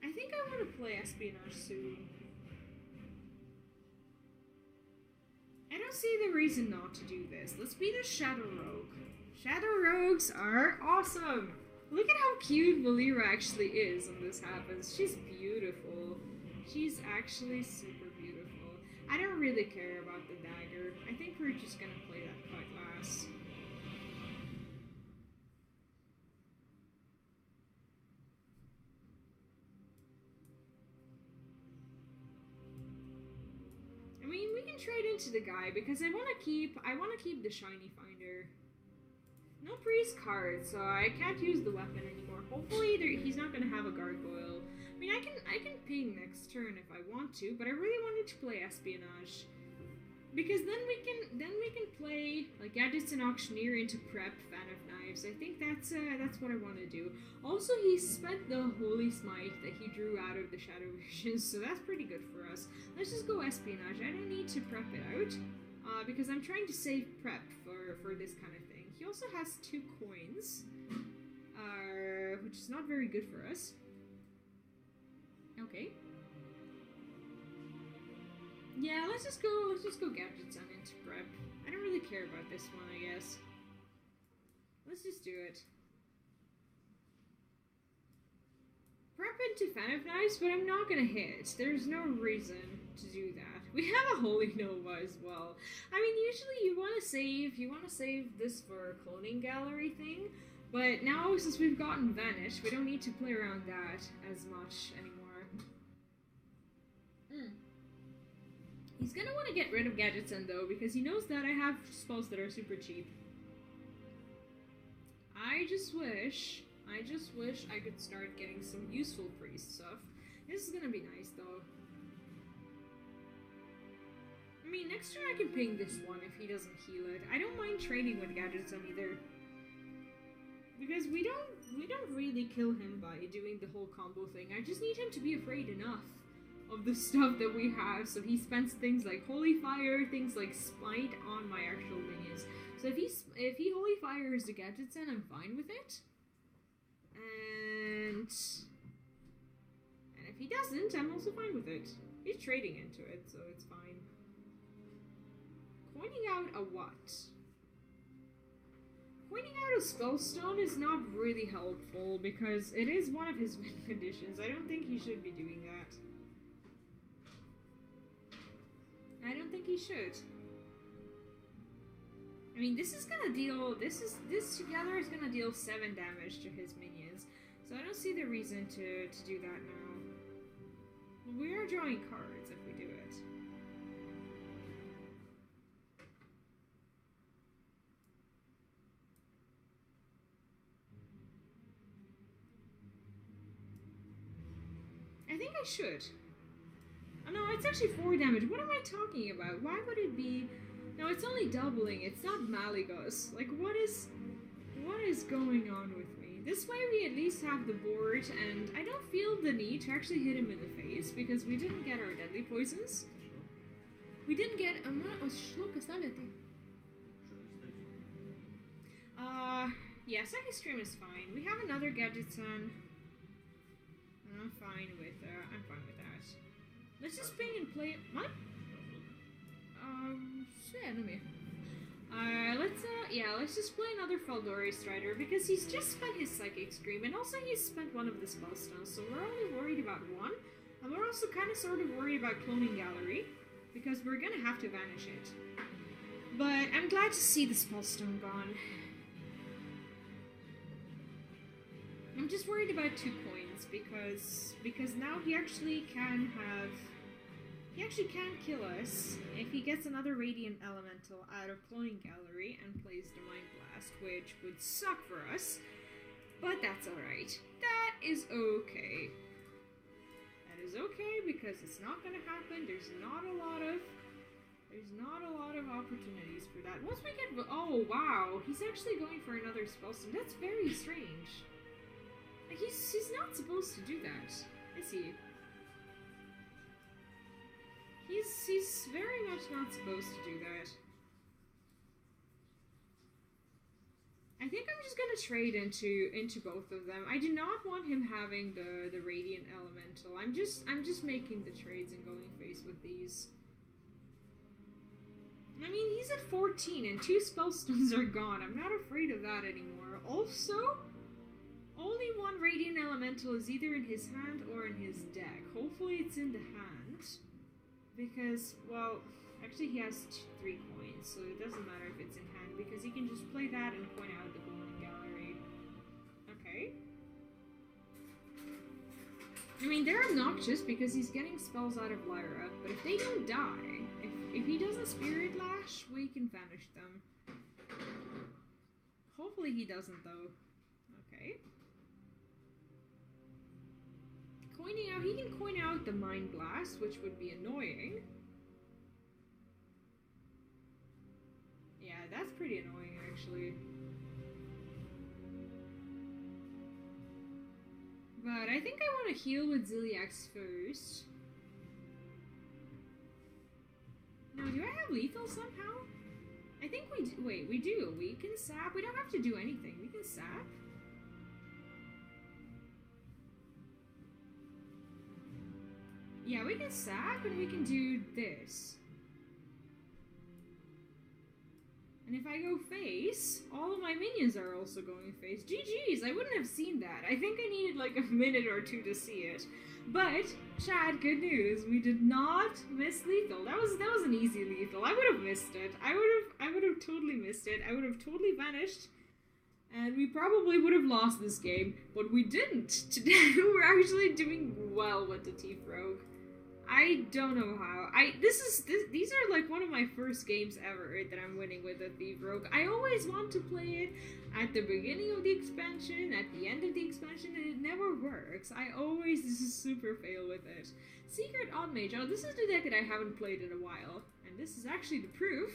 I think I want to play Espionage soon. I don't see the reason not to do this. Let's be the Shadow Rogue. Shadow Rogues are awesome! Look at how cute Valeera actually is when this happens. She's beautiful. She's actually super beautiful. I don't really care about the dagger. I think we're just gonna play that Cutlass. I mean, we can trade into the guy because I want to keep the Shiny Finder. No priest card, so I can't use the weapon anymore. Hopefully he's not gonna have a gargoyle. I mean, I can ping next turn if I want to, but I really wanted to play espionage. Because then we can play like Gadgets and Auctioneer into prep Fan of Knives. I think that's what I want to do. Also, he spent the Holy Smite that he drew out of the Shadow Visions, so that's pretty good for us. Let's just go espionage. I don't need to prep it out because I'm trying to save prep for this kind of thing. He also has 2 coins, which is not very good for us. Okay. Yeah, let's just go Gadgets on into prep. I don't really care about this one, I guess. Let's just do it. Prep into Fan of Knives, but I'm not gonna hit. There's no reason to do that. We have a Holy Nova as well. I mean, usually you wanna save this for a cloning gallery thing, but now since we've gotten Vanish, we don't need to play around that as much anymore. He's gonna want to get rid of Gadgetzan though, because he knows that I have spells that are super cheap. I just wish I could start getting some useful priest stuff. This is gonna be nice though. I mean, next turn I can ping this one if he doesn't heal it. I don't mind trading with Gadgetzan either. Because we don't really kill him by doing the whole combo thing. I just need him to be afraid enough of the stuff that we have, so he spends things like Holy Fire, things like Smite on my actual minions. So if he Holy Fires the Gadgetzan, I'm fine with it. And if he doesn't, I'm also fine with it. He's trading into it, so it's fine. Pointing out a what? Pointing out a Spellstone is not really helpful because it is one of his win conditions. I don't think he should be doing that. I don't think he should. I mean, this is gonna deal. This together is gonna deal 7 damage to his minions, so I don't see the reason to do that now. Well, we are drawing cards if we do it. I think I should. Oh no, it's actually 4 damage. What am I talking about? Why would it be... No, it's only doubling. It's not Malygos. Like, what is going on with me? This way we at least have the board, and I don't feel the need to actually hit him in the face, because we didn't get our deadly poisons. We didn't get... Yeah, second stream is fine. We have another Gadgetzan. I'm fine with that. Let's just ping and play. What? Let's just play another Feldori Strider because he's just spent his Psychic Scream and also he's spent one of the Spellstones, so we're only worried about one. And we're also kind of sort of worried about Cloning Gallery because we're gonna have to vanish it. But I'm glad to see the Spellstone gone. I'm just worried about 2 coins because now he actually can kill us if he gets another Radiant Elemental out of Cloning Gallery and plays the Mind Blast, which would suck for us, but that's alright. That is okay. That is okay because it's not gonna happen. There's not a lot of opportunities for that. Once we get... Oh, wow. He's actually going for another Spellstone. That's very strange. Like, he's not supposed to do that, is he? He's very much not supposed to do that. I think I'm just gonna trade into both of them. I do not want him having the Radiant Elemental. I'm just making the trades and going face with these. I mean, he's at 14 and 2 Spellstones are gone. I'm not afraid of that anymore. Also, only one Radiant Elemental is either in his hand or in his deck. Hopefully it's in the hand. Because, well, actually he has 3 coins, so it doesn't matter if it's in hand, because he can just play that and point out the Golden Gallery. Okay. I mean, they're obnoxious because he's getting spells out of Lyra, but if they don't die, if he doesn't Spirit Lash, we can vanish them. Hopefully he doesn't, though. Okay. Coining out, he can coin out the Mind Blast, which would be annoying. Yeah, that's pretty annoying, actually. But I think I want to heal with Ziliax first. No, do I have lethal somehow? I think we do. Wait, we do. We can sap. We don't have to do anything. We can sap. Yeah, we can sap and we can do this. And if I go face, all of my minions are also going face. GG's, I wouldn't have seen that. I think I needed like a minute or two to see it. But, Chad, good news. We did not miss lethal. That was an easy lethal. I would have missed it. I would have totally missed it. I would have totally vanished. And we probably would have lost this game. But we didn't. Today we're actually doing well with the Thief Rogue. I don't know how. These are like one of my first games ever that I'm winning with a Thief Rogue. I always want to play it at the beginning of the expansion, at the end of the expansion, and it never works. I always just super fail with it. Secret Odd Mage. Oh, this is the deck that I haven't played in a while. And this is actually the proof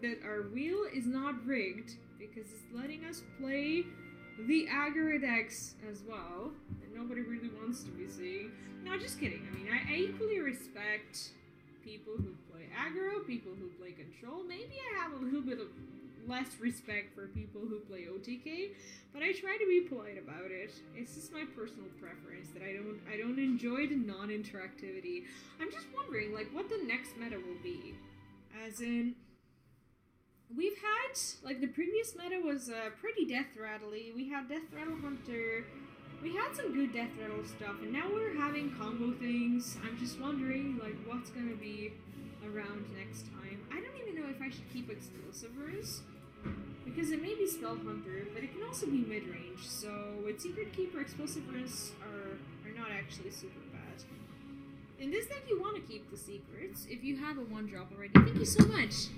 that our wheel is not rigged, because it's letting us play the aggro decks as well, that nobody really wants to be seeing. No, just kidding. I mean, I equally respect people who play aggro, people who play control. Maybe I have a little bit of less respect for people who play OTK, but I try to be polite about it. It's just my personal preference that I don't enjoy the non-interactivity. I'm just wondering, like, what the next meta will be. As in, we've had, like, the previous meta was pretty Death Rattly. We had Death Rattle Hunter. We had some good Death Rattle stuff, and now we're having combo things. I'm just wondering, like, what's gonna be around next time. I don't even know if I should keep Explosive Runes, because it may be Spell Hunter, but it can also be mid-range. So with Secret Keeper, Explosive Runes are not actually super bad. In this deck, you want to keep the secrets if you have a 1-drop already. Thank you so much.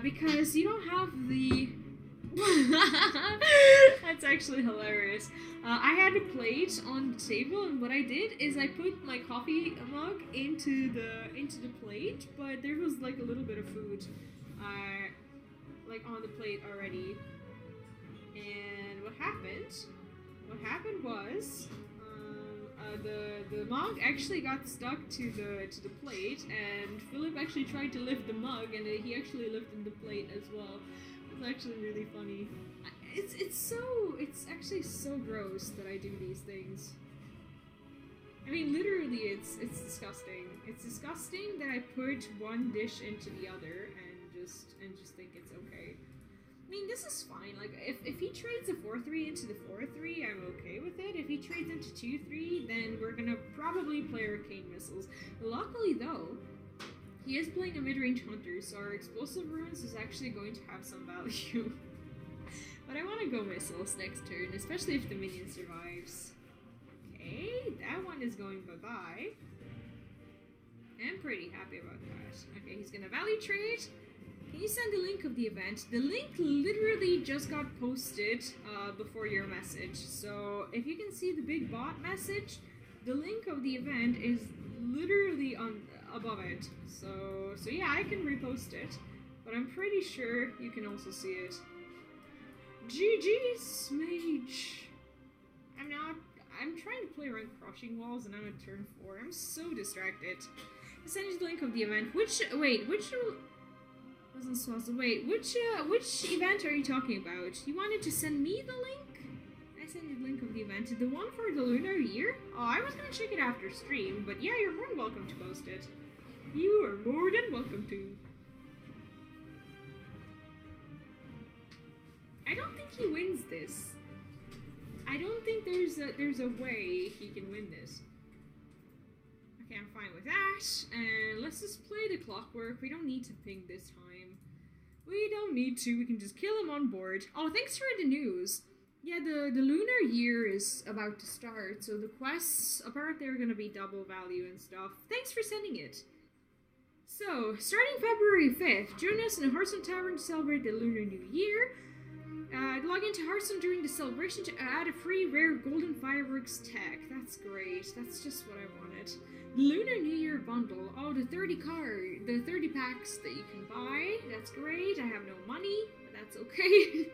Because you don't have the... That's actually hilarious. I had a plate on the table, and what I did is I put my coffee mug into the plate, but there was like a little bit of food like on the plate already. And what happened was the mug actually got stuck to the plate, and Philip actually tried to lift the mug, and he actually lifted the plate as well. It was actually really funny. It's actually so gross that I do these things. I mean, literally, it's disgusting. It's disgusting that I put one dish into the other and just think it's okay. I mean, this is fine. Like, if he trades a 4-3 into the 4-3, I'm okay with it. If he trades into 2-3, then we're gonna probably play Arcane Missiles. Luckily, though, he is playing a mid-range hunter, so our Explosive Runes is actually going to have some value. But I want to go Missiles next turn, especially if the minion survives. Okay, that one is going bye-bye. I'm pretty happy about that. Okay, he's gonna value trade. Can you send the link of the event? The link literally just got posted before your message. So if you can see the big bot message, the link of the event is literally above it. So yeah, I can repost it, but I'm pretty sure you can also see it. GG's, Mage. I'm trying to play around Crushing Walls, and I'm at turn 4. I'm so distracted. I sent you the link of the event. Which event are you talking about? You wanted to send me the link? I sent you the link of the event. The one for the Lunar Year? Oh, I was gonna check it after stream, but yeah, you're more than welcome to post it. You are more than welcome to. I don't think he wins this. I don't think there's a way he can win this. Okay, I'm fine with that. And let's just play the Clockwork. We don't need to ping this time. We don't need to. We can just kill him on board. Oh, thanks for the news. Yeah, the Lunar Year is about to start, so the quests, apparently are going to be double value and stuff. Thanks for sending it. So, starting February 5th, join us in the Hearthstone Tavern to celebrate the Lunar New Year. Log into Hearthstone during the celebration to add a free rare golden fireworks tech. That's great. That's just what I wanted. Lunar New Year bundle. Oh, the 30 packs that you can buy. That's great. I have no money, but that's okay.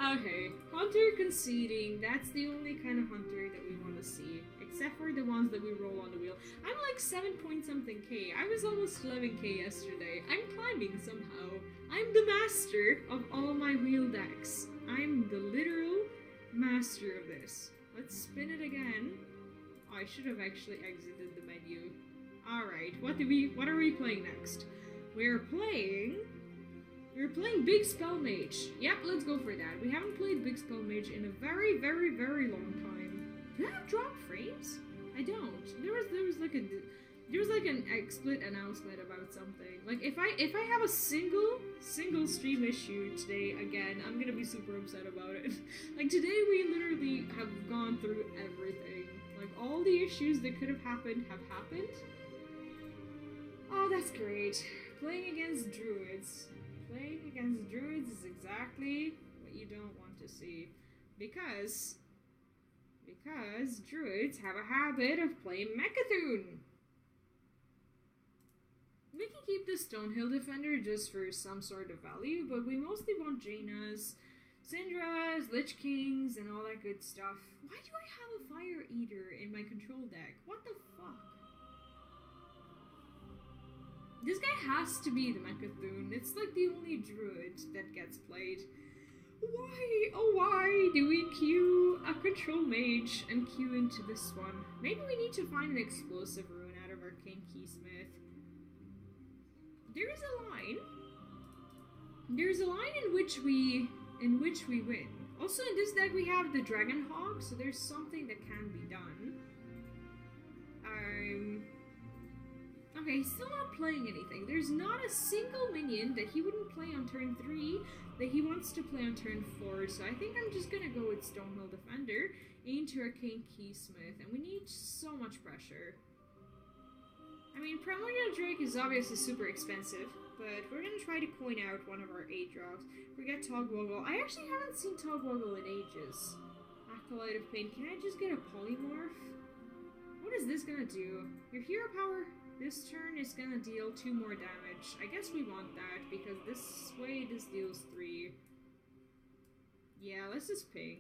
Okay, hunter conceding. That's the only kind of hunter that we want to see, except for the ones that we roll on the wheel. I'm like 7 point something K. I was almost 11K yesterday. I'm climbing somehow. I'm the master of all my wheel decks. I'm the literal master of this. Let's spin it again. Oh, I should have actually exited the menu. Alright, what are we playing next? We're playing Big Spell Mage. Yep, let's go for that. We haven't played Big Spell Mage in a very, very, very long time. Do I have drop frames? I don't. There was like an explicit announcement about something. Like if I have a single stream issue today again, I'm gonna be super upset about it. Like today we literally have gone through everything. Like all the issues that could have happened have happened. Oh, that's great. Playing against druids. Playing against druids is exactly what you don't want to see. Because druids have a habit of playing Mecha'thun. We can keep the Stonehill Defender just for some sort of value, but we mostly want Jaina's, Syndra's, Lich Kings, and all that good stuff. Why do I have a Fire Eater in my control deck? What the fuck? This guy has to be the Mecha'thun. It's like the only druid that gets played. Why, oh why do we queue a control mage and queue into this one? Maybe we need to find an explosive rune out of Arcane Keysmith. There is a line. There's a line in which we win. Also in this deck we have the Dragon Hawk, so there's something that can be done. Okay, he's still not playing anything. There's not a single minion that he wouldn't play on turn 3 that he wants to play on turn 4, so I think I'm just gonna go with Stonehill Defender into Arcane Keysmith, and we need so much pressure. I mean, Primordial Drake is obviously super expensive, but we're gonna try to coin out one of our 8 drops. Forget Togwoggle. I actually haven't seen Togwoggle in ages. Acolyte of Pain. Can I just get a polymorph? What is this gonna do? Your hero power this turn is gonna deal 2 more damage. I guess we want that, because this way this deals 3. Yeah, let's just ping.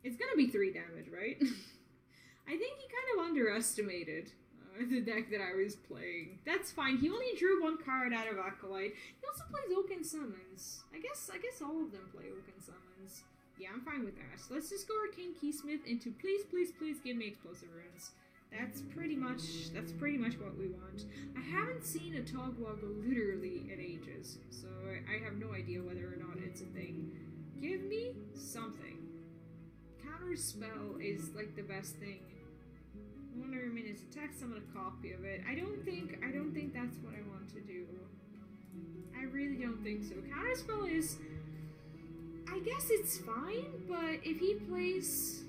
It's gonna be 3 damage, right? I think he kind of underestimated the deck that I was playing. That's fine. He only drew 1 card out of Acolyte. He also plays Oaken Summons. I guess all of them play Oaken Summons. Yeah, I'm fine with that. So let's just go Arcane Keysmith into please, please, please give me explosive runes. That's pretty much what we want. I haven't seen a Togwoggle literally in ages, so I have no idea whether or not it's a thing. Give me something. Counter spell is like the best thing. 1 minutes attack, summon a copy of it. I don't think that's what I want to do. I really don't think so. Counter spell is, I guess it's fine, but if he plays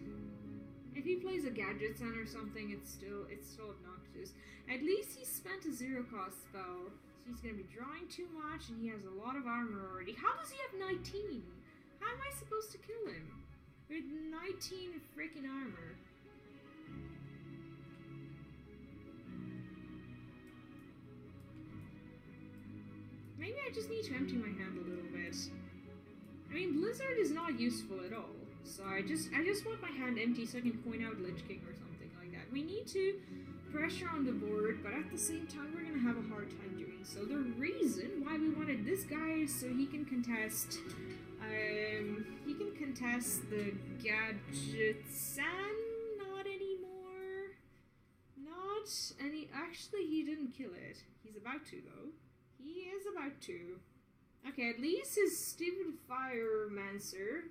a Gadget Son or something, it's still obnoxious. At least he spent a 0-cost spell. So he's gonna be drawing too much, and he has a lot of armor already. How does he have 19? How am I supposed to kill him with 19 freaking armor? Maybe I just need to empty my hand a little bit. I mean, Blizzard is not useful at all. So I just want my hand empty so I can point out Lich King or something like that. We need to pressure on the board, but at the same time we're gonna have a hard time doing so. The reason why we wanted this guy is so he can contest the Gadget Son. Not anymore. Not any. Actually, he didn't kill it. He's about to though. He is about to. Okay, at least his stupid Firemancer.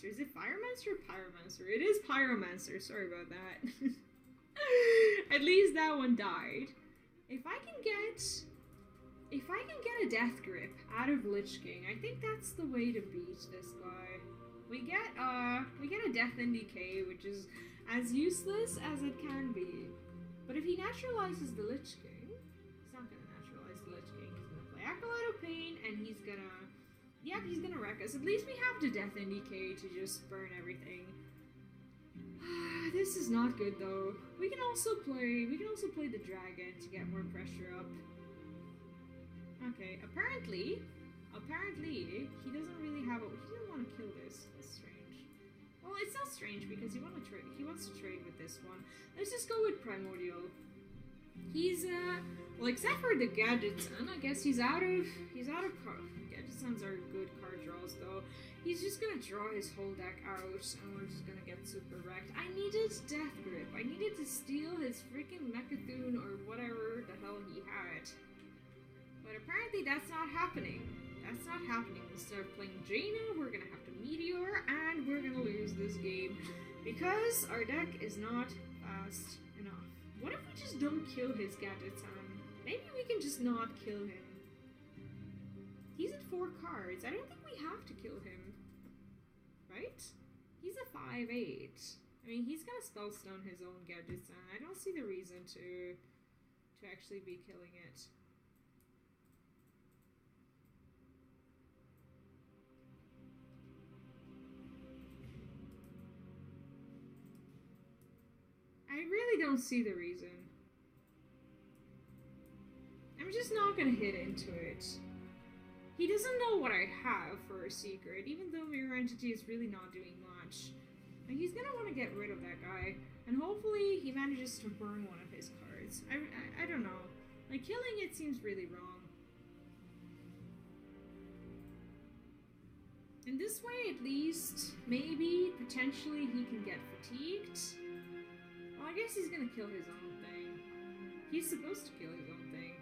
Is it Firemancer or Pyromancer? It is Pyromancer, sorry about that. At least that one died. If I can get a Death Grip out of Lich King, I think that's the way to beat this guy. We get a Death and Decay, which is as useless as it can be. But if he naturalizes the Lich King, he's not gonna naturalize the Lich King. He's gonna play Acolyte of Pain, and he's gonna Yeah, he's gonna wreck us. At least we have the Death NDK to just burn everything. This is not good though. We can also play the dragon to get more pressure up. Okay, apparently he doesn't really have a he didn't want to kill this. That's strange. Well, it's not strange because he wants to trade with this one. Let's just go with Primordial. He's well, except for the Gadgetzan, I guess he's out of card. Gadgetzans are good card draws though. He's just gonna draw his whole deck out and we're just gonna get super wrecked. I needed Death Grip. I needed to steal his freaking Mecha'thun or whatever the hell he had. But apparently that's not happening. That's not happening. Instead of playing Jaina, we're gonna have to Meteor and we're gonna lose this game because our deck is not fast enough. What if we just don't kill his Gadgetzan? Maybe we can just not kill him. He's at 4 cards. I don't think we have to kill him. Right? He's a 5/8. I mean, he's gonna Spellstone his own Gadgetzan. I don't see the reason to actually be killing it. I really don't see the reason. I'm just not gonna hit into it. He doesn't know what I have for a secret, even though Mirror Entity is really not doing much. And he's gonna want to get rid of that guy, and hopefully he manages to burn one of his cards. I don't know. Like, killing it seems really wrong. In this way, at least, maybe, potentially, he can get fatigued. Well, I guess he's gonna kill his own thing. He's supposed to kill his own thing.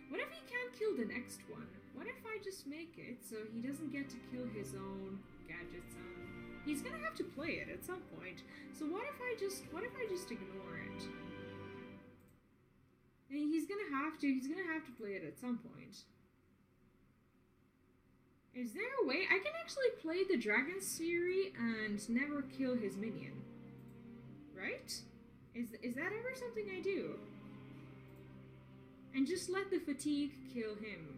What if he can't kill the next one? What if I just make it so he doesn't get to kill his own Gadgetzan? He's gonna have to play it at some point. So what if I just ignore it? And he's gonna have to play it at some point. Is there a way I can actually play the Dragon Sphere and never kill his minion? Right? Is that ever something I do? And just let the fatigue kill him.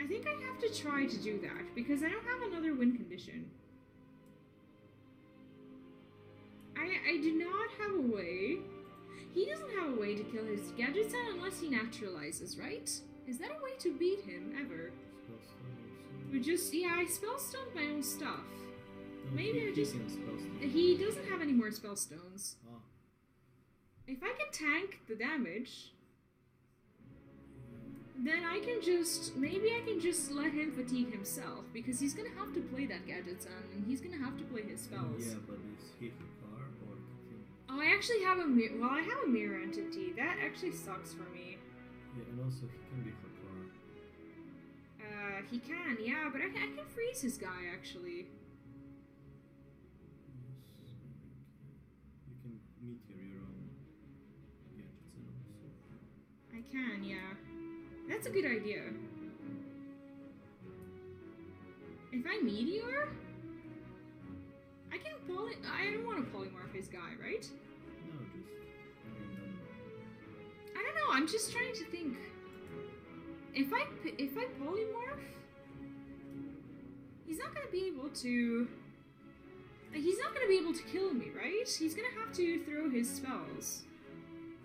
I think I have to try to do that because I don't have another win condition. I do not have a way. He doesn't have a way to kill his Gadgetzan unless he naturalizes, right? Is that a way to beat him ever? We just, yeah, I spellstoned my own stuff. No, Maybe I just... He doesn't have any more spellstones. Oh. If I can tank the damage, then I can just... Maybe I can just let him fatigue himself, because he's gonna have to play that Gadgetzan, and he's gonna have to play his spells. Yeah, but is he a car or can... Oh, I actually have a mirror... Well, I have a mirror entity. That actually sucks for me. Yeah, and also he can be for car. He can, yeah, but I can freeze his guy, actually. Yes, you can meteor your own Gadgetzan also. I can, yeah. That's a good idea. If I meteor, I can I don't want to polymorph his guy, right? No, just... I don't know, I'm just trying to think. If I polymorph, he's not gonna be able to... He's not gonna be able to kill me, right? He's gonna have to throw his spells.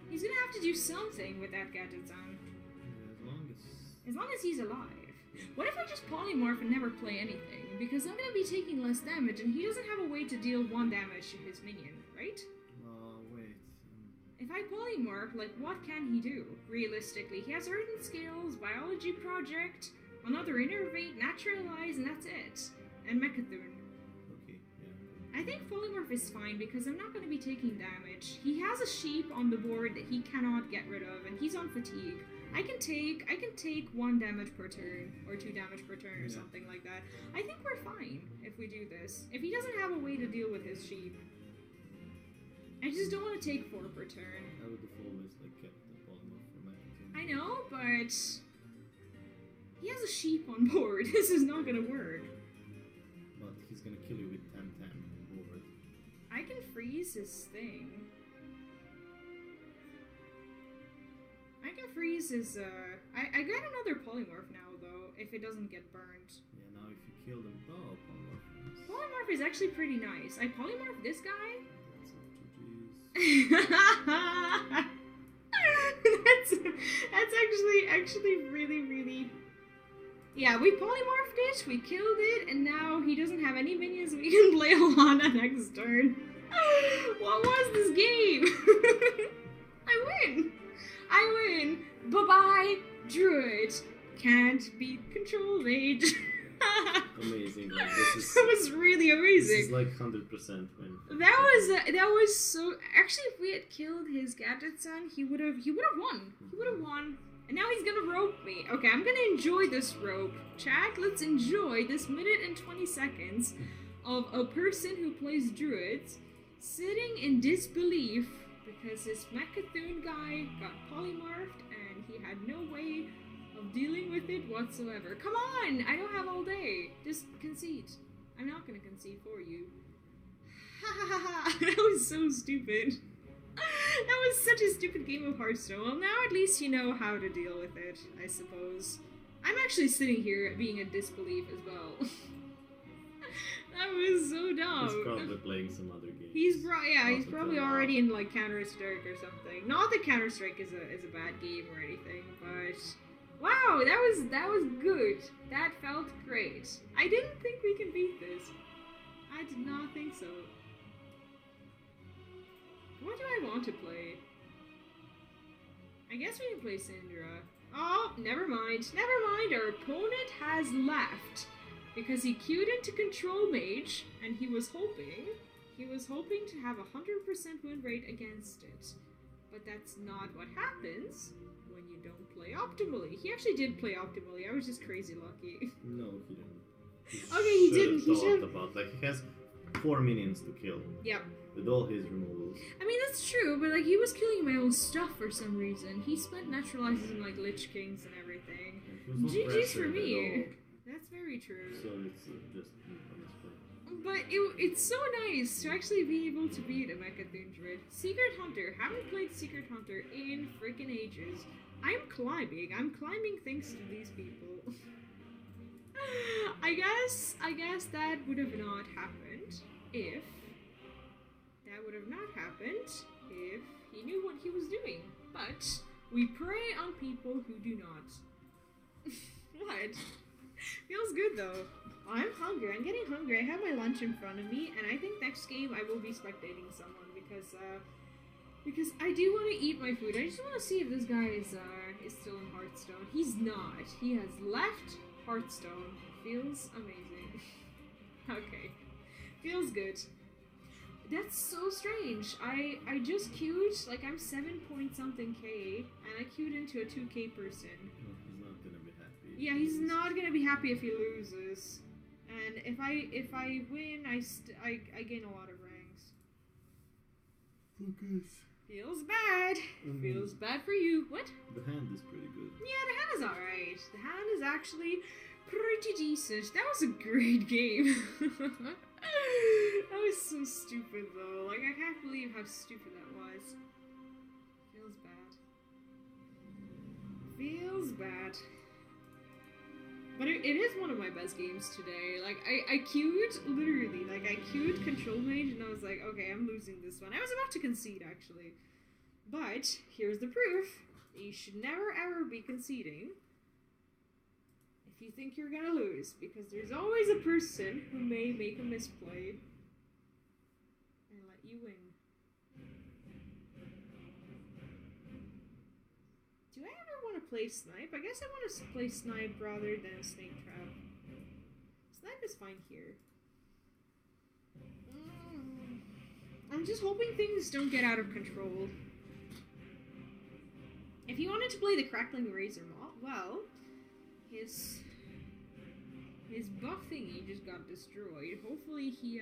He's gonna have to do something with that Gadgetzan. Yeah, As long as he's alive. What if I just polymorph and never play anything? Because I'm gonna be taking less damage and he doesn't have a way to deal 1 damage to his minion, right? Wait. If I polymorph, like, what can he do, realistically? He has Earthen Scales, Biology Project, another Innervate, Naturalize, and that's it. And Mecha'thun. Okay, yeah. I think polymorph is fine because I'm not going to be taking damage. He has a sheep on the board that he cannot get rid of, and he's on fatigue. I can take 1 damage per turn, or 2 damage per turn, or something like that. I think we're fine if we do this. If he doesn't have a way to deal with his sheep. I just don't want to take 4 per turn. I would have always like kept the polymorph for Mecha'thun. I know, but he has a sheep on board. This is not gonna work. But he's gonna kill you with 10-10 on board. I can freeze his thing. I can freeze his I got another polymorph now, though, if it doesn't get burned. Yeah, now if you kill them... Oh, polymorph. Polymorph is actually pretty nice. I polymorph this guy. That's that's actually really. Yeah, we polymorphed it, we killed it, and now he doesn't have any minions. We can play Alana next turn. What was this game? I win. Bye bye, Druid. Can't beat Control Mage. amazing. Like, this is, that was really amazing. This is like 100% win. That was so. Actually, if we had killed his Gadget-san, he would have won. He would have won. And now he's gonna rope me. Okay, I'm gonna enjoy this rope. Chat, let's enjoy this minute and 20 seconds of a person who plays druids sitting in disbelief because his Mechathune guy got polymorphed and he had no way of dealing with it whatsoever. Come on! I don't have all day. Just concede. I'm not gonna concede for you. Ha ha ha ha! That was so stupid. That was such a stupid game of Hearthstone. Well, now at least you know how to deal with it, I suppose. I'm actually sitting here being in disbelief as well. That was so dumb. He's probably playing some other games. He's probably already in like Counter-Strike or something. Not that Counter-Strike is a bad game or anything, but wow, that was good. That felt great. I didn't think we could beat this. I did not think so. What do I want to play? I guess we can play Syndra. Oh, never mind. Never mind. Our opponent has left because he queued into Control Mage and he was hoping to have a 100% win rate against it. But that's not what happens when you don't play optimally. He actually did play optimally. I was just crazy lucky. No, he didn't. Okay, he didn't. He should have thought about, like, he has 4 minions to kill. Yep. With all his removals. I mean, that's true, but like, he was killing my own stuff for some reason. He spent naturalizing like Lich Kings and everything. GG's for me. That's very true. So it's just but it's so nice to actually be able to beat a Mechathune Druid. Secret Hunter. Haven't played Secret Hunter in freaking ages. I'm climbing thanks to these people. I guess that would have not happened if he knew what he was doing. But we prey on people who do not. What? Feels good though. I'm hungry. I'm getting hungry. I have my lunch in front of me, and I think next game I will be spectating someone because I do want to eat my food. I just want to see if this guy is still in Hearthstone. He's not. He has left Hearthstone. Feels amazing. Okay. Feels good. That's so strange. I just queued, like I'm 7-point-something K, and I queued into a 2K person. Well, he's not gonna be happy. Yeah, he's not gonna be happy if he loses. And if I win, I gain a lot of ranks. Focus. Feels bad. Feels bad for you. What? The hand is pretty good. Yeah, the hand is alright. The hand is actually pretty decent. That was a great game. That was so stupid though. Like, I can't believe how stupid that was. Feels bad. Feels bad. But it is one of my best games today. Like, I queued, literally, like, I queued Control Mage and I was like, okay, I'm losing this one. I was about to concede, actually. But, here's the proof. You should never, ever be conceding if you think you're gonna lose, because there's always a person who may make a misplay and let you win. Do I ever want to play Snipe? I guess I want to play Snipe rather than Snake Trap. Snipe is fine here. I'm just hoping things don't get out of control. If he wanted to play the Crackling Razor Maw, well, his buff thingy just got destroyed. Hopefully he,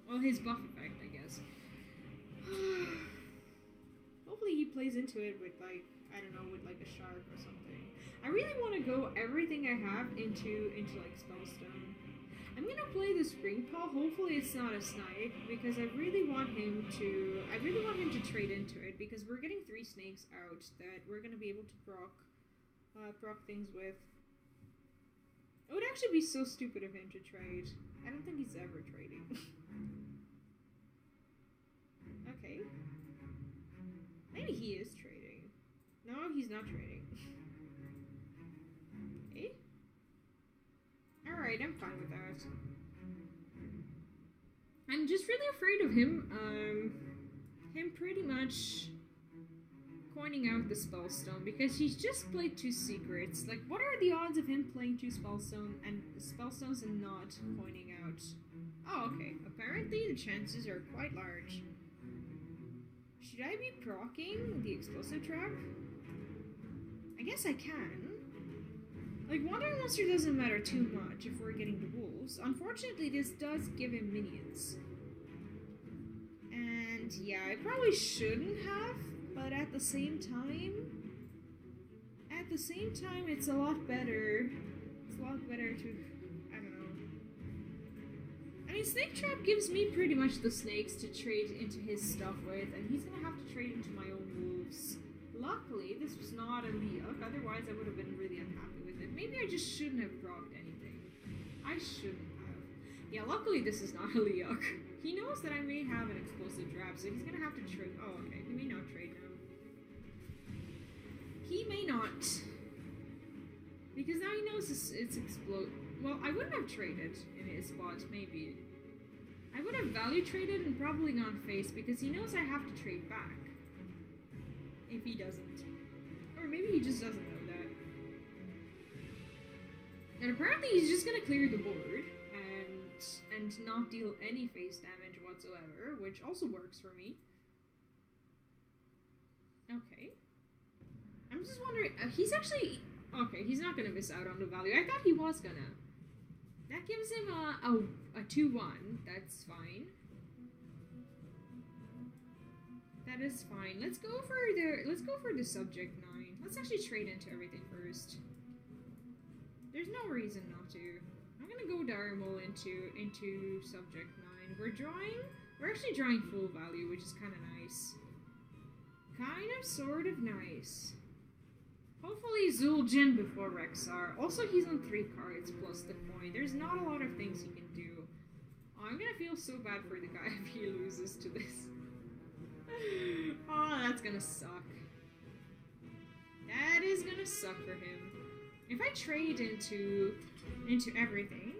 well, his buff effect, I guess. Hopefully he plays into it with, like, I don't know, with, like, a shark or something. I really want to go everything I have into like, Spellstone. I'm gonna play the Spring Paw. Hopefully it's not a Snipe, because I really want him to trade into it, because we're getting 3 snakes out that we're gonna be able to proc proc things with. It would actually be so stupid of him to trade. I don't think he's ever trading. Okay. Maybe he is trading. No, he's not trading. Okay. Alright, I'm fine with that. I'm just really afraid of him, him pretty much coining out the Spellstone, because he's just played 2 secrets. Like, what are the odds of him playing 2 Spellstones and not coining out? Oh, okay. Apparently the chances are quite large. Should I be proccing the Explosive Trap? I guess I can. Like, Wandering Monster doesn't matter too much if we're getting the wolves. Unfortunately, this does give him minions. And yeah, I probably shouldn't have, but at the same time, it's a lot better. It's a lot better to, I don't know. I mean, Snake Trap gives me pretty much the snakes to trade into his stuff with, and he's gonna have to trade into my own wolves. Luckily, this was not a Leok, otherwise I would have been really unhappy with it. Maybe I just shouldn't have procced anything. I shouldn't have. Yeah, luckily this is not a Leok. He knows that I may have an Explosive Trap, so he's gonna have to trade. Oh, okay. He may not trade now. He may not. Because now he knows it's explode. Well, I wouldn't have traded in his spot, maybe. I would have value traded and probably gone face, because he knows I have to trade back. If he doesn't. Or maybe he just doesn't know that. And apparently he's just gonna clear the board and not deal any face damage whatsoever, which also works for me. Okay. I'm just wondering, he's actually, okay, he's not gonna miss out on the value. I thought he was gonna. That gives him a 2-1, that's fine. That is fine. Let's go for the subject 9. Let's actually trade into everything first. There's no reason not to. I'm gonna go Darmol into subject 9. We're actually drawing full value, which is kind of nice. Sort of nice. Hopefully Zul'jin before Rexxar. Also, he's on 3 cards plus the coin. There's not a lot of things he can do. Oh, I'm gonna feel so bad for the guy if he loses to this. Oh, that's gonna suck. That is gonna suck for him. If I trade into everything,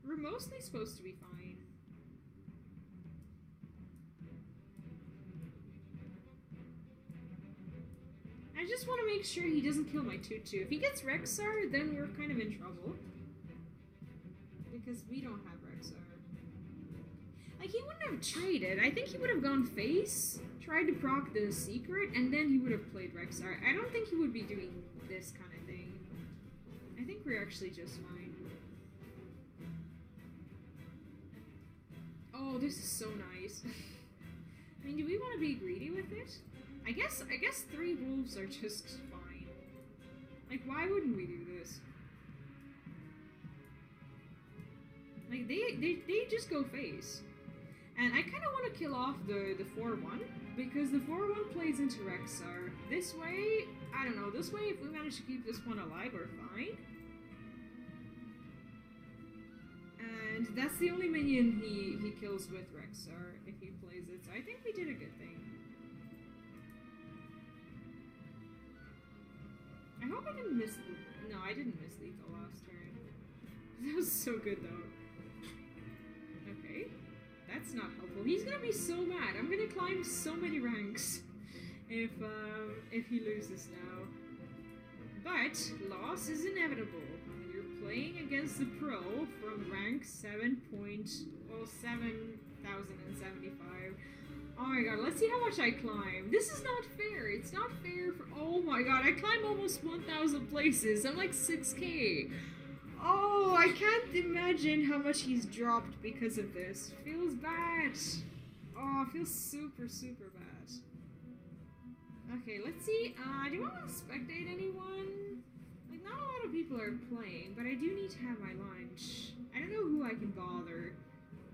we're mostly supposed to be fine. I just want to make sure he doesn't kill my 2-2. If he gets Rexxar, then we're kind of in trouble. Because we don't have Rexxar. Like, he wouldn't have traded. I think he would have gone face, tried to proc the secret, and then he would have played Rexxar. I don't think he would be doing this kind of thing. I think we're actually just fine. Oh, this is so nice. I mean, do we want to be greedy with it? I guess 3 wolves are just fine. Like, why wouldn't we do this? Like, they just go face. And I kind of want to kill off the 4-1, because the 4-1 plays into Rexxar. This way, I don't know, this way if we manage to keep this one alive, we're fine. And that's the only minion he kills with Rexxar if he plays it, so I think we did a good thing. I hope I didn't miss no, I didn't miss lethal last turn. That was so good though. Okay. That's not helpful. He's gonna be so mad. I'm gonna climb so many ranks if he loses now. But loss is inevitable when you're playing against the pro from rank 7,075. Oh my god, let's see how much I climb. This is not fair. It's not fair for, oh my god, I climbed almost 1,000 places. I'm like 6k. Oh, I can't imagine how much he's dropped because of this. Feels bad. Oh, it feels super, super bad. Okay, let's see. Do you want to spectate anyone? Like, not a lot of people are playing, but I do need to have my lunch. I don't know who I can bother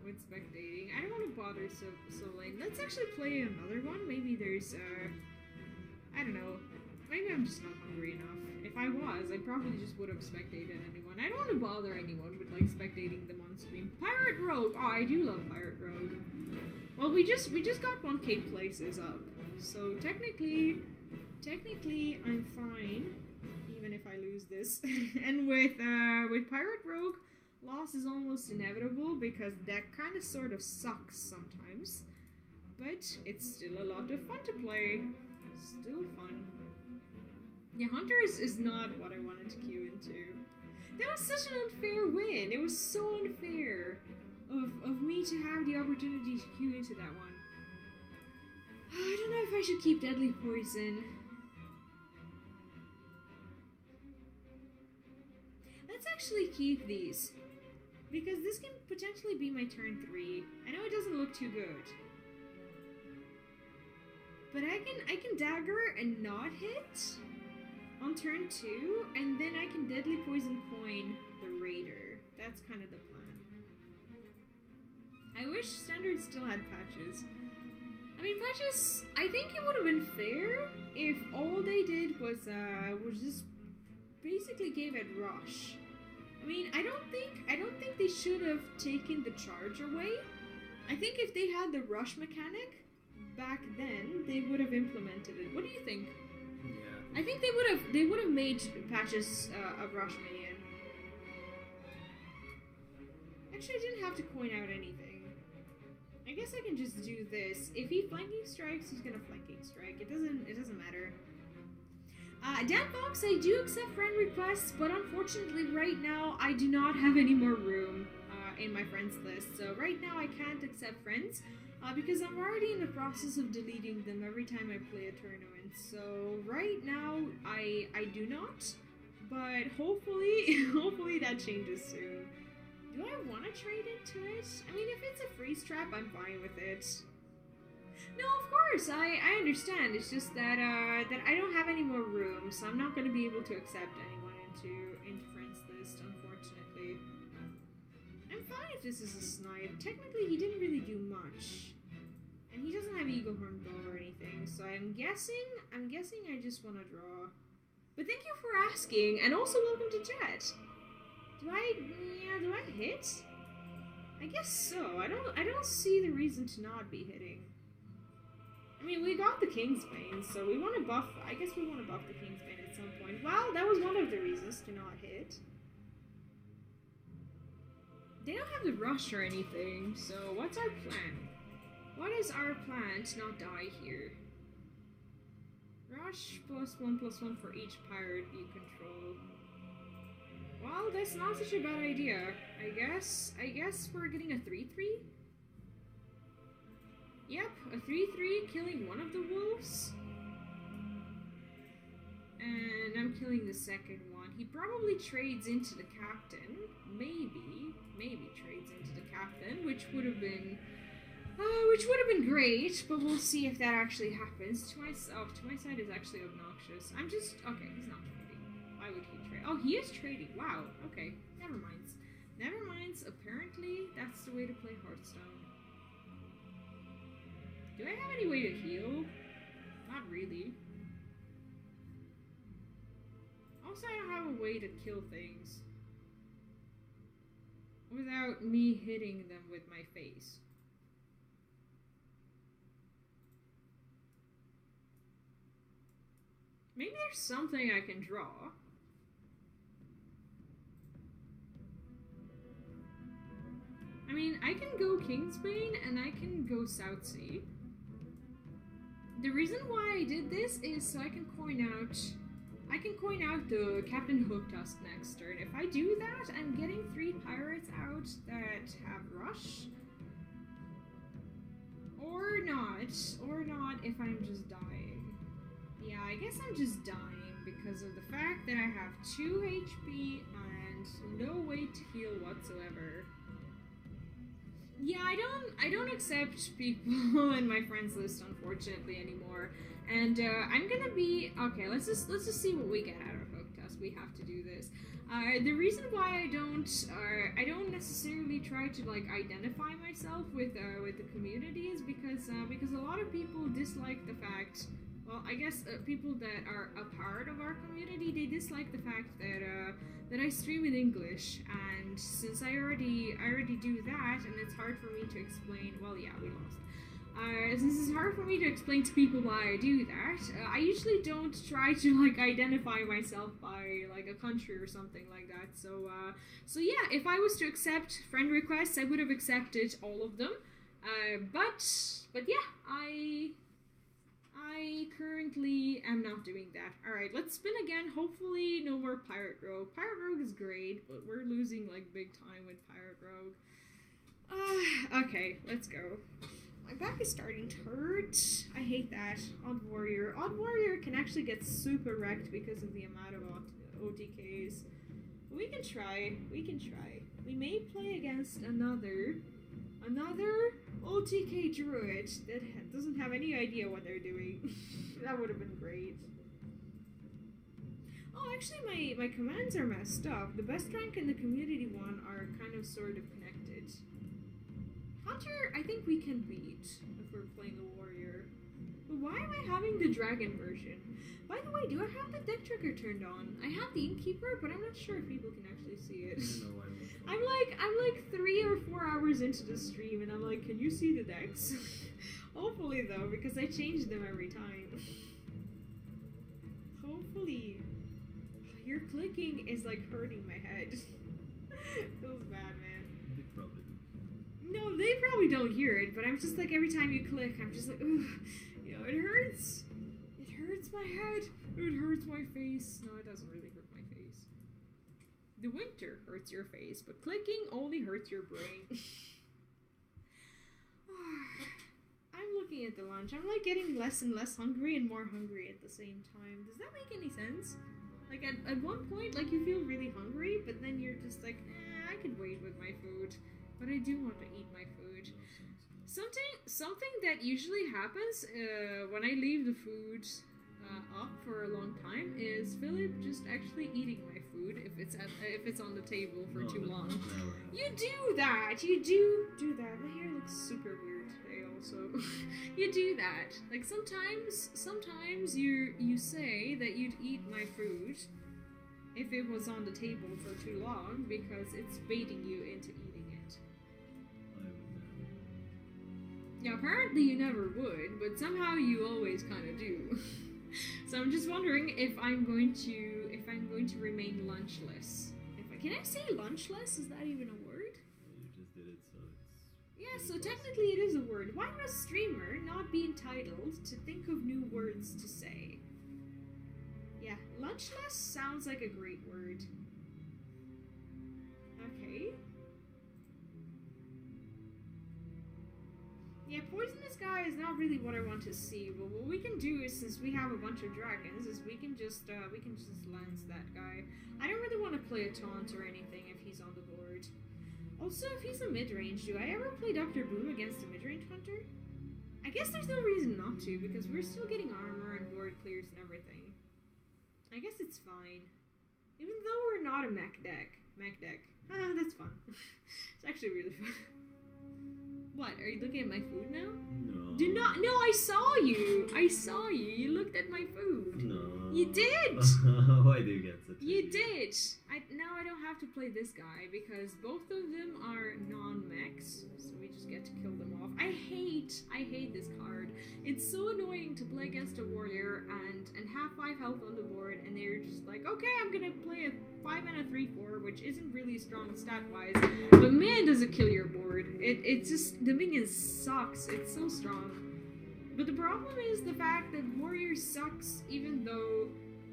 with spectating. I don't want to bother so late. Let's actually play another one. Maybe there's, I don't know. Maybe I'm just not hungry enough. If I was, I probably just would have spectated anyone. I don't want to bother anyone with like spectating them on stream. Pirate Rogue! Oh, I do love Pirate Rogue. Well, we just got 1K places up. So technically I'm fine. Even if I lose this. And with Pirate Rogue, loss is almost inevitable because deck kind of sort of sucks sometimes. But it's still a lot of fun to play. Still fun. Yeah, Hunter is not what I wanted to queue into. That was such an unfair win. It was so unfair of me to have the opportunity to queue into that one. I don't know if I should keep Deadly Poison. Let's actually keep these. Because this can potentially be my turn 3. I know it doesn't look too good. But I can dagger and not hit on turn 2, and then I can Deadly Poison coin the Raider. That's kind of the plan. I wish Standard still had patches. I mean, patches, I think it would have been fair if all they did was just basically gave it rush. I mean, I don't think they should have taken the charge away. I think if they had the rush mechanic back then, they would have implemented it. What do you think? Yeah. I think they would have made patches a rush minion. Actually, I didn't have to coin out anything. I guess I can just do this. If he flanking strikes, he's gonna flanking strike. It doesn't matter. Dan Fox, I do accept friend requests, but unfortunately right now I do not have any more room in my friends list. So right now I can't accept friends because I'm already in the process of deleting them every time I play a tournament. So right now I do not, but hopefully that changes soon. Do I want to trade into it? I mean, if it's a freeze trap, I'm fine with it. No, of course, I understand. It's just that that I don't have any more room, so I'm not going to be able to accept anyone into friends list, unfortunately. I'm fine if this is a snipe. Technically, he didn't really do much, and he doesn't have Eagle Horn Bow or anything. So I'm guessing I just want to draw. But thank you for asking, and also welcome to chat. Do I hit? I guess so. I don't see the reason to not be hitting. I mean, we got the Kingsbane, so we want to buff. I guess we want to buff the Kingsbane at some point. Well, that was one of the reasons to not hit. They don't have the rush or anything, so what's our plan? What is our plan to not die here? Rush +1/+1 for each pirate you control. Well, that's not such a bad idea. I guess we're getting a 3/3? Yep, a 3/3 killing one of the wolves. And I'm killing the second one. He probably trades into the captain. Maybe trades into the captain, which would have been great, but we'll see if that actually happens. To my side is actually obnoxious. Okay, he's not trading. Why would he trade? Oh, he is trading. Wow. Okay, never mind. Apparently, that's the way to play Hearthstone. Do I have any way to heal? Not really. Also, I don't have a way to kill things without me hitting them with my face. Maybe there's something I can draw. I mean, I can go Kingsbane and I can go Southsea. The reason why I did this is so I can coin out the Captain Hooktusk next turn. If I do that, I'm getting 3 pirates out that have rush. Or not if I'm just dying. Yeah, I guess I'm just dying because of the fact that I have 2 HP and no way to heal whatsoever. Yeah, I don't accept people in my friends list, unfortunately, anymore. And I'm gonna be okay. Let's just see what we get out of Hooktusk. We have to do this. The reason why I don't necessarily try to like identify myself with the community is because a lot of people dislike the fact well, I guess people that are a part of our community, they dislike the fact that I stream in English, and since I already do that, and it's hard for me to explain. Well, yeah, we lost. Since it's hard for me to explain to people why I do that, I usually don't try to like identify myself by like a country or something like that. So yeah, if I was to accept friend requests, I would have accepted all of them. But yeah, I currently am not doing that. Alright, let's spin again. Hopefully no more Pirate Rogue. Pirate Rogue is great, but we're losing like big time with Pirate Rogue. Okay, let's go. My back is starting to hurt. I hate that. Odd Warrior. Odd Warrior can actually get super wrecked because of the amount of OTKs. We can try. We can try. We may play against another OTK druid that doesn't have any idea what they're doing. That would have been great. Oh, actually my commands are messed up. The best rank and the community one are kind of sort of connected. Hunter, I think we can beat if we're playing a warrior. But why am I having the dragon version? By the way, do I have the deck trigger turned on? I have the innkeeper, but I'm not sure if people can actually see it. No, I'm like 3 or 4 hours into the stream, and I'm like, can you see the decks? Hopefully though, because I change them every time. Hopefully. Your clicking is like hurting my head. Feels bad, man. They probably do. No, they probably don't hear it, but I'm just like, every time you click, I'm just like, ooh, you know, it hurts. It hurts my head. It hurts my face. No, it doesn't really hurt my face. The winter hurts your face, but clicking only hurts your brain. I'm looking at the lunch. I'm like getting less and less hungry and more hungry at the same time. Does that make any sense? Like at one point, like you feel really hungry, but then you're just like, I could wait with my food. But I do want to eat my food. Something that usually happens when I leave the food up for a long time is Philip just actually eating my food if it's on the table for too long. You do that. You do that. My hair looks super weird today. Also, you do that. Like sometimes you say that you'd eat my food if it was on the table for too long because it's baiting you into eating it. Yeah, apparently you never would, but somehow you always kind of do. So I'm just wondering if I'm going to remain lunchless. Can I say lunchless? Is that even a word? You just did it, so it's... Yeah, so technically it is a word. Why would a streamer not be entitled to think of new words to say? Yeah, lunchless sounds like a great word. Okay. Yeah, poisonous guy is not really what I want to see, but what we can do is, since we have a bunch of dragons, is we can just lance that guy. I don't really want to play a taunt or anything if he's on the board. Also, if he's a mid-range, do I ever play Dr. Boom against a mid-range hunter? I guess there's no reason not to, because we're still getting armor and board clears and everything. I guess it's fine. Even though we're not a mech deck. Ah, that's fun. It's actually really fun. What? Are you looking at my food now? No. Do not. No, I saw you. You looked at my food. No. You did. Why do you get such? You did. Now I don't have to play this guy because both of them are non-mechs, so we just get to kill them off. I hate this card. It's so annoying to play against a warrior and have 5 health on the board, and they're just like, okay, I'm gonna play a 5 mana 3/4, which isn't really strong stat-wise, but man, does it kill your board. It's just, the minion sucks. It's so strong. But the problem is the fact that warrior sucks, even though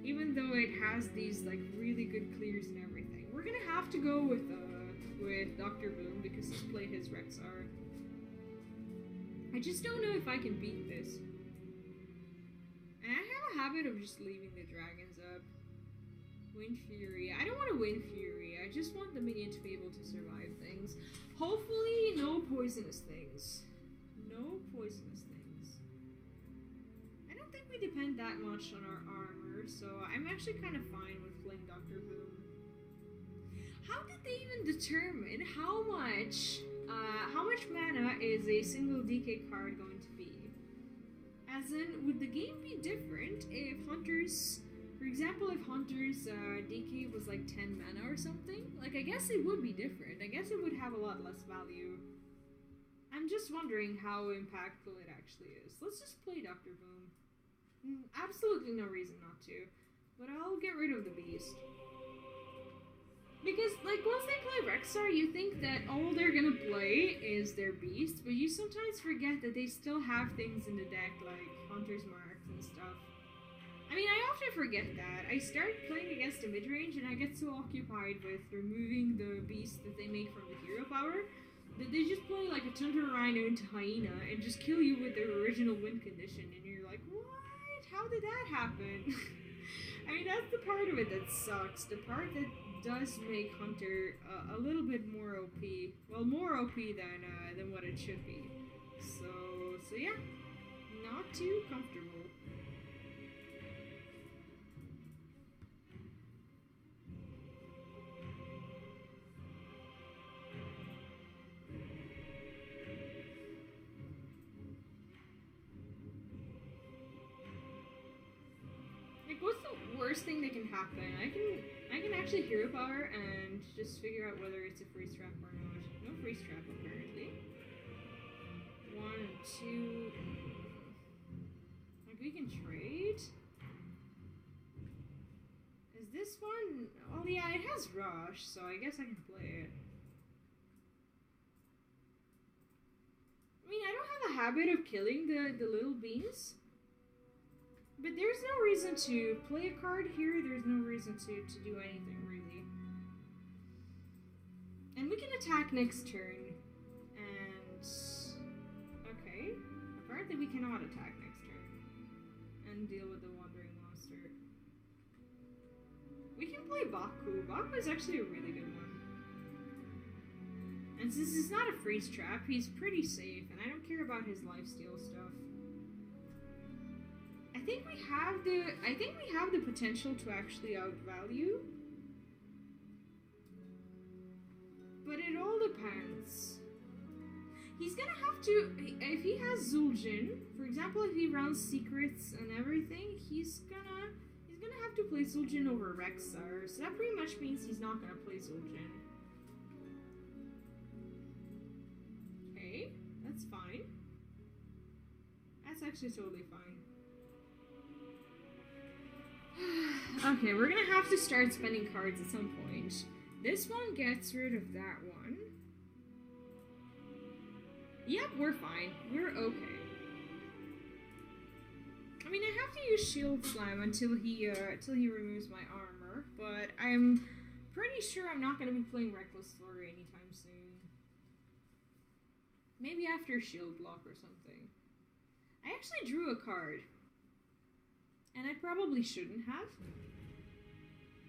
it has these like really good clears and everything. We're gonna have to go with Dr. Boom because he's played his Rexar. I just don't know if I can beat this. And I have a habit of just leaving the dragons up. Wind Fury. I don't want to Wind Fury. I just want the minion to be able to survive things. Hopefully, no poisonous things. No poisonous things. I don't think we depend that much on our armor, so I'm actually kind of fine with playing Dr. Boom. How did they even determine how much mana is a single DK card going to be? As in, would the game be different if hunters, for example, if hunters DK was like 10 mana or something? Like, I guess it would be different. I guess it would have a lot less value. I'm just wondering how impactful it actually is. Let's just play Dr. Boom. Absolutely no reason not to. But I'll get rid of the beast. Because, like, once they play Rexxar, you think that all they're gonna play is their beast, but you sometimes forget that they still have things in the deck, like Hunter's Marks and stuff. I mean, I often forget that. I start playing against the mid-range, and I get so occupied with removing the beast that they make from the hero power, that they just play, like, a Tundra Rhino into Hyena, and just kill you with their original win condition, and you're like, what? How did that happen? I mean, that's the part of it that sucks. The part that does make Hunter a little bit more OP. Well, more OP than what it should be. So yeah, not too comfortable. Like, what's the worst thing that can happen? I can actually hero power and just figure out whether it's a freeze trap or not. No freeze trap apparently. 1 and 2. Like, we can trade. Is this one? Oh yeah, it has rush, so I guess I can play it. I mean, I don't have a habit of killing the little beans. But there's no reason to play a card here, there's no reason to do anything, really. And we can attack next turn, and... okay. Apparently we cannot attack next turn, and deal with the Wandering Monster. We can play Baku. Baku is actually a really good one. And since it's not a freeze trap, he's pretty safe, and I don't care about his lifesteal stuff. I think we have the potential to actually outvalue. But it all depends. He's gonna have to, if he has Zul'jin, for example, if he runs secrets and everything, he's gonna have to play Zul'jin over Rexxar. So that pretty much means he's not gonna play Zul'jin. Okay, that's fine. That's actually totally fine. Okay, we're gonna have to start spending cards at some point. This one gets rid of that one. Yep, we're fine. We're okay. I mean, I have to use Shield Slam until he removes my armor, but I'm pretty sure I'm not gonna be playing Reckless Flurry anytime soon. Maybe after Shield Block or something. I actually drew a card. And I probably shouldn't have.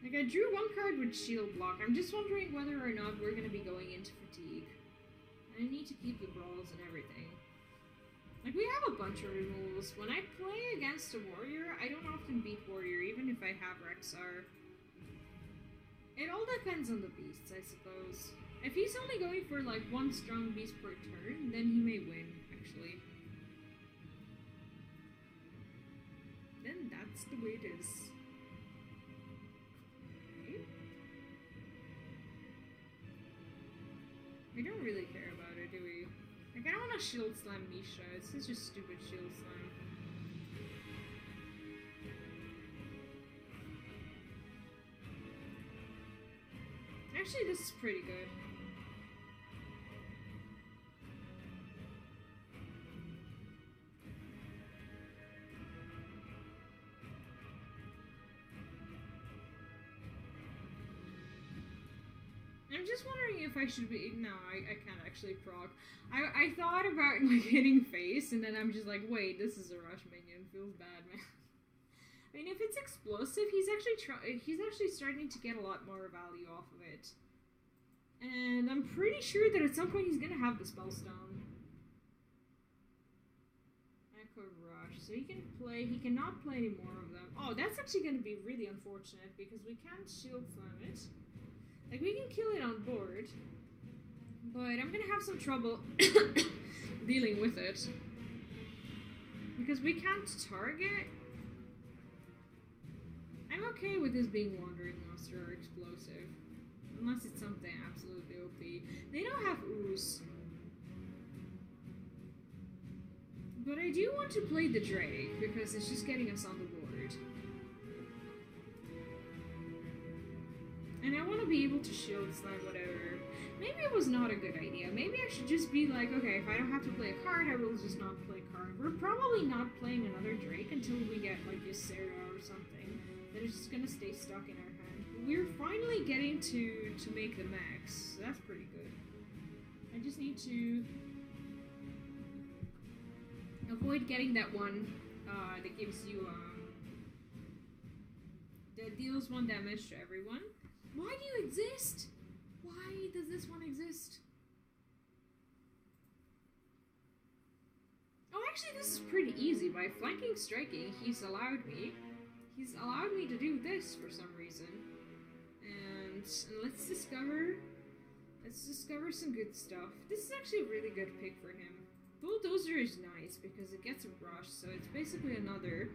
Like, I drew one card with Shield Block. I'm just wondering whether or not we're going to be going into Fatigue. And I need to keep the brawls and everything. Like, we have a bunch of removals. When I play against a warrior, I don't often beat warrior, even if I have Rexxar. It all depends on the beasts, I suppose. If he's only going for, like, one strong beast per turn, then he may win, actually. Then that's the way it is. Okay. We don't really care about it, do we? Like, I don't want to Shield Slam Misha. It's such a stupid Shield Slam. Actually, this is pretty good. I'm just wondering if I should be... No, I can't actually proc. I thought about, like, hitting face, and then I'm just like, wait, this is a rush minion. Feels bad, man. I mean, if it's explosive, he's actually starting to get a lot more value off of it. And I'm pretty sure that at some point he's gonna have the Spellstone. Echo Rush. So he cannot play any more of them. Oh, that's actually gonna be really unfortunate, because we can't Shield Slam it. Like, we can kill it on board, but I'm gonna have some trouble dealing with it. because we can't target. I'm okay with this being Wandering Monster or Explosive. Unless it's something absolutely OP. They don't have Ooze. But I do want to play the Drake, because it's just getting us on the board. And I want to be able to shield slide whatever. Maybe it was not a good idea. Maybe I should just be like, okay, if I don't have to play a card, I will just not play a card. We're probably not playing another Drake until we get like Ysera or something. That is just gonna stay stuck in our hand. But we're finally getting to make the max. So that's pretty good. I just need to avoid getting that one that gives you that deals 1 damage to everyone. Why do you exist? Why does this one exist? Oh, actually, this is pretty easy. By flanking striking, he's allowed me to do this for some reason. And let's discover some good stuff. This is actually a really good pick for him. Bulldozer is nice because it gets a rush, so it's basically another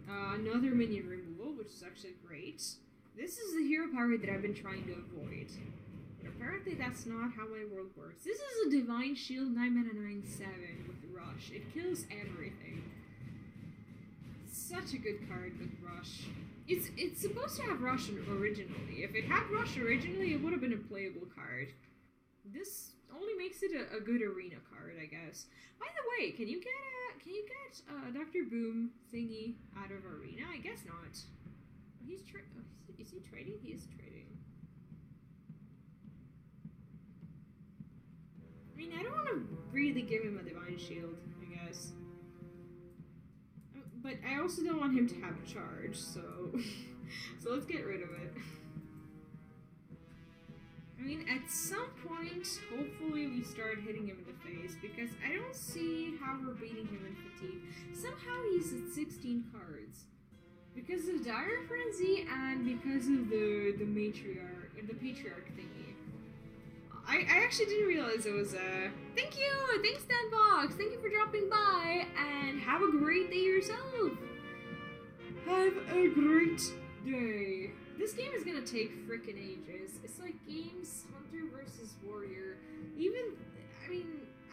minion removal, which is actually great. This is the hero power that I've been trying to avoid. But apparently that's not how my world works. This is a Divine Shield 9-mana 9/7 with Rush. It kills everything. Such a good card with Rush. It's supposed to have Rush originally. If it had Rush originally, it would have been a playable card. This only makes it a good arena card, I guess. By the way, can you get a Dr. Boom thingy out of arena? I guess not. Is he trading? He is trading. I mean, I don't want to really give him a Divine Shield, I guess. But I also don't want him to have a charge, so so let's get rid of it. I mean, at some point, hopefully we start hitting him in the face, because I don't see how we're beating him in fatigue. Somehow he's at 16 cards. Because of Dire Frenzy and because of the Patriarch thingy. I actually didn't realize it was thank you! Thanks, Danbox! Thank you for dropping by, and have a great day yourself! Have a great day! This game is gonna take frickin' ages. It's like games Hunter versus Warrior. I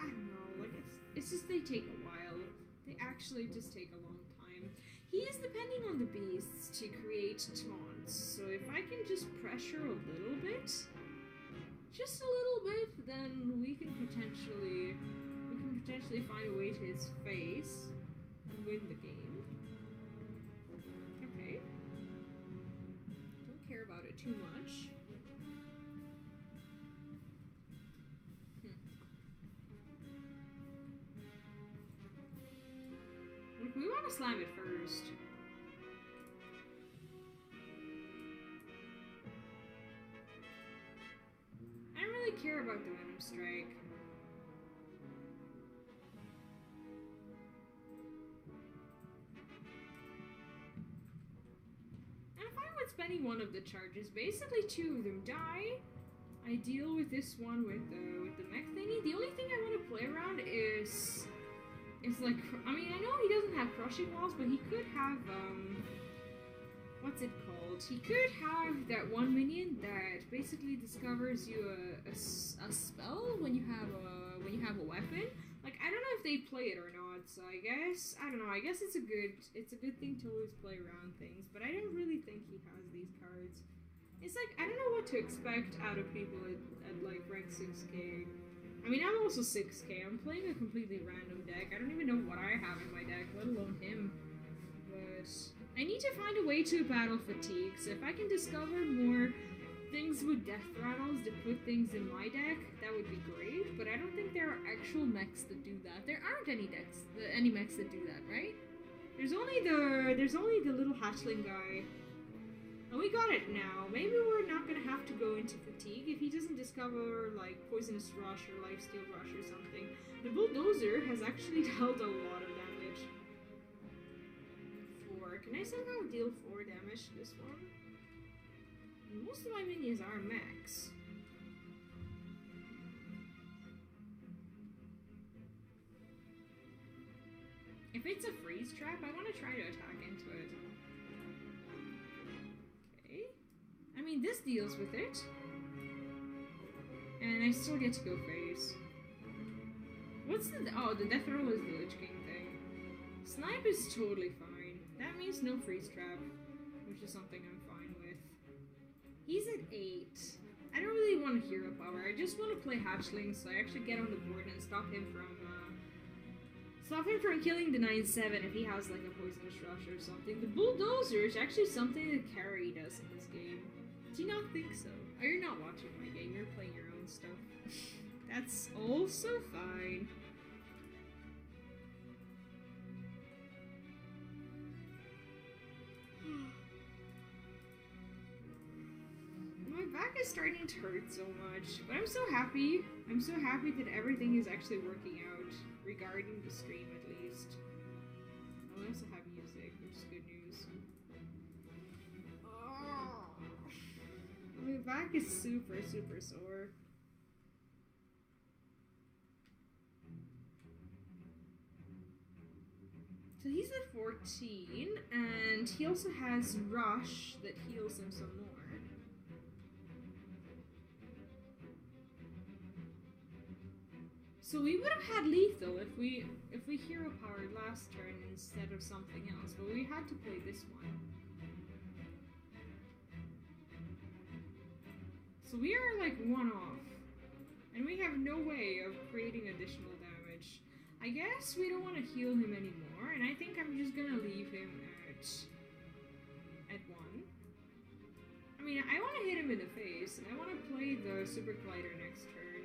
don't know, like it's just they take a while. They actually just take a long time. He is depending on the beasts to create taunts, so if I can just pressure a little bit, just a little bit, then we can potentially find a way to his face and win the game. Okay. Don't care about it too much. We want to slam it first. I don't really care about the Venom Strike. I'm fine with spending one of the charges. Basically, 2 of them die. I deal with this one with the mech thingy. The only thing I want to play around is like, I mean, I know he doesn't have crushing walls, but he could have, what's it called? He could have that one minion that basically discovers you a spell when you have a weapon. Like, I don't know if they play it or not, so I guess it's a good thing to always play around things, but I don't really think he has these cards. It's like, I don't know what to expect out of people at like rank 6k. I mean, I'm also 6k. I'm playing a completely random deck. I don't even know what I have in my deck, let alone him. But I need to find a way to battle fatigue. So if I can discover more things with death rattles to put things in my deck, that would be great. But I don't think there are actual mechs that do that. There aren't any mechs that do that, right? There's only the little hatchling guy. And we got it now. Maybe we're not gonna have to go into fatigue if he doesn't discover like Poisonous Rush or Lifesteal Rush or something. The Bulldozer has actually dealt a lot of damage. 4. Can I somehow deal 4 damage to this one? Most of my minions are max. If it's a freeze trap, I want to try to attack into it. Okay. I mean, this deals with it. And I still get to go face. What's the... Oh, the death roll is the Lich King thing. Snipe is totally fine. That means no freeze trap, which is something I'm fine with. He's at 8. I don't really want a hero power. I just want to play hatchling, so I actually get on the board and stop him from killing the 9/7 if he has like a poisonous rush or something. The bulldozer is actually something that Carrie does in this game. Do you not think so? Oh, you're not watching my game. You're playing your own stuff. That's also fine. My back is starting to hurt so much, but I'm so happy. I'm so happy that everything is actually working out, regarding the stream at least. I also have music, which is good news. Oh, my back is super, super sore. So he's at 14, and he also has Rush that heals him some more. So we would have had lethal if we hero powered last turn instead of something else, but we had to play this one. So we are like one off, and we have no way of creating additional damage. I guess we don't want to heal him anymore, and I think I'm just gonna leave him at 1. I mean, I want to hit him in the face, and I want to play the Super Collider next turn.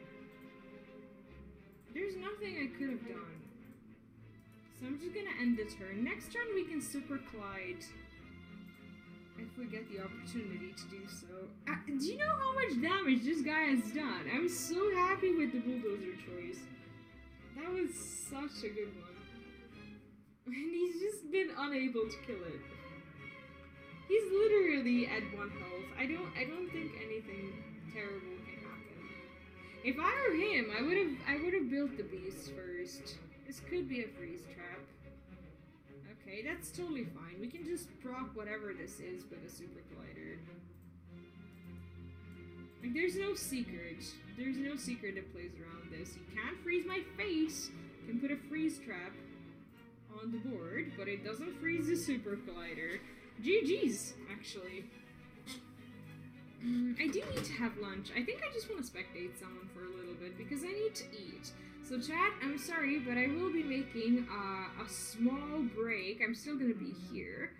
There's nothing I could have done. So I'm just gonna end the turn. Next turn we can Super Collide if we get the opportunity to do so. Do you know how much damage this guy has done? I'm so happy with the bulldozer choice. That was such a good one. And he's just been unable to kill it. He's literally at 1 health. I don't think anything terrible can happen. If I were him, I would have built the beast first. This could be a freeze trap. Okay, that's totally fine. We can just proc whatever this is with a Super Collider. Like, there's no secret. There's no secret that plays around this. You can't freeze my face. You can put a freeze trap on the board, but it doesn't freeze the Super Collider. GG's, actually. I do need to have lunch. I think I just want to spectate someone for a little bit because I need to eat. So chat, I'm sorry, but I will be making a small break. I'm still going to be here,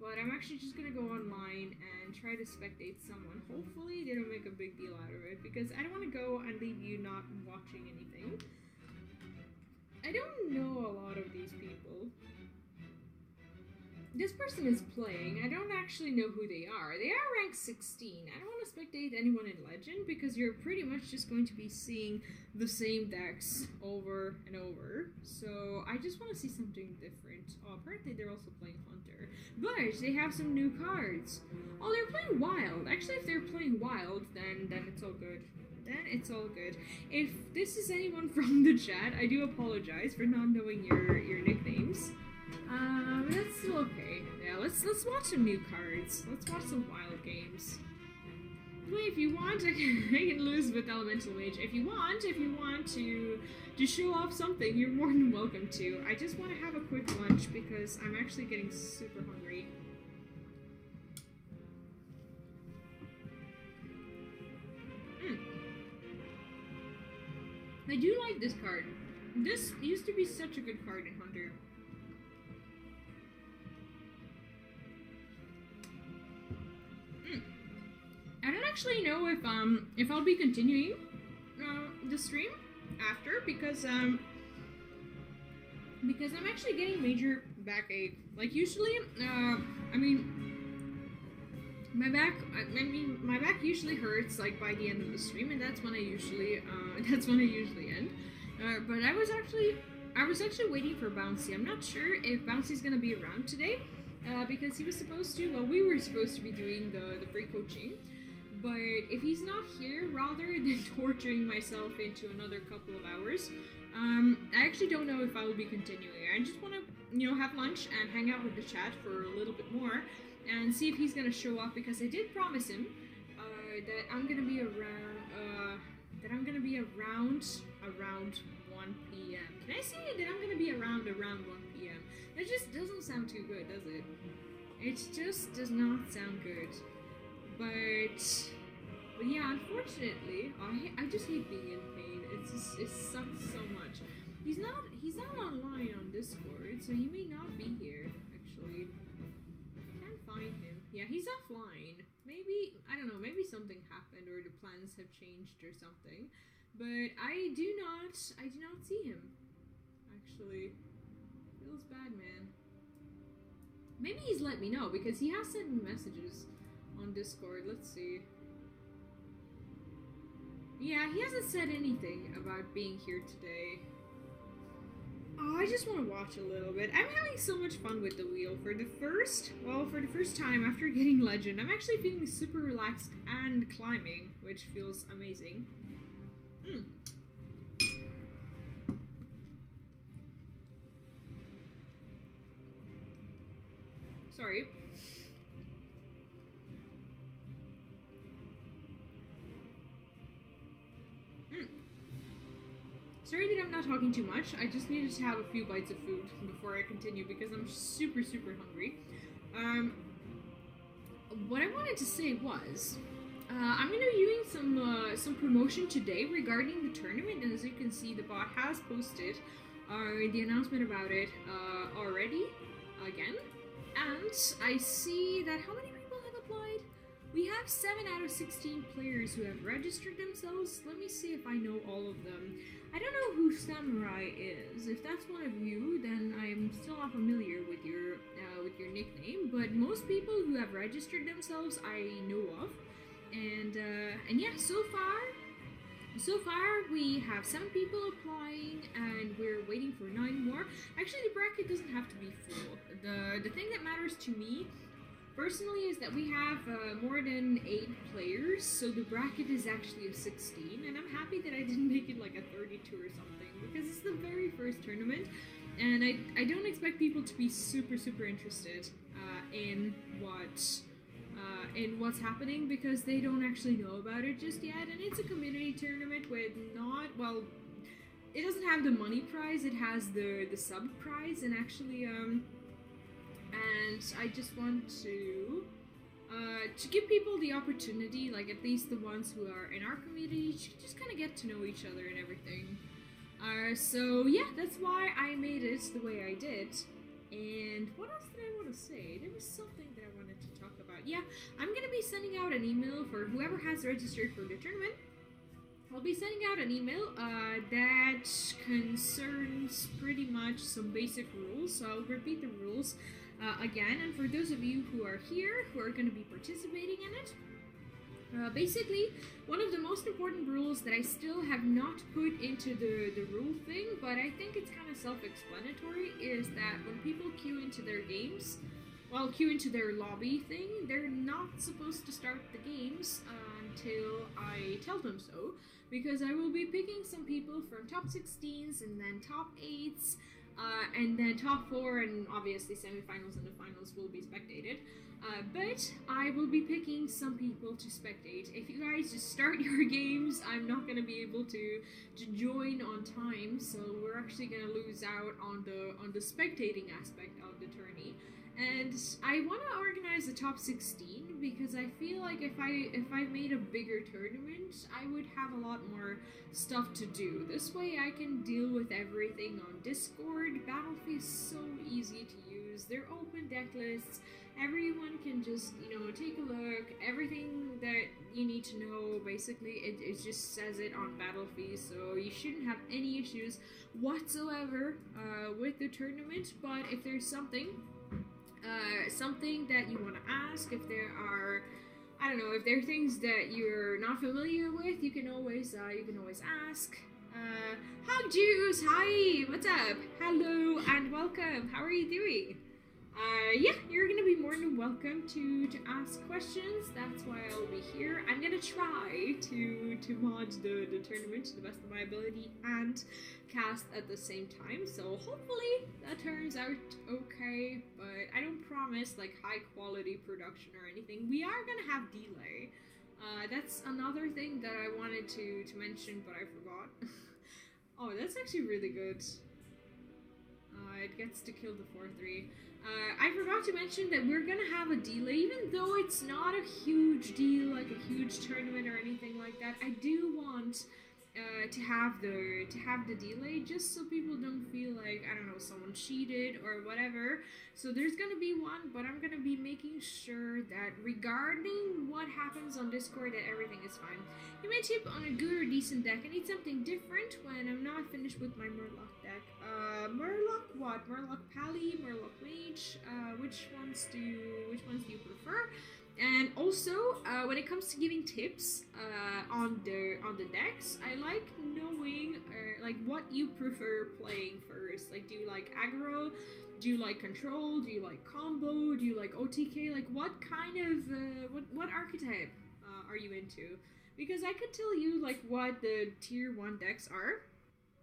but I'm actually just going to go online and try to spectate someone. Hopefully they don't make a big deal out of it because I don't want to go and leave you not watching anything. I don't know a lot of these people. This person is playing. I don't actually know who they are. They are ranked 16. I don't want to spectate anyone in Legend because you're pretty much just going to be seeing the same decks over and over. So I just want to see something different. Oh, apparently they're also playing Hunter. But they have some new cards. Oh, they're playing Wild. Actually, if they're playing Wild, then it's all good. Then it's all good. If this is anyone from the chat, I do apologize for not knowing your nicknames. That's still okay. Yeah, let's watch some new cards. Let's watch some wild games. Wait, if you want, I can lose with Elemental Mage. If you want to show off something, you're more than welcome to. I just want to have a quick lunch because I'm actually getting super hungry. I do like this card. This used to be such a good card in Hunter. I don't actually know if I'll be continuing the stream after because I'm actually getting major backache. Like usually, my back usually hurts like by the end of the stream, and that's when I usually end. But I was actually waiting for Bouncy. I'm not sure if Bouncy's gonna be around today because he was supposed to. Well, we were supposed to be doing the free coaching. But if he's not here, rather than torturing myself into another couple of hours, I actually don't know if I will be continuing. I just want to have lunch and hang out with the chat for a little bit more and see if he's gonna show up, because I did promise him that I'm gonna be around around 1 p.m. Can I say that I'm gonna be around 1 p.m.? That just doesn't sound too good, does it? It just does not sound good. But yeah, unfortunately, I just hate being in pain. It sucks so much. He's not online on Discord, so he may not be here, actually. Can't find him. Yeah, he's offline. Maybe, I don't know, maybe something happened or the plans have changed or something. But I do not see him, actually. Feels bad, man. Maybe he's let me know, because he has sent me messages on Discord. Let's see. Yeah, he hasn't said anything about being here today. Oh, I just want to watch a little bit. I'm having so much fun with the wheel. For the first time after getting Legend, I'm actually feeling super relaxed and climbing, which feels amazing. Sorry. Sorry that I'm not talking too much. I just needed to have a few bites of food before I continue because I'm super, super hungry. What I wanted to say was, I'm going to be doing some promotion today regarding the tournament, and as you can see, the bot has posted the announcement about it already, again. And I see that how many people have applied? We have 7 out of 16 players who have registered themselves. Let me see if I know all of them. I don't know who Samurai is. If that's one of you, then I'm still not familiar with your nickname. But most people who have registered themselves, I know of. And yeah, so far we have 7 people applying, and we're waiting for 9 more. Actually, the bracket doesn't have to be full. The thing that matters to me personally is that we have more than 8 players, so the bracket is actually a 16, and I'm happy that I didn't make it like a 32 or something, because it's the very first tournament, and I don't expect people to be super, super interested in what's happening, because they don't actually know about it just yet, and it's a community tournament with it doesn't have the money prize, it has the sub prize, and actually, and I just want to give people the opportunity, like at least the ones who are in our community, to just kind of get to know each other and everything. So yeah, that's why I made it the way I did. And what else did I want to say? There was something that I wanted to talk about. Yeah, I'm gonna be sending out an email for whoever has registered for the tournament. I'll be sending out an email that concerns pretty much some basic rules, so I'll repeat the rules again, and for those of you who are here, who are going to be participating in it, basically, one of the most important rules that I still have not put into the rule thing, but I think it's kind of self-explanatory, is that when people queue into their games, queue into their lobby thing, they're not supposed to start the games until I tell them so, because I will be picking some people from top 16s and then top 8s, and then top 4, and obviously semifinals and the finals will be spectated. But I will be picking some people to spectate. If you guys just start your games, I'm not going to be able to join on time, so we're actually going to lose out on the spectating aspect of the tourney. And I want to organize the top 16 because I feel like if I made a bigger tournament, I would have a lot more stuff to do. This way I can deal with everything on Discord. Battlefield is so easy to use. They're open deck lists. Everyone can just, take a look. Everything that you need to know, basically, it just says it on Battlefield, so you shouldn't have any issues whatsoever with the tournament. But if there's something that you want to ask, if there are, if there are things that you're not familiar with, you can always ask. Hog Juice, hi, what's up? Hello and welcome. How are you doing? Yeah, you're gonna be more than welcome to ask questions. That's why I'll be here. I'm gonna try to mod the tournament to the best of my ability and cast at the same time. So hopefully that turns out okay. But I don't promise like high quality production or anything. We are gonna have delay. That's another thing that I wanted to mention, but I forgot. Oh, that's actually really good. It gets to kill the 4-3. I forgot to mention that we're gonna have a delay, even though it's not a huge deal, like a huge tournament or anything like that. I do want to have the delay, just so people don't feel like, I don't know, someone cheated or whatever. So there's gonna be one, but I'm gonna be making sure that regarding what happens on Discord, that everything is fine. You may tip on a good or decent deck. I need something different when I'm not finished with my Murloc deck. Murloc what? Murloc Pally, Murloc Mage. Which ones do you prefer? And also, when it comes to giving tips on the decks, I like knowing like what you prefer playing first. Like, do you like aggro? Do you like control? Do you like combo? Do you like OTK? Like, what kind of what archetype are you into? Because I could tell you like what the tier 1 decks are.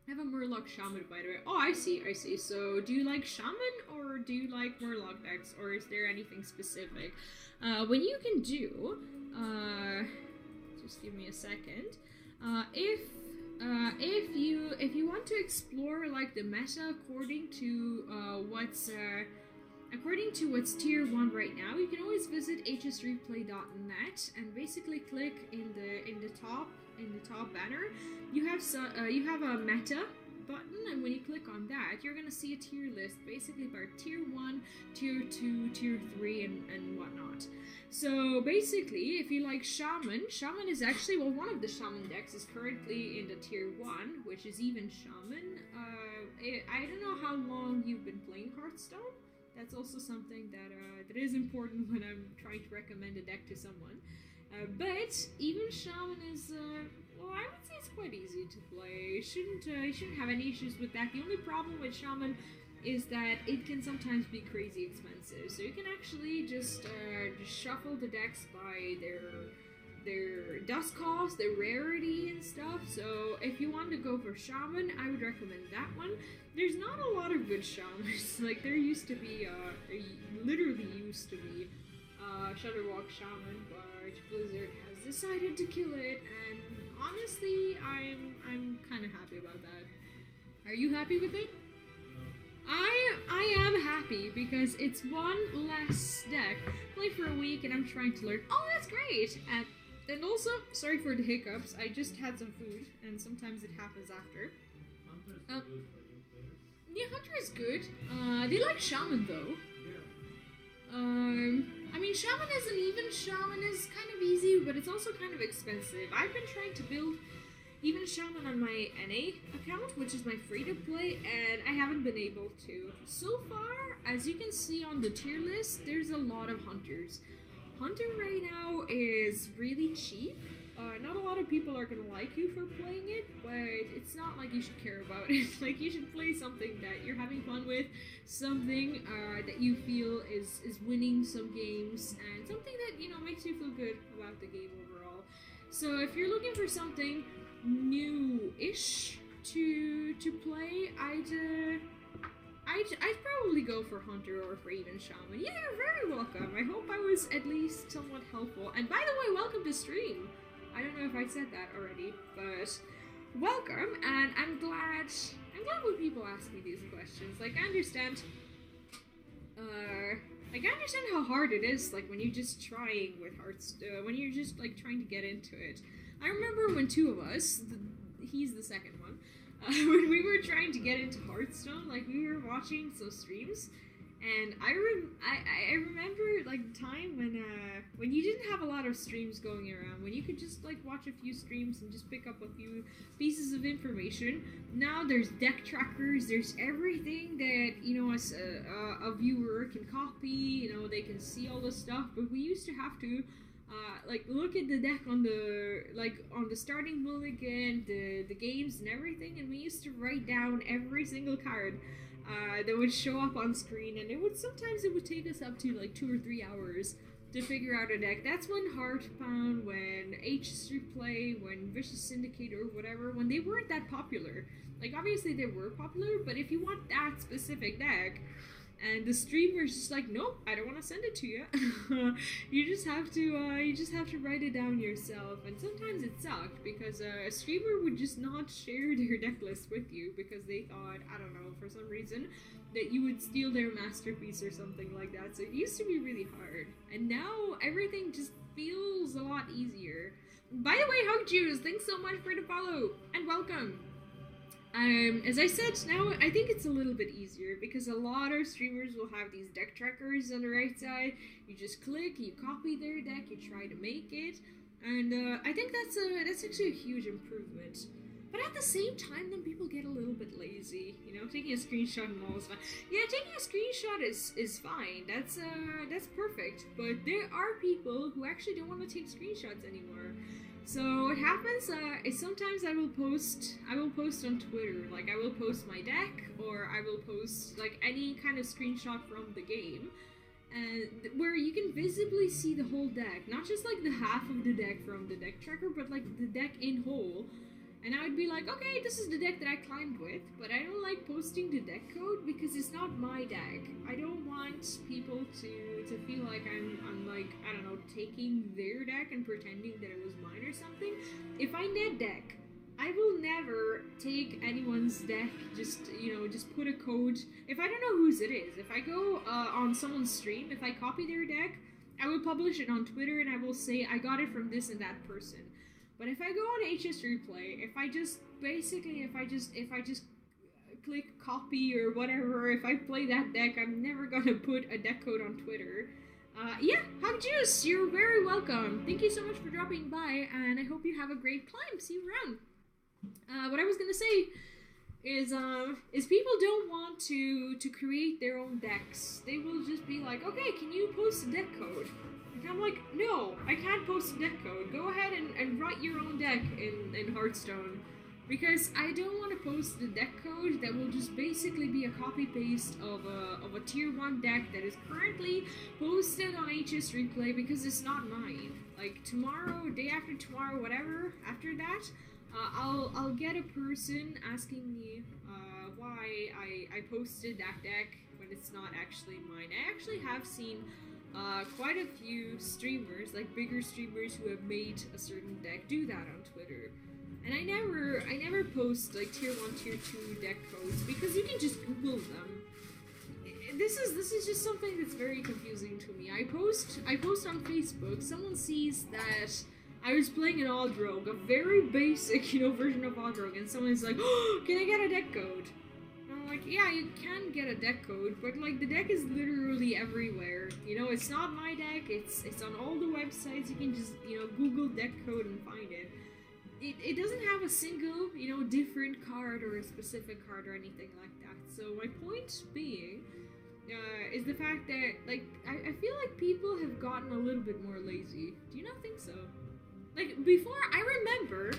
I have a Murloc Shaman, by the way. Oh, I see. So, do you like Shaman or do you like Murloc decks, or is there anything specific? What you can do, just give me a second. If you want to explore like the meta according to what's tier 1 right now, you can always visit hsreplay.net and basically click in the top banner. You have a meta button, and when you click on that, you're gonna see a tier list, basically by tier 1, tier 2, tier 3, and whatnot. So basically, if you like Shaman is actually, well, one of the Shaman decks is currently in the tier 1, which is even Shaman. I don't know how long you've been playing Hearthstone. That's also something that is important when I'm trying to recommend a deck to someone. But even Shaman is, well, I would say it's quite easy to play. You shouldn't have any issues with that. The only problem with Shaman is that it can sometimes be crazy expensive. So you can actually just shuffle the decks by their dust cost, their rarity and stuff. So if you want to go for Shaman, I would recommend that one. There's not a lot of good Shamans. Like, there literally used to be Shudderwalk Shaman, but Blizzard has decided to kill it, and honestly, I'm kind of happy about that. Are you happy with it? I am happy because it's one less deck. Play for a week and I'm trying to learn. Oh, that's great! And also, sorry for the hiccups. I just had some food, and sometimes it happens after. Yeah, Hunter is good. They like Shaman though. I mean, Shaman isn't even. Shaman is kind of easy, but it's also kind of expensive. I've been trying to build even Shaman on my NA account, which is my free-to-play, and I haven't been able to. So far, as you can see on the tier list, there's a lot of Hunters. Hunter right now is really cheap. Not a lot of people are gonna like you for playing it, but it's not like you should care about it. Like, you should play something that you're having fun with, something that you feel is winning some games, and something that, you know, makes you feel good about the game overall. So if you're looking for something new-ish to play, I'd probably go for Hunter or for even Shaman. Yeah, you're very welcome. I hope I was at least somewhat helpful. And by the way, welcome to stream. I don't know if I said that already, but welcome, and I'm glad when people ask me these questions. Like, I understand how hard it is, like, when you're just trying with Hearthstone, when you're just, like, trying to get into it. I remember when two of us, he's the second one, when we were trying to get into Hearthstone, like, we were watching some streams, and I remember, like, the time when you didn't have a lot of streams going around, when you could just, like, watch a few streams and just pick up a few pieces of information. Now there's deck trackers, there's everything that, you know, as a viewer can copy, you know, they can see all this stuff, but we used to have to like, look at the deck on the starting mulligan, the games and everything, and we used to write down every single card. that would show up on screen, and sometimes it would take us up to like 2 or 3 hours to figure out a deck. That's when Hearthpound, when HS Replay, when Vicious Syndicate or whatever, when they weren't that popular. Like, obviously they were popular, but if you want that specific deck, and the streamer's just like, nope, I don't want to send it to you. you just have to write it down yourself. And sometimes it sucked because a streamer would just not share their deck list with you because they thought, I don't know, for some reason, that you would steal their masterpiece or something like that. So it used to be really hard. And now everything just feels a lot easier. By the way, Hug Juice, thanks so much for the follow and welcome. As I said, now I think it's a little bit easier because a lot of streamers will have these deck trackers on the right side. You just click, you copy their deck, you try to make it, and I think that's actually a huge improvement. But at the same time, then people get a little bit lazy. You know, taking a screenshot and all is fine. Yeah, taking a screenshot is fine. That's perfect. But there are people who actually don't want to take screenshots anymore. So what happens is sometimes I will post on Twitter, like I will post my deck, or I will post like any kind of screenshot from the game, and where you can visibly see the whole deck, not just like the half of the deck from the deck tracker, but like the deck in whole. And I would be like, okay, this is the deck that I climbed with, but I don't like posting the deck code because it's not my deck. I don't want people to feel like I'm like, I don't know, taking their deck and pretending that it was mine or something. If I net deck, I will never take anyone's deck, just put a code. If I don't know whose it is, if I go on someone's stream, if I copy their deck, I will publish it on Twitter and I will say, I got it from this and that person. But if I go on HS Replay, if I just click copy or whatever, if I play that deck, I'm never gonna put a deck code on Twitter. Yeah, Hug Juice, you're very welcome. Thank you so much for dropping by, and I hope you have a great climb. See you around. What I was gonna say is people don't want to create their own decks. They will just be like, okay, can you post a deck code? And I'm like, no, I can't post a deck code. Go ahead and write your own deck in Hearthstone. Because I don't want to post the deck code that will just basically be a copy-paste of a tier 1 deck that is currently posted on HS Replay because it's not mine. Like tomorrow, day after tomorrow, whatever, after that, I'll get a person asking me why I posted that deck when it's not actually mine. I actually have seen quite a few streamers, like bigger streamers who have made a certain deck, do that on Twitter. And I never post like tier 1, tier 2 deck codes because you can just Google them. This is just something that's very confusing to me. I post on Facebook, someone sees that I was playing an Odd Rogue, a very basic, version of Odd Rogue, and someone's like, oh, can I get a deck code? Like, yeah, you can get a deck code, but like the deck is literally everywhere. It's not my deck, it's on all the websites. You can just, Google deck code and find it. It doesn't have a single, different card or a specific card or anything like that. So my point being is the fact that, like, I feel like people have gotten a little bit more lazy. Do you not think so? Like, before, I remember,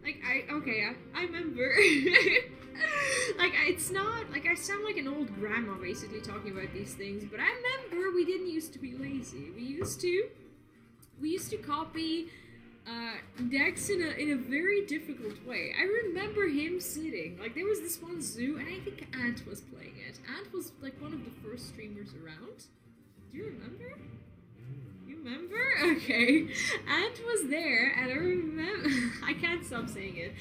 like, I remember, like, it's not, like, I sound like an old grandma basically talking about these things, but I remember we didn't used to be lazy. We used to copy decks in a very difficult way. I remember him sitting, like, there was this one zoo, and I think Ant was playing it. Ant was, like, one of the first streamers around. Do you remember? You remember? Okay. Ant was there, and I remember, I can't stop saying it.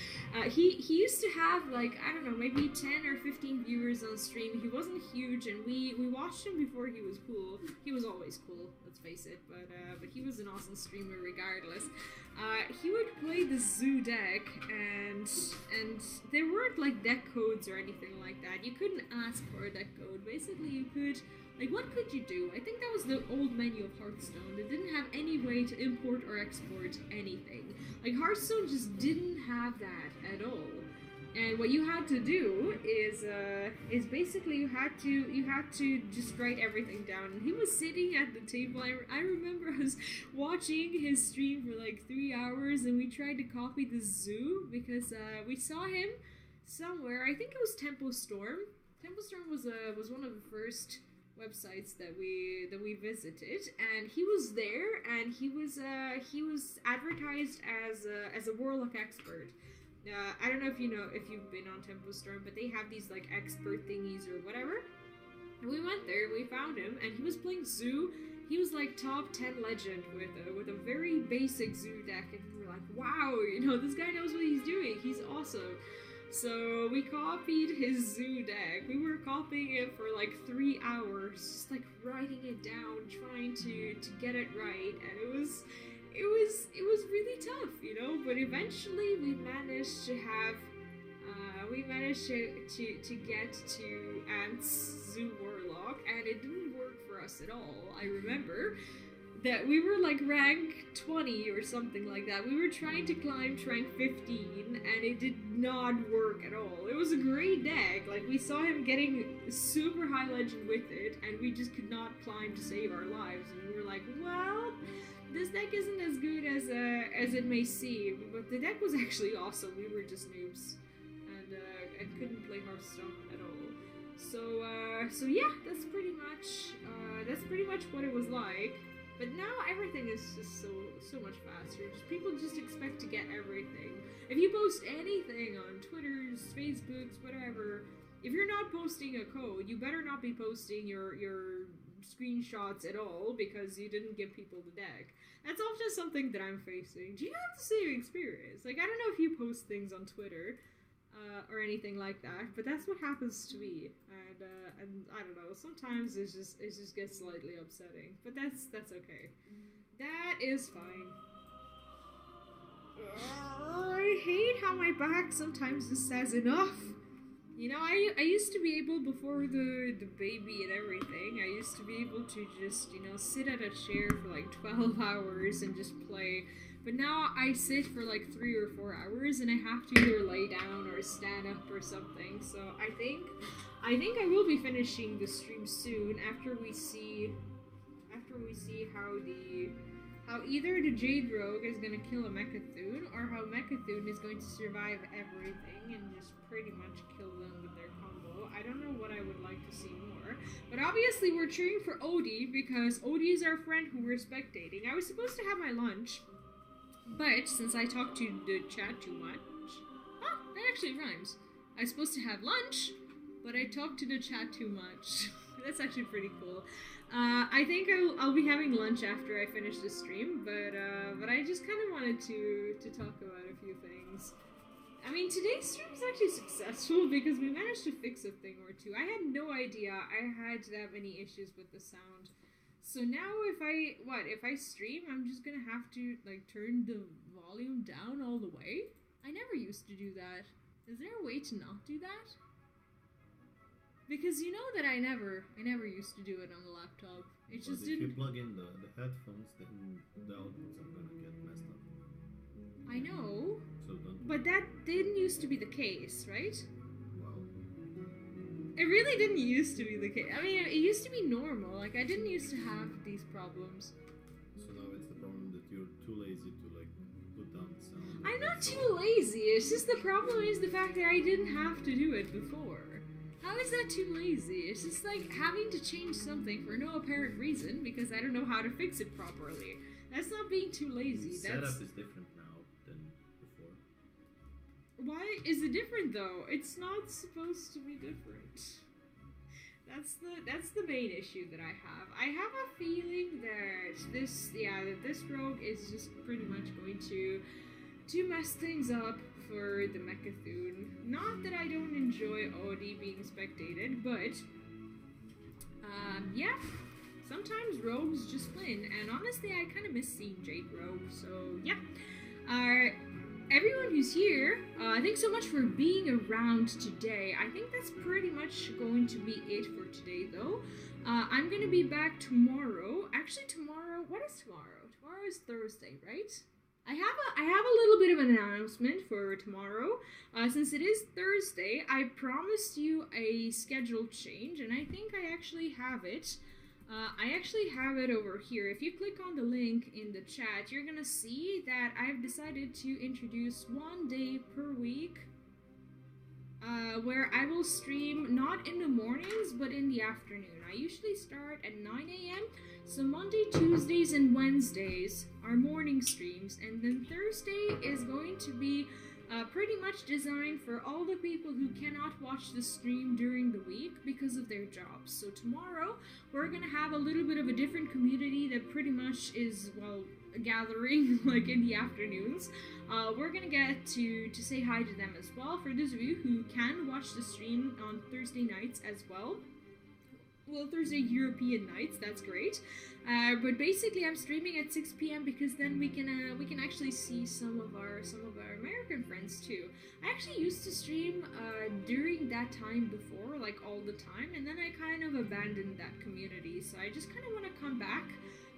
He used to have, like, I don't know, maybe 10 or 15 viewers on stream. He wasn't huge, and we watched him before he was cool. He was always cool, let's face it, but he was an awesome streamer regardless. He would play the zoo deck, and there weren't, like, deck codes or anything like that. You couldn't ask for a deck code. Basically, you could, like, what could you do? I think that was the old menu of Hearthstone. It didn't have any way to import or export anything. Like, Hearthstone just didn't have that at all. And what you had to do is basically you had to just write everything down. And he was sitting at the table. I remember us watching his stream for like 3 hours, and we tried to copy the zoo because we saw him somewhere. I think it was Tempo Storm. Templestorm was one of the first websites that we visited, and he was there, and he was advertised as a warlock expert. I don't know if you've been on Templestorm, but they have these like expert thingies or whatever. And we went there, we found him, and he was playing Zoo. He was like top 10 legend with a very basic Zoo deck, and we were like, wow, this guy knows what he's doing. He's awesome. So we copied his Zoo deck. We were copying it for like 3 hours, just like writing it down, trying to get it right, and it was really tough, but eventually we managed to have to get to Ant's Zoo Warlock, and it didn't work for us at all. I remember that we were like rank 20 or something like that. We were trying to climb to rank 15, and it did not work at all. It was a great deck. Like, we saw him getting super high legend with it, and we just could not climb to save our lives. And we were like, well, this deck isn't as good as it may seem. But the deck was actually awesome. We were just noobs, and couldn't play Hearthstone at all. So yeah, that's pretty much what it was like. But now everything is just so much faster. People just expect to get everything. If you post anything on Twitters, Facebooks, whatever, if you're not posting a code, you better not be posting your screenshots at all, because you didn't give people the deck. That's often something that I'm facing. Do you have the same experience? Like, I don't know if you post things on Twitter or anything like that, but that's what happens to me. And I don't know, sometimes it just gets slightly upsetting, but that's okay. That is fine. I hate how my back sometimes just says enough. I used to be able, before the baby and everything, I used to be able to just, sit at a chair for like 12 hours and just play. But now I sit for like 3 or 4 hours, and I have to either lay down or stand up or something. So I think I will be finishing the stream soon, after we see how either the Jade Rogue is gonna kill a Mecha'thun, or how Mecha'thun is going to survive everything and just pretty much kill them with their combo. I don't know what I would like to see more. But obviously we're cheering for Odie, because Odie is our friend who we're spectating. I was supposed to have my lunch, but since I talked to the chat too much... that actually rhymes. I was supposed to have lunch, but I talked to the chat too much. That's actually pretty cool. I think I'll be having lunch after I finish the stream, but I just kind of wanted to talk about a few things. I mean, today's stream is actually successful because we managed to fix a thing or two. I had no idea I had that many issues with the sound. So now if I stream, I'm just gonna have to like turn the volume down all the way. I never used to do that. Is there a way to not do that? Because you know that I never used to do it on the laptop. It just if didn't. you plug in the headphones, then the outputs are gonna get messed up. I know. So don't. But that didn't used to be the case, right? Well, It really didn't used to be the case. I mean, it used to be normal. Like, I didn't used to have these problems. so now it's the problem that you're too lazy to like put down the sound. I'm not too lazy. It's just the problem is the fact that I didn't have to do it before. How is that too lazy? It's just like having to change something for no apparent reason because I don't know how to fix it properly. That's not being too lazy. The setup is different now than before. Why is it different though? It's not supposed to be different. That's the main issue that I have. I have a feeling that this rogue is just pretty much going to mess things up for the Mecha'thun. Not that I don't enjoy Odie being spectated, but yeah, sometimes rogues just win, and honestly I kind of miss seeing Jade Rogue, so yeah. Everyone who's here, thanks so much for being around today. I think that's pretty much going to be it for today though. I'm gonna be back tomorrow. Actually tomorrow, what is tomorrow? Tomorrow is Thursday, right? I have a little bit of an announcement for tomorrow. Since it is Thursday, I promised you a schedule change, and I think I actually have it. I actually have it over here. If you click on the link in the chat, you're gonna see that I've decided to introduce 1 day per week. where I will stream not in the mornings but in the afternoon. I usually start at 9 a.m. So Monday, Tuesdays, and Wednesdays are morning streams, and then Thursday is going to be pretty much designed for all the people who cannot watch the stream during the week because of their jobs. So tomorrow we're gonna have a little bit of a different community that pretty much is, well, gathering like in the afternoons. We're gonna get to say hi to them as well, for those of you who can watch the stream on Thursday nights as well. Well, Thursday European nights, that's great. But basically, I'm streaming at 6 p.m. because then we can actually see some of our American friends too. I actually used to stream during that time before, like all the time, and then I kind of abandoned that community. So I just kind of want to come back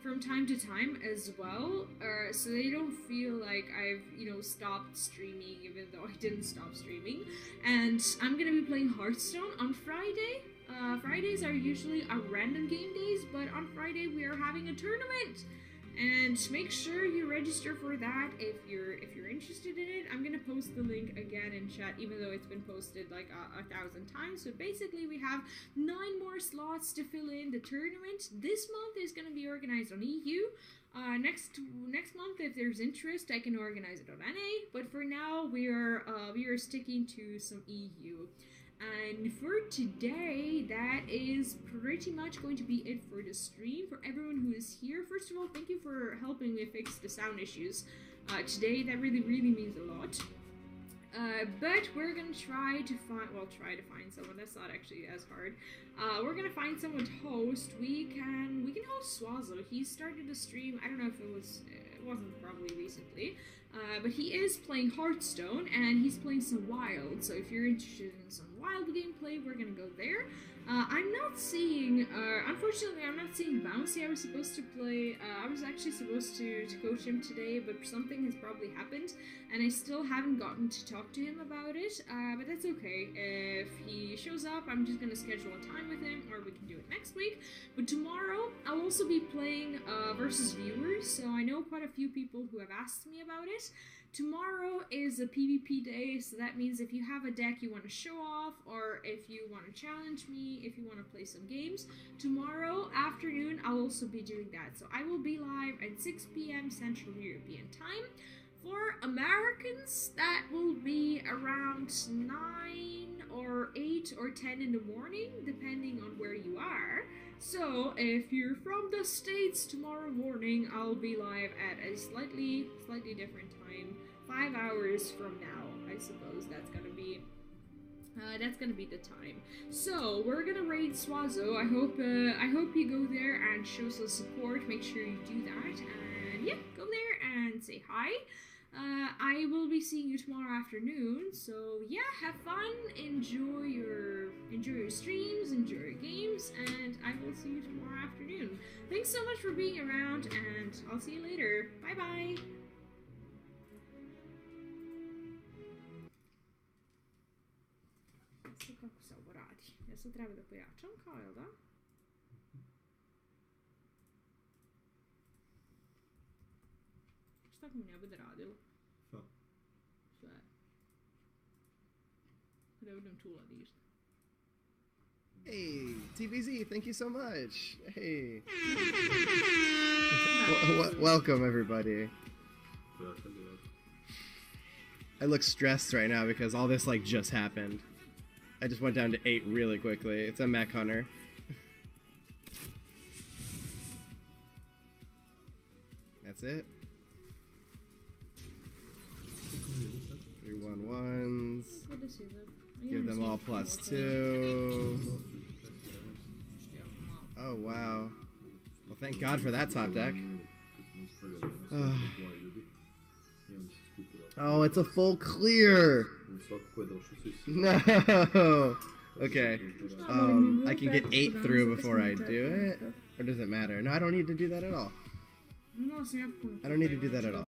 from time to time as well, so they don't feel like I've, stopped streaming, even though I didn't stop streaming. And I'm gonna be playing Hearthstone on Friday. Fridays are usually our random game days, but on Friday we are having a tournament. And make sure you register for that if you're interested in it. I'm gonna post the link again in chat, even though it's been posted like 1,000 times. So basically we have 9 more slots to fill in the tournament. This month is gonna be organized on EU. Next month, if there's interest, I can organize it on NA. But for now, we are sticking to some EU. And for today, that is pretty much going to be it for the stream. For everyone who is here, first of all, thank you for helping me fix the sound issues today. That really means a lot. But we're gonna try to find someone. That's not actually as hard. We're gonna find someone to host. We can host Swazo. He started a stream. I don't know if it wasn't probably recently. But he is playing Hearthstone, and he's playing some Wild. So if you're interested in some Wild gameplay, we're gonna go there. I'm not seeing, unfortunately, I'm not seeing Bouncy. I was supposed to play, I was actually supposed to coach him today, but something has probably happened, and I still haven't gotten to talk to him about it, but that's okay. If he shows up, I'm just gonna schedule a time with him, or we can do it next week. But tomorrow, I'll also be playing versus viewers, so I know quite a few people who have asked me about it. Tomorrow is a PvP day, so that means if you have a deck you want to show off, or if you want to challenge me, if you want to play some games, tomorrow afternoon I'll also be doing that. So I will be live at 6 p.m. Central European Time. For Americans, that will be around 9 or 8 or 10 in the morning, depending on where you are. So if you're from the States, tomorrow morning I'll be live at a slightly different time, 5 hours from now. I suppose that's gonna be the time. So we're gonna raid Swazo. I hope you go there and show some support. Make sure you do that, and yeah, go there and say hi. I will be seeing you tomorrow afternoon, so yeah, have fun, enjoy your streams, enjoy your games, and I will see you tomorrow afternoon. Thanks so much for being around, and I'll see you later. Bye bye! Kako se ovo radi? Ja sad treba da pojačam kao, jel da? Šta mi ne bude radilo? Šta? Sve. Ne budem čula ništa. Hey, TVZ, thank you so much. Hey. Welcome, everybody. I look stressed right now because all this, just happened. I just went down to 8 really quickly. It's a mech hunter. That's it. 3 1-1s. Give them all +2. Oh, wow. Well, thank God for that top deck. Oh, it's a full clear. No. Okay. I can get 8 through before I do it. Or does it matter? No, I don't need to do that at all. I don't need to do that at all.